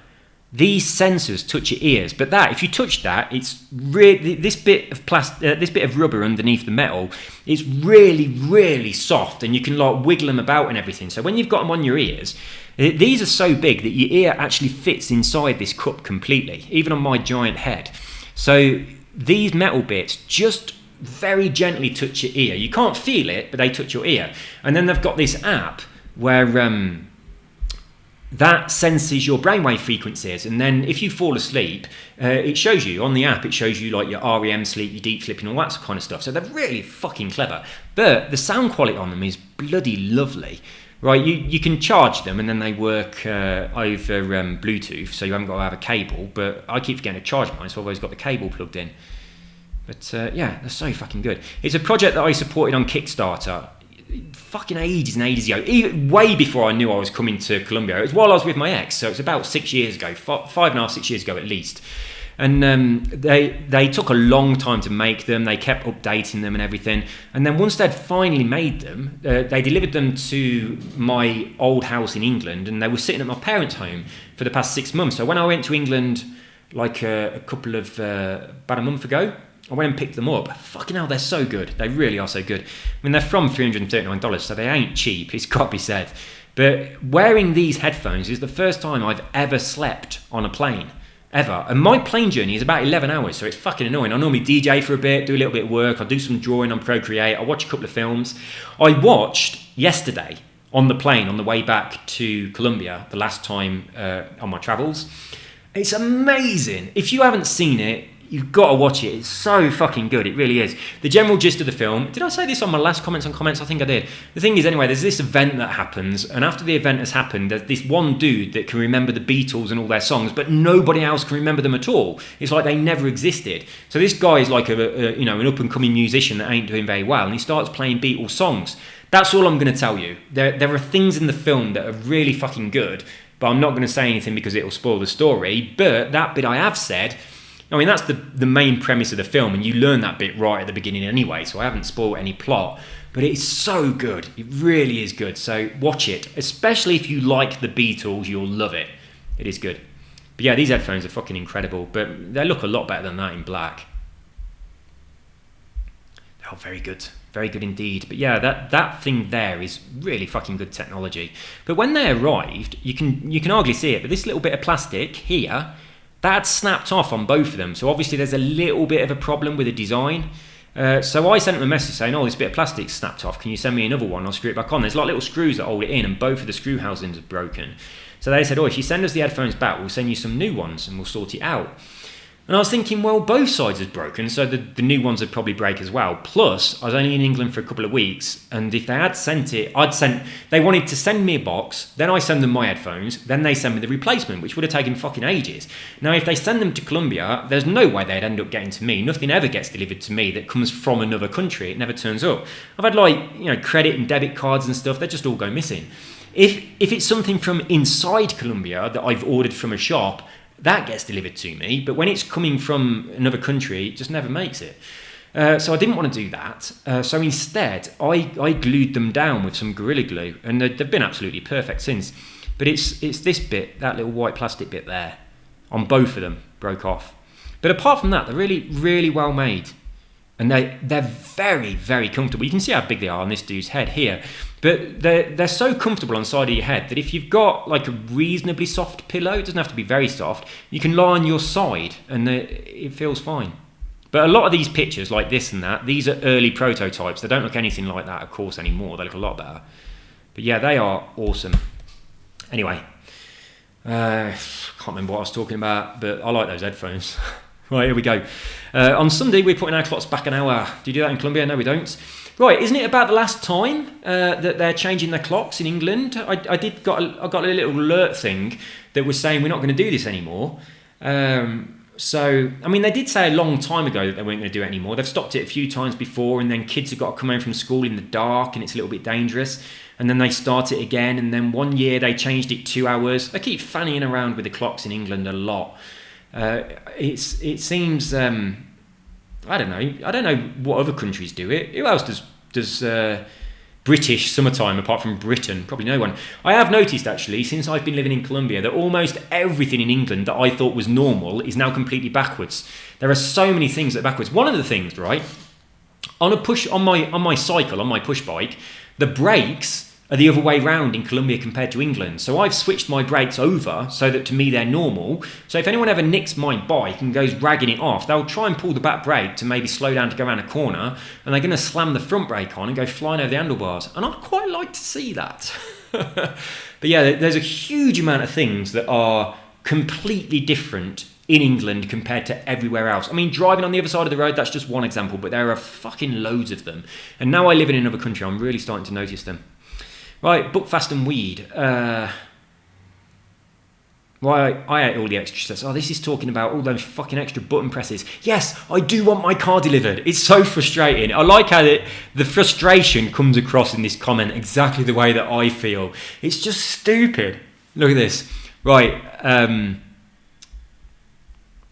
these sensors touch your ears, but if you touch that, it's really this bit of rubber underneath the metal is really, really soft, and you can like wiggle them about and everything. So when you've got them on your ears, these are so big that your ear actually fits inside this cup completely, even on my giant head. So these metal bits just very gently touch your ear. You can't feel it, but they touch your ear. And then they've got this app where that senses your brainwave frequencies, and then if you fall asleep, it shows you on the app. It shows you like your REM sleep, your deep sleep, and all that kind of stuff. So they're really fucking clever. But the sound quality on them is bloody lovely, right? You can charge them, and then they work over Bluetooth, so you haven't got to have a cable. But I keep forgetting to charge mine, so I've always got the cable plugged in. But yeah, they're so fucking good. It's a project that I supported on Kickstarter. Fucking ages and ages ago, even way before I knew I was coming to Colombia. It was while I was with my ex, so it's about 6 years ago, 5.5, 6 years ago at least. And they took a long time to make them. They kept updating them and everything. And then once they'd finally made them, they delivered them to my old house in England, and they were sitting at my parents' home for the past 6 months. So when I went to England, like about a month ago, I went and picked them up. Fucking hell, they're so good. They really are so good. I mean, they're from $339, so they ain't cheap. It's got to be said. But wearing these headphones is the first time I've ever slept on a plane. Ever. And my plane journey is about 11 hours, so it's fucking annoying. I normally DJ for a bit, do a little bit of work. I do some drawing on Procreate. I watch a couple of films. I watched yesterday on the plane on the way back to Colombia, the last time on my travels. It's amazing. If you haven't seen it, you've got to watch it. It's so fucking good. It really is. The general gist of the film... Did I say this on my last comments on comments? I think I did. The thing is, anyway, there's this event that happens, and after the event has happened, there's this one dude that can remember the Beatles and all their songs, but nobody else can remember them at all. It's like they never existed. So this guy is like an up-and-coming musician that ain't doing very well, and he starts playing Beatles songs. That's all I'm going to tell you. There are things in the film that are really fucking good, but I'm not going to say anything because it'll spoil the story. But that bit I have said... I mean, that's the main premise of the film, and you learn that bit right at the beginning anyway, so I haven't spoiled any plot. But it's so good. It really is good. So watch it. Especially if you like the Beatles, you'll love it. It is good. But yeah, these headphones are fucking incredible, but they look a lot better than that in black. Oh, very good. Very good indeed. But yeah, that thing there is really fucking good technology. But when they arrived, you can hardly see it, but this little bit of plastic here... That snapped off on both of them, so obviously there's a little bit of a problem with the design. So I sent them a message saying, oh, this bit of plastic snapped off, can you send me another one? I'll screw it back on. There's like little screws that hold it in, and both of the screw housings are broken. So they said, oh, if you send us the headphones back, we'll send you some new ones and we'll sort it out. And I was thinking, well, both sides are broken, so the new ones would probably break as well. Plus, I was only in England for a couple of weeks, and if they had sent it, they wanted to send me a box, then I send them my headphones, then they send me the replacement, which would have taken fucking ages. Now, if they send them to Colombia, there's no way they'd end up getting to me. Nothing ever gets delivered to me that comes from another country. It never turns up. I've had credit and debit cards and stuff, they just all go missing. If it's something from inside Colombia that I've ordered from a shop, that gets delivered to me. But when it's coming from another country, it just never makes it. So I didn't want to do that. So instead, I glued them down with some Gorilla Glue, and they've been absolutely perfect since. But it's this bit, that little white plastic bit there, on both of them, broke off. But apart from that, they're really, really well made. And they're very, very comfortable. You can see how big they are on this dude's head here. But they're so comfortable on the side of your head that if you've got like a reasonably soft pillow, it doesn't have to be very soft, you can lie on your side and it feels fine. But a lot of these pictures, like this and that, these are early prototypes. They don't look anything like that, of course, anymore. They look a lot better. But yeah, they are awesome. Anyway, can't remember what I was talking about, but I like those headphones. Right, here we go. On Sunday, we're putting our clocks back an hour. Do you do that in Colombia? No, we don't. Right, isn't it about the last time that they're changing their clocks in England? I got a little alert thing that was saying we're not going to do this anymore. So, I mean, they did say a long time ago that they weren't going to do it anymore. They've stopped it a few times before, and then kids have got to come home from school in the dark, and it's a little bit dangerous. And then they start it again, and then one year they changed it 2 hours. They keep fanning around with the clocks in England a lot. It seems I don't know what other countries do it. Who else does British summertime apart from Britain? Probably no one. I have noticed actually since I've been living in Colombia that almost everything in England that I thought was normal is now completely backwards. There are so many things that are backwards. One of the things, right, on my cycle, on my push bike, the brakes are the other way round in Colombia compared to England. So I've switched my brakes over so that to me they're normal. So if anyone ever nicks my bike and goes dragging it off, they'll try and pull the back brake to maybe slow down to go around a corner, and they're going to slam the front brake on and go flying over the handlebars. And I'd quite like to see that. But yeah, there's a huge amount of things that are completely different in England compared to everywhere else. I mean, driving on the other side of the road, that's just one example, but there are fucking loads of them. And now I live in another country, I'm really starting to notice them. Right, Buckfast and Weed. I ate all the extra stuff. Oh, this is talking about all those fucking extra button presses. Yes, I do want my car delivered. It's so frustrating. I like how the frustration comes across in this comment exactly the way that I feel. It's just stupid. Look at this. Right,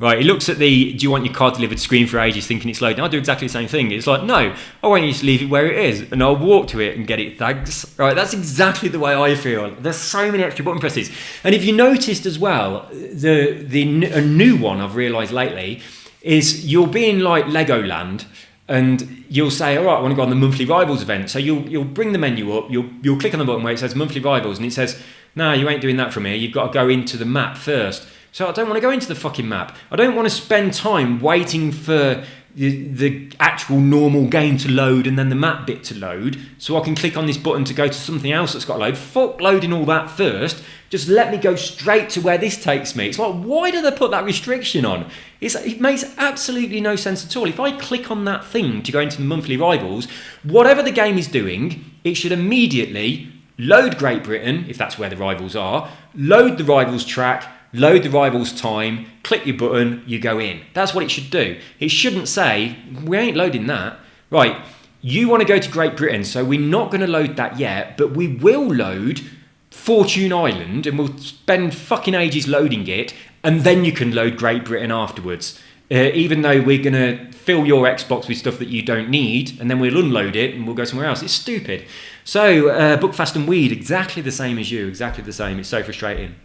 Right, he looks at the "do you want your car delivered" screen for ages thinking it's loading. I do exactly the same thing. It's like, no, I want you to leave it where it is and I'll walk to it and get it, thanks. Right, that's exactly the way I feel. There's so many extra button presses. And if you noticed as well, a new one I've realised lately is you'll be in like Legoland and you'll say, all right, I want to go on the monthly Rivals event. So you'll bring the menu up, you'll click on the button where it says monthly Rivals and it says, no, you ain't doing that from here. You've got to go into the map first. So I don't want to go into the fucking map. I don't want to spend time waiting for the actual normal game to load and then the map bit to load so I can click on this button to go to something else that's got to load. Fuck loading all that first. Just let me go straight to where this takes me. It's like, why do they put that restriction on? It makes absolutely no sense at all. If I click on that thing to go into the monthly Rivals, whatever the game is doing, it should immediately load Great Britain, if that's where the Rivals are, load the Rivals track, load the Rivals time, click your button, you go in. That's what it should do. It shouldn't say, we ain't loading that. Right, you want to go to Great Britain, so we're not going to load that yet, but we will load Fortune Island, and we'll spend fucking ages loading it, and then you can load Great Britain afterwards. Even though we're going to fill your Xbox with stuff that you don't need, and then we'll unload it, and we'll go somewhere else. It's stupid. So, Buckfast and Weed, exactly the same as you, exactly the same. It's so frustrating.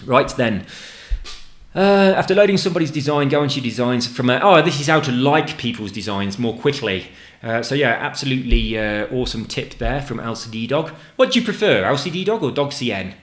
Right then, after loading somebody's design, go into your designs from this is how to like people's designs more quickly. So yeah, absolutely awesome tip there from LCD Dog. What do you prefer, LCD Dog or Dog CN?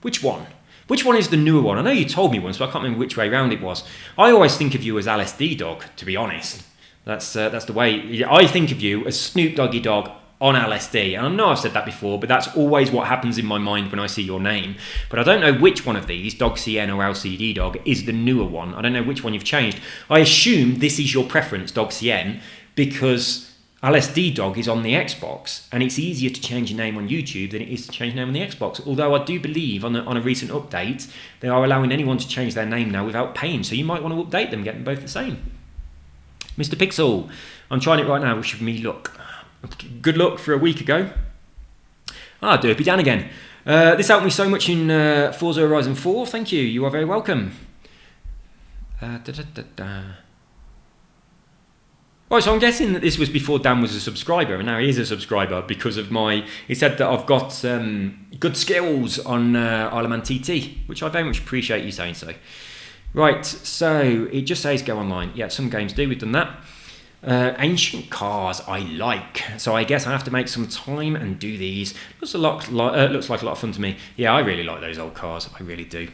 Which one? Which one is the newer one? I know you told me once, but I can't remember which way round it was. I always think of you as LSD Dog, to be honest. That's the way I think of you, as Snoop Doggy Dogg on LSD. And I know I've said that before, but that's always what happens in my mind when I see your name. But I don't know which one of these, Dog CN or LCD Dog, is the newer one. I don't know which one you've changed. I assume this is your preference, Dog CN, because LSD Dog is on the Xbox, and it's easier to change your name on YouTube than it is to change your name on the Xbox. Although I do believe on a recent update, they are allowing anyone to change their name now without paying, so you might want to update them, get them both the same. Mr. Pixel, I'm trying it right now, wish me luck. Good luck for a week ago. Derpy Dan again. This helped me so much in Forza Horizon 4. Thank you. You are very welcome. Right, so I'm guessing that this was before Dan was a subscriber, and now he is a subscriber because of he said that I've got good skills on Isle of Man TT, which I very much appreciate you saying so. Right, so it just says go online. Yeah, some games do, we've done that. Ancient cars I like, so I guess I have to make some time and do these. Looks like a lot of fun to me. Yeah, I really like those old cars, I really do.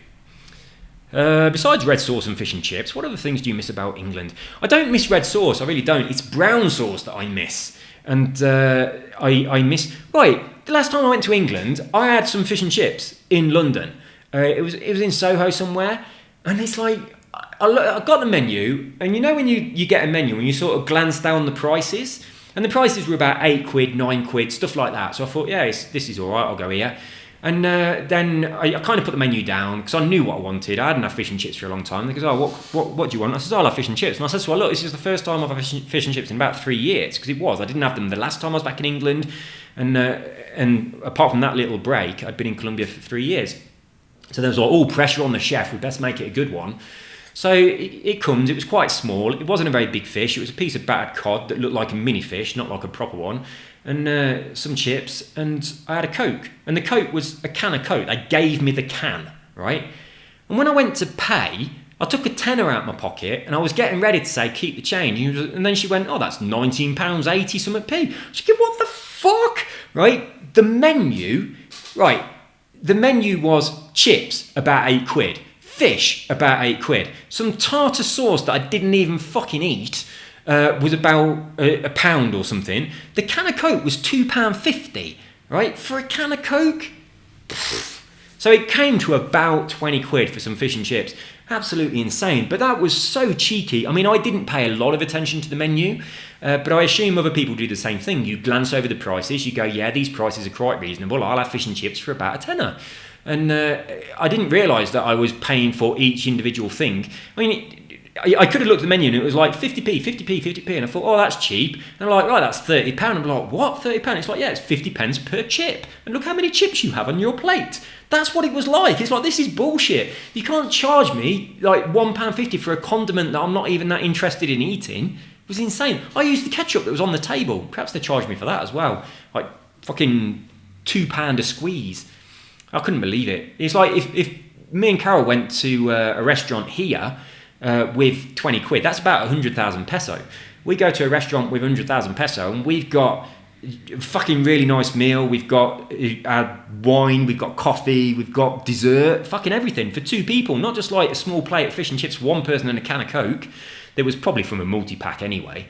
Besides red sauce and fish and chips, what other things do you miss about England? I don't miss red sauce, I really don't. It's brown sauce that I miss. And I miss... Right, the last time I went to England, I had some fish and chips in London. It was in Soho somewhere. And it's like, I got the menu, and you know when you get a menu and you sort of glance down the prices? And the prices were about £8, £9, stuff like that. So I thought, yeah, this is all right, I'll go here. And then I kind of put the menu down because I knew what I wanted. I hadn't had fish and chips for a long time. They goes, oh, what do you want? I said, oh, I love fish and chips. And I said, well, look, this is the first time I've had fish and chips in about 3 years, because I didn't have them the last time I was back in England. And apart from that little break, I'd been in Colombia for 3 years. So there was like, all pressure on the chef. We best make it a good one. So it comes. It was quite small. It wasn't a very big fish. It was a piece of battered cod that looked like a mini fish, not like a proper one. And some chips, and I had a Coke. And the Coke was a can of Coke. They gave me the can, right? And when I went to pay, I took a tenner out of my pocket, and I was getting ready to say, keep the change. And then she went, oh, that's £19.80 something p. She said, what the fuck? Right? The menu was chips, about £8. Fish, about £8. Some tartar sauce that I didn't even fucking eat was about a pound or something. The can of Coke was £2.50, right? For a can of Coke? So it came to about £20 for some fish and chips. Absolutely insane. But that was so cheeky. I mean, I didn't pay a lot of attention to the menu, but I assume other people do the same thing. You glance over the prices, you go, yeah, these prices are quite reasonable. I'll have fish and chips for about a tenner. And I didn't realise that I was paying for each individual thing. I mean, I could have looked at the menu and it was like 50p, and I thought, oh, that's cheap. And I'm like, right, that's £30. I'm like, what, £30? It's like, yeah, it's 50 pence per chip. And look how many chips you have on your plate. That's what it was like. It's like, this is bullshit. You can't charge me like £1.50 for a condiment that I'm not even that interested in eating. It was insane. I used the ketchup that was on the table. Perhaps they charged me for that as well. Like fucking £2 a squeeze. I couldn't believe it. It's like if me and Carol went to a restaurant here with £20, that's about 100,000 peso. We go to a restaurant with 100,000 peso and we've got a fucking really nice meal. We've got wine, we've got coffee, we've got dessert, fucking everything for 2 people. Not just like a small plate of fish and chips for 1 person and a can of Coke. That was probably from a multi-pack anyway.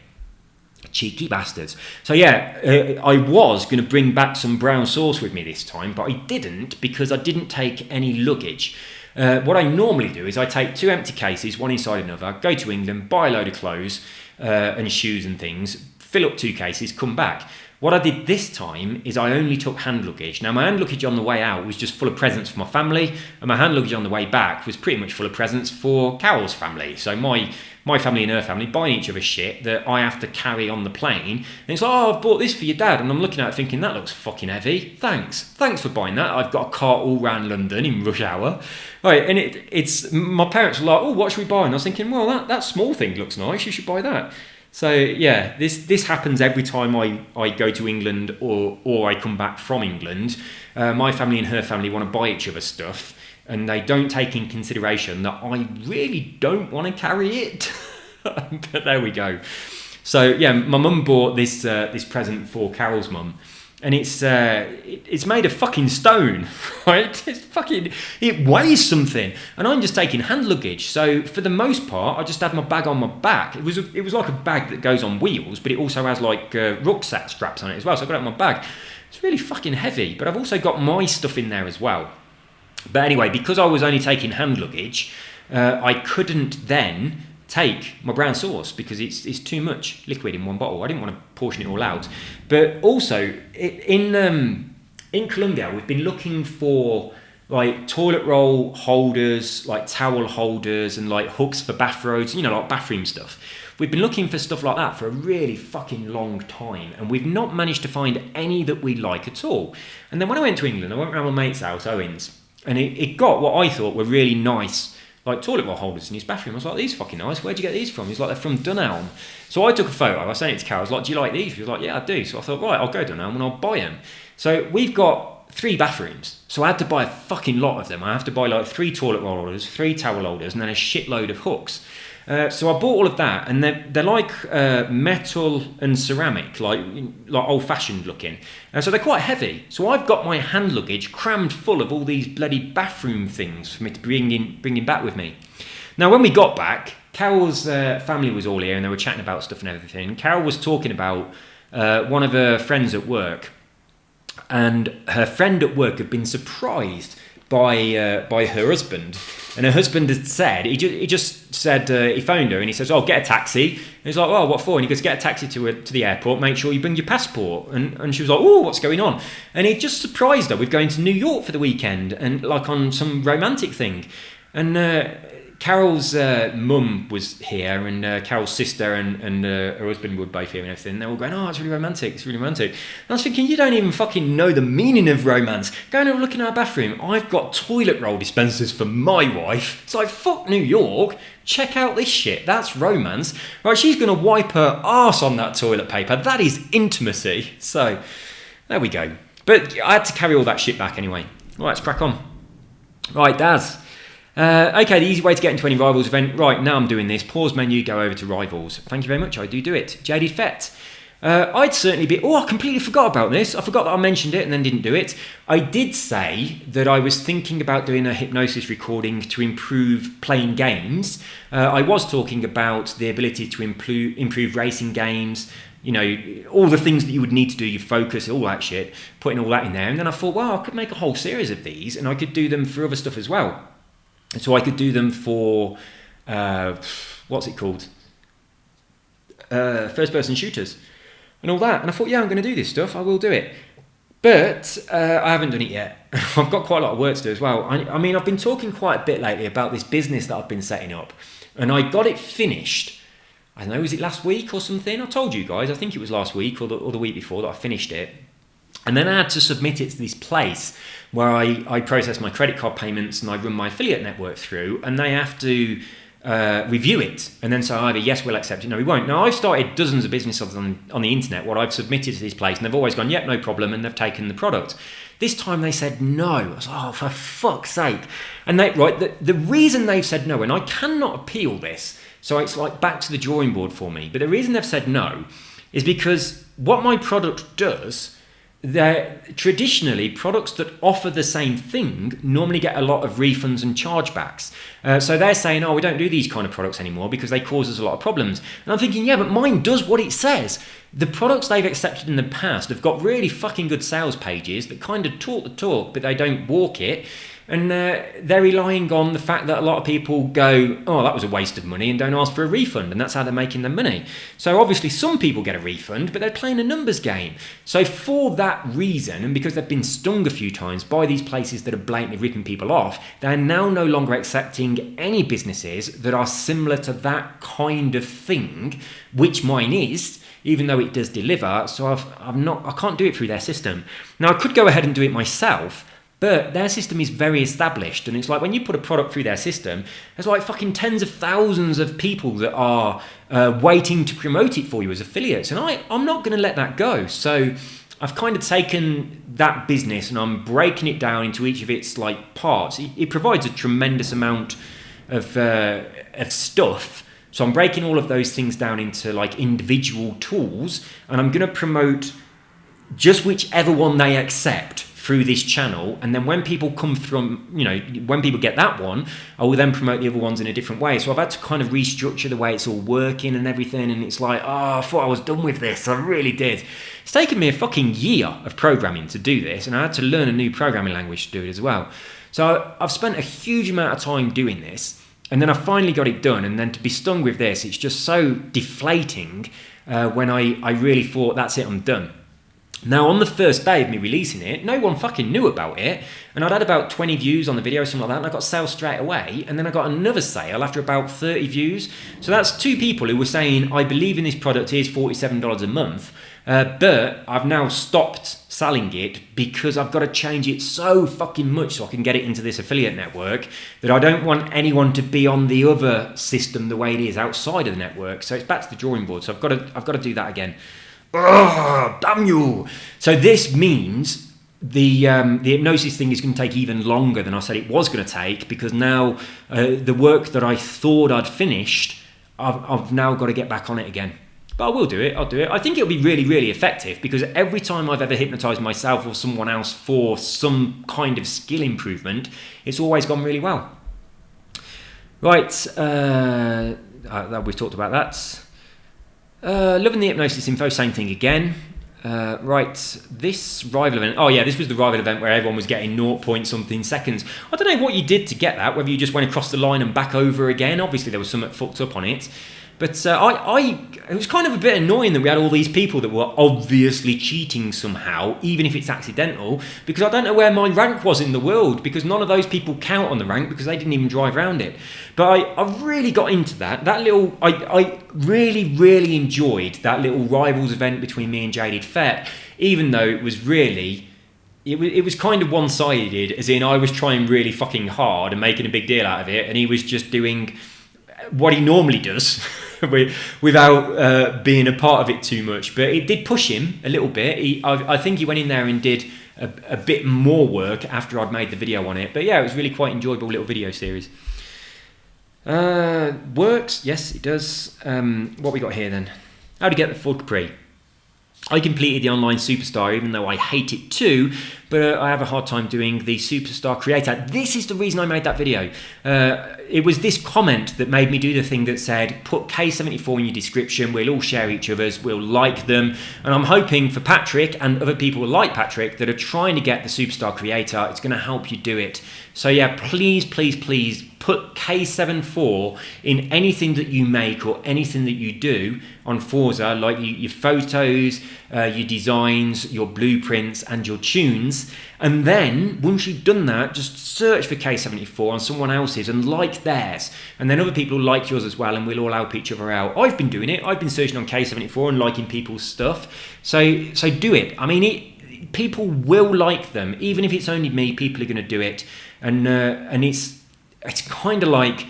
Cheeky bastards. So yeah, I was going to bring back some brown sauce with me this time, but I didn't because I didn't take any luggage. What I normally do is I take 2 empty cases, one inside another, go to England, buy a load of clothes and shoes and things, fill up 2 cases, come back. What I did this time is I only took hand luggage. Now, my hand luggage on the way out was just full of presents for my family, and my hand luggage on the way back was pretty much full of presents for Carol's family. So my family and her family buying each other shit that I have to carry on the plane. And it's like, oh, I've bought this for your dad. And I'm looking at it thinking, that looks fucking heavy. Thanks for buying that. I've got a cart all around London in rush hour. Right, and it's my parents were like, oh, what should we buy? And I was thinking, well, that small thing looks nice. You should buy that. So yeah, this happens every time I go to England or I come back from England. My family and her family want to buy each other stuff, and they don't take in consideration that I really don't want to carry it. But there we go. So yeah, my mum bought this present for Carol's mum, and it's made of fucking stone, right? It weighs something, and I'm just taking hand luggage. So for the most part, I just had my bag on my back. It was like a bag that goes on wheels, but it also has like rucksack straps on it as well. So I got it on my bag. It's really fucking heavy, but I've also got my stuff in there as well. But anyway, because I was only taking hand luggage, I couldn't then take my brown sauce because it's too much liquid in one bottle. I didn't want to portion it all out. But also in Colombia, we've been looking for like toilet roll holders, like towel holders, and like hooks for bathrobes, like bathroom stuff. We've been looking for stuff like that for a really fucking long time, and we've not managed to find any that we like at all. And then when I went to England, I went around my mate's house, Owen's, and it got what I thought were really nice like toilet roll holders in his bathroom. I was like, these are fucking nice. Where'd you get these from? He's like, they're from Dunelm. So I took a photo. I sent it to Carol. I was like, do you like these? He was like, yeah, I do. So I thought, right, I'll go to Dunelm and I'll buy them. So we've got 3 bathrooms. So I had to buy a fucking lot of them. I have to buy like 3 toilet roll holders, 3 towel holders, and then a shitload of hooks. So I bought all of that, and they're like metal and ceramic, like old-fashioned looking. So they're quite heavy. So I've got my hand luggage crammed full of all these bloody bathroom things for me to bring back with me. Now, when we got back, Carol's family was all here, and they were chatting about stuff and everything. Carol was talking about one of her friends at work, and her friend at work had been surprised by her husband. And her husband had said, he just said, he phoned her and he says, oh, get a taxi. And he's like, oh, what for? And he goes, get a taxi to the airport, make sure you bring your passport. And she was like, oh, what's going on? And he just surprised her with going to New York for the weekend and like on some romantic thing. And Carol's mum was here, and Carol's sister and her husband were both here and everything. They were all going, oh, it's really romantic, it's really romantic. And I was thinking, you don't even fucking know the meaning of romance. Go and have a look in our bathroom. I've got toilet roll dispensers for my wife. It's like, fuck New York. Check out this shit. That's romance. Right, she's going to wipe her arse on that toilet paper. That is intimacy. So, there we go. But I had to carry all that shit back anyway. Right, let's crack on. Right, Daz. Okay, the easy way to get into any Rivals event. Right, now I'm doing this. Pause menu, go over to Rivals. Thank you very much, I do it. JD Fett. I'd certainly be... Oh, I completely forgot about this. I forgot that I mentioned it and then didn't do it. I did say that I was thinking about doing a hypnosis recording to improve playing games. I was talking about the ability to improve racing games, you know, all the things that you would need to do, your focus, all that shit, putting all that in there. And then I thought, well, I could make a whole series of these and I could do them for other stuff as well. So I could do them for, what's it called? First-person shooters and all that. And I thought, yeah, I'm going to do this stuff. I will do it. But I haven't done it yet. I've got quite a lot of work to do as well. I mean, I've been talking quite a bit lately about this business that I've been setting up. And I got it finished. I don't know, was it last week or something? I told you guys, I think it was last week or the week before that I finished it. And then I had to submit it to this place where I process my credit card payments and I run my affiliate network through, and they have to review it and then say either yes, we'll accept it, no, we won't. Now, I've started dozens of businesses on the internet where I've submitted to this place and they've always gone, yep, no problem, and they've taken the product. This time they said no. I was like, oh, for fuck's sake. And the reason they've said no, and I cannot appeal this, so it's like back to the drawing board for me, but the reason they've said no is because what my product does, they're traditionally products that offer the same thing normally get a lot of refunds and chargebacks. So they're saying, oh, we don't do these kind of products anymore because they cause us a lot of problems. And I'm thinking, yeah, but mine does what it says. The products they've accepted in the past have got really fucking good sales pages that kind of talk the talk, but they don't walk it. And they're relying on the fact that a lot of people go, oh, that was a waste of money, and don't ask for a refund, and that's how they're making their money. So obviously some people get a refund, but they're playing a numbers game. So for that reason, and because they've been stung a few times by these places that are blatantly ripping people off, they're now no longer accepting any businesses that are similar to that kind of thing, which mine is, even though it does deliver. So I can't do it through their system. Now, I could go ahead and do it myself, but their system is very established, and it's like when you put a product through their system, there's like fucking tens of thousands of people that are waiting to promote it for you as affiliates, and I'm not going to let that go. So I've kind of taken that business and I'm breaking it down into each of its like parts. It provides a tremendous amount of stuff. So I'm breaking all of those things down into like individual tools, and I'm going to promote just whichever one they accept through this channel. And then when people come from, you know, when people get that one, I will then promote the other ones in a different way. So I've had to kind of restructure the way it's all working and everything. And it's like, oh, I thought I was done with this. I really did. It's taken me a fucking year of programming to do this, and I had to learn a new programming language to do it as well. So I've spent a huge amount of time doing this, and then I finally got it done. And then to be stung with this, it's just so deflating when I really thought, that's it, I'm done. Now, on the first day of me releasing it, no one fucking knew about it. And I'd had about 20 views on the video, something like that, and I got sales straight away. And then I got another sale after about 30 views. So that's 2 people who were saying, I believe in this product, here's $47 a month. But I've now stopped selling it because I've got to change it so fucking much so I can get it into this affiliate network that I don't want anyone to be on the other system the way it is outside of the network. So it's back to the drawing board. So I've got to do that again. Oh, damn you! So this means the hypnosis thing is going to take even longer than I said it was going to take, because now the work that I thought I'd finished, I've now got to get back on it again. But I will do it. I'll do it. I think it'll be really, really effective, because every time I've ever hypnotized myself or someone else for some kind of skill improvement, it's always gone really well. Right, we've talked about that. Loving the hypnosis info, same thing again. Right, this rival event. Oh yeah, this was the rival event where everyone was getting 0 point something seconds. I don't know what you did to get that, whether you just went across the line and back over again. Obviously there was something fucked up on it. But it was kind of a bit annoying that we had all these people that were obviously cheating somehow, even if it's accidental, because I don't know where my rank was in the world, because none of those people count on the rank because they didn't even drive around it. But I really got into that. I really, really enjoyed that little rivals event between me and Jaded Fett, even though it was really... It was kind of one-sided, as in I was trying really fucking hard and making a big deal out of it, and he was just doing what he normally does without being a part of it too much. But it did push him a little bit. I think he went in there and did a bit more work after I'd made the video on it. But yeah, it was really quite enjoyable little video series. Works? Yes, it does. What we got here then? How to get the full Capri. I completed the online Superstar, even though I hate it too, but I have a hard time doing the Superstar Creator. This is the reason I made that video. It was this comment that made me do the thing that said, put K74 in your description, we'll all share each other's, we'll like them. And I'm hoping for Patrick and other people like Patrick that are trying to get the Superstar Creator, it's going to help you do it. So yeah, please, please, please put K74 in anything that you make or anything that you do on Forza, like your photos, your designs, your blueprints and your tunes. And then once you've done that, just search for K74 on someone else's and like theirs. And then other people will like yours as well, and we'll all help each other out. I've been doing it. I've been searching on K74 and liking people's stuff. So do it. I mean, people will like them. Even if it's only me, people are going to do it. And it's kind of like,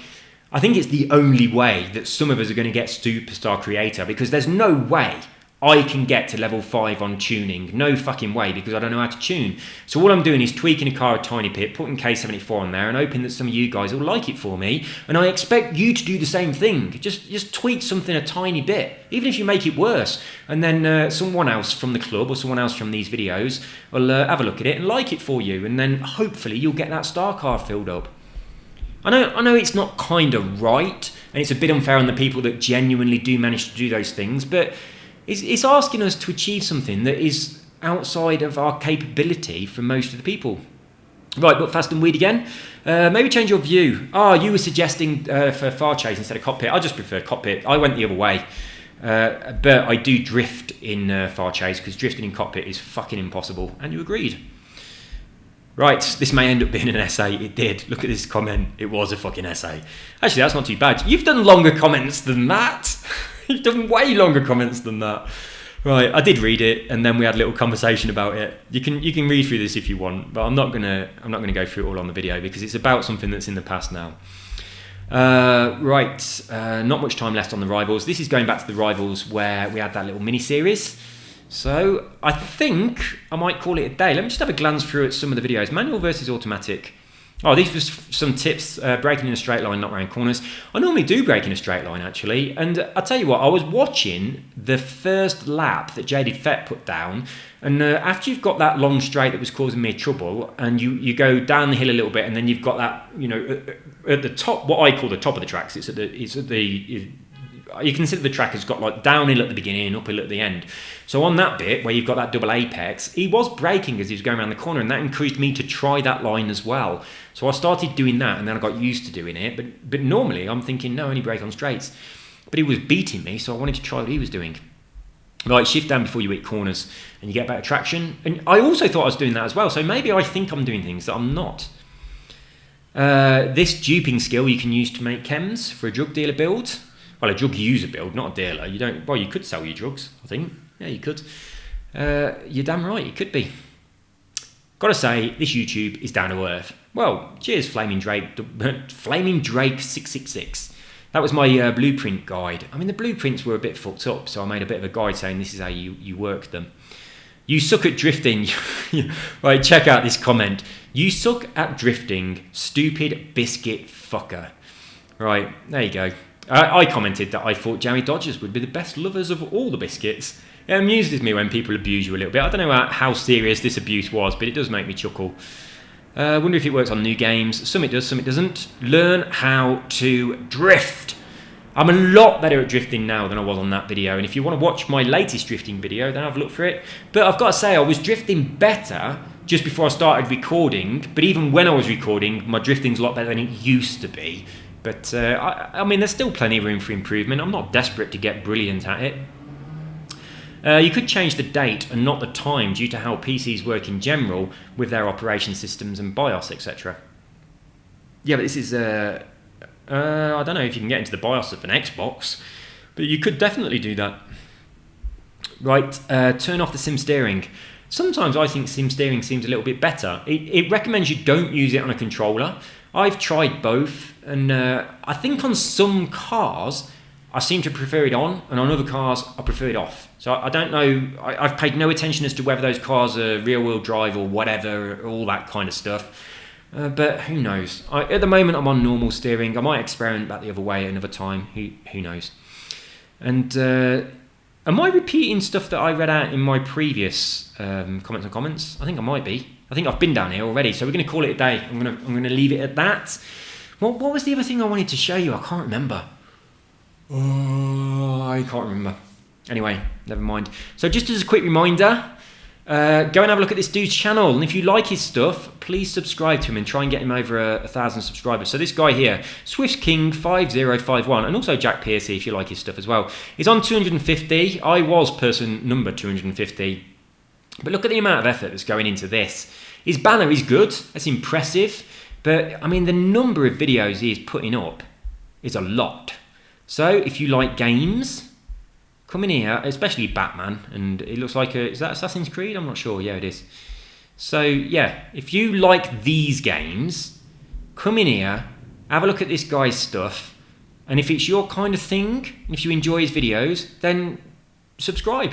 I think it's the only way that some of us are going to get Superstar Creator, because there's no way I can get to level 5 on tuning. No fucking way, because I don't know how to tune. So all I'm doing is tweaking a car a tiny bit, putting K74 on there, and hoping that some of you guys will like it for me. And I expect you to do the same thing. Just tweak something a tiny bit, even if you make it worse. And then someone else from the club or someone else from these videos will have a look at it and like it for you. And then hopefully you'll get that star card filled up. I know it's not kind of right, and it's a bit unfair on the people that genuinely do manage to do those things, but it's asking us to achieve something that is outside of our capability for most of the people. Right, but fast and weed again. Maybe change your view. You were suggesting for far chase instead of cockpit. I just prefer cockpit. I went the other way. But I do drift in far chase, because drifting in cockpit is fucking impossible. And you agreed. Right, this may end up being an essay. It did. Look at this comment. It was a fucking essay. Actually, that's not too bad. You've done longer comments than that. You've done way longer comments than that. Right, I did read it, and then we had a little conversation about it. You can read through this if you want, but I'm not gonna go through it all on the video, because it's about something that's in the past now. Right, not much time left on the rivals. This is going back to the rivals where we had that little mini series. So I think I might call it a day. Let me just have a glance through at some of the videos. Manual versus automatic. Oh, these were some tips. Braking in a straight line, not around corners. I normally do brake in a straight line, actually. And I'll tell you what, I was watching the first lap that Jaded Fett put down. And after you've got that long straight that was causing me trouble, and you go down the hill a little bit, and then you've got that, at the top, what I call the top of the tracks. You consider the track has got like downhill at the beginning and uphill at the end. So on that bit where you've got that double apex, he was braking as he was going around the corner, and that encouraged me to try that line as well. So I started doing that, and then I got used to doing it. But normally I'm thinking, no, only brake on straights. But he was beating me, so I wanted to try what he was doing. Like shift down before you hit corners and you get better traction. And I also thought I was doing that as well. So maybe I think I'm doing things that I'm not. This duping skill you can use to make chems for a drug dealer build. Well, a drug user build, not a dealer. You don't. Well, you could sell your drugs, I think. Yeah, you could. You're damn right, you could be. Gotta say, this YouTube is down to earth. Well, cheers, Flaming Drake 666. That was my blueprint guide. I mean, the blueprints were a bit fucked up, so I made a bit of a guide saying this is how you work them. You suck at drifting. Right, check out this comment. You suck at drifting, stupid biscuit fucker. Right, there you go. I commented that I thought Jammy Dodgers would be the best lovers of all the biscuits. It amuses me when people abuse you a little bit. I don't know how serious this abuse was, but it does make me chuckle. I wonder if it works on new games. Some it does, some it doesn't. Learn how to drift. I'm a lot better at drifting now than I was on that video. And if you want to watch my latest drifting video, then have a look for it. But I've got to say, I was drifting better just before I started recording. But even when I was recording, my drifting's a lot better than it used to be. But I mean, there's still plenty of room for improvement. I'm not desperate to get brilliant at it. You could change the date and not the time due to how PCs work in general with their operation systems and BIOS, etc. Yeah, but this is, I don't know if you can get into the BIOS of an Xbox, but you could definitely do that. Right, turn off the sim steering. Sometimes I think sim steering seems a little bit better. It recommends you don't use it on a controller. I've tried both, and I think on some cars, I seem to prefer it on, and on other cars, I prefer it off. So I don't know, I've paid no attention as to whether those cars are rear-wheel drive or whatever, all that kind of stuff. But who knows? At the moment, I'm on normal steering. I might experiment back the other way another time. Who knows? And am I repeating stuff that I read out in my previous comments and comments? I think I might be. I think I've been down here already, so we're going to call it a day. I'm going to leave it at that. What was the other thing I wanted to show you? I can't remember. Oh, I can't remember. Anyway, never mind. So just as a quick reminder, go and have a look at this dude's channel, and if you like his stuff, please subscribe to him and try and get him over 1,000 subscribers. So this guy here, SwiftKing5051, and also Jack Piercy, if you like his stuff as well, is on 250. I was person number 250, but look at the amount of effort that's going into this. His banner is good, that's impressive, but I mean the number of videos he is putting up is a lot. So if you like games, come in here, especially Batman, and it looks like is that Assassin's Creed? I'm not sure. Yeah, it is. So yeah, if you like these games, come in here, have a look at this guy's stuff, and if it's your kind of thing, if you enjoy his videos, then subscribe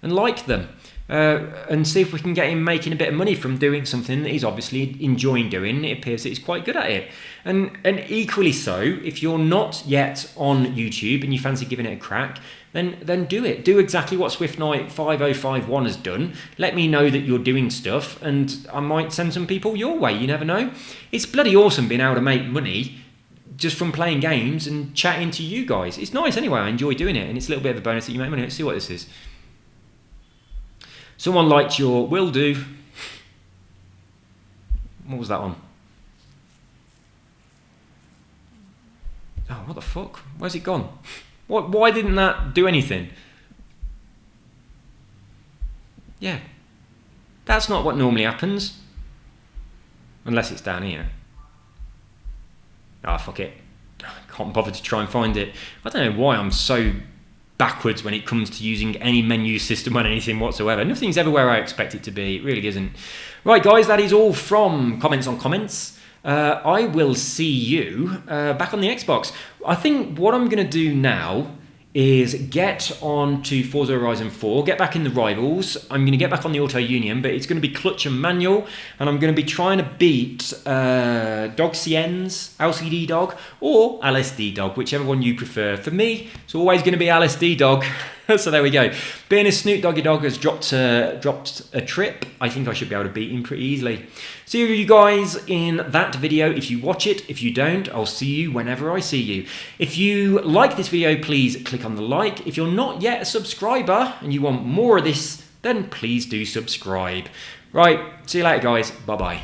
and like them, and see if we can get him making a bit of money from doing something that he's obviously enjoying doing. It appears that he's quite good at it. And equally so, if you're not yet on YouTube and you fancy giving it a crack, then do it. Do exactly what SwiftKnight 5051 has done. Let me know that you're doing stuff, and I might send some people your way. You never know. It's bloody awesome being able to make money just from playing games and chatting to you guys. It's nice anyway. I enjoy doing it, and it's a little bit of a bonus that you make money. Let's see what this is. Someone liked your will do. What was that one? Oh, what the fuck? Where's it gone? Why didn't that do anything? Yeah. That's not what normally happens. Unless it's down here. Ah, fuck it. I can't bother to try and find it. I don't know why I'm so backwards when it comes to using any menu system on anything whatsoever. Nothing's ever where I expect it to be. It really isn't. Right, guys, that is all from Comments on Comments. I will see you back on the Xbox. I think what I'm going to do now is get on to Forza Horizon 4, get back in the Rivals. I'm going to get back on the Auto Union, but it's going to be clutch and manual, and I'm going to be trying to beat Dog Cien's LCD Dog or LSD Dog, whichever one you prefer. For me, it's always going to be LSD Dog. So there we go. Being a Snoop Doggy Dog has dropped a trip, I think I should be able to beat him pretty easily. See you guys in that video if you watch it. If you don't, I'll see you whenever I see you. If you like this video, please click on the like. If you're not yet a subscriber and you want more of this, then please do subscribe. Right, see you later guys. Bye-bye.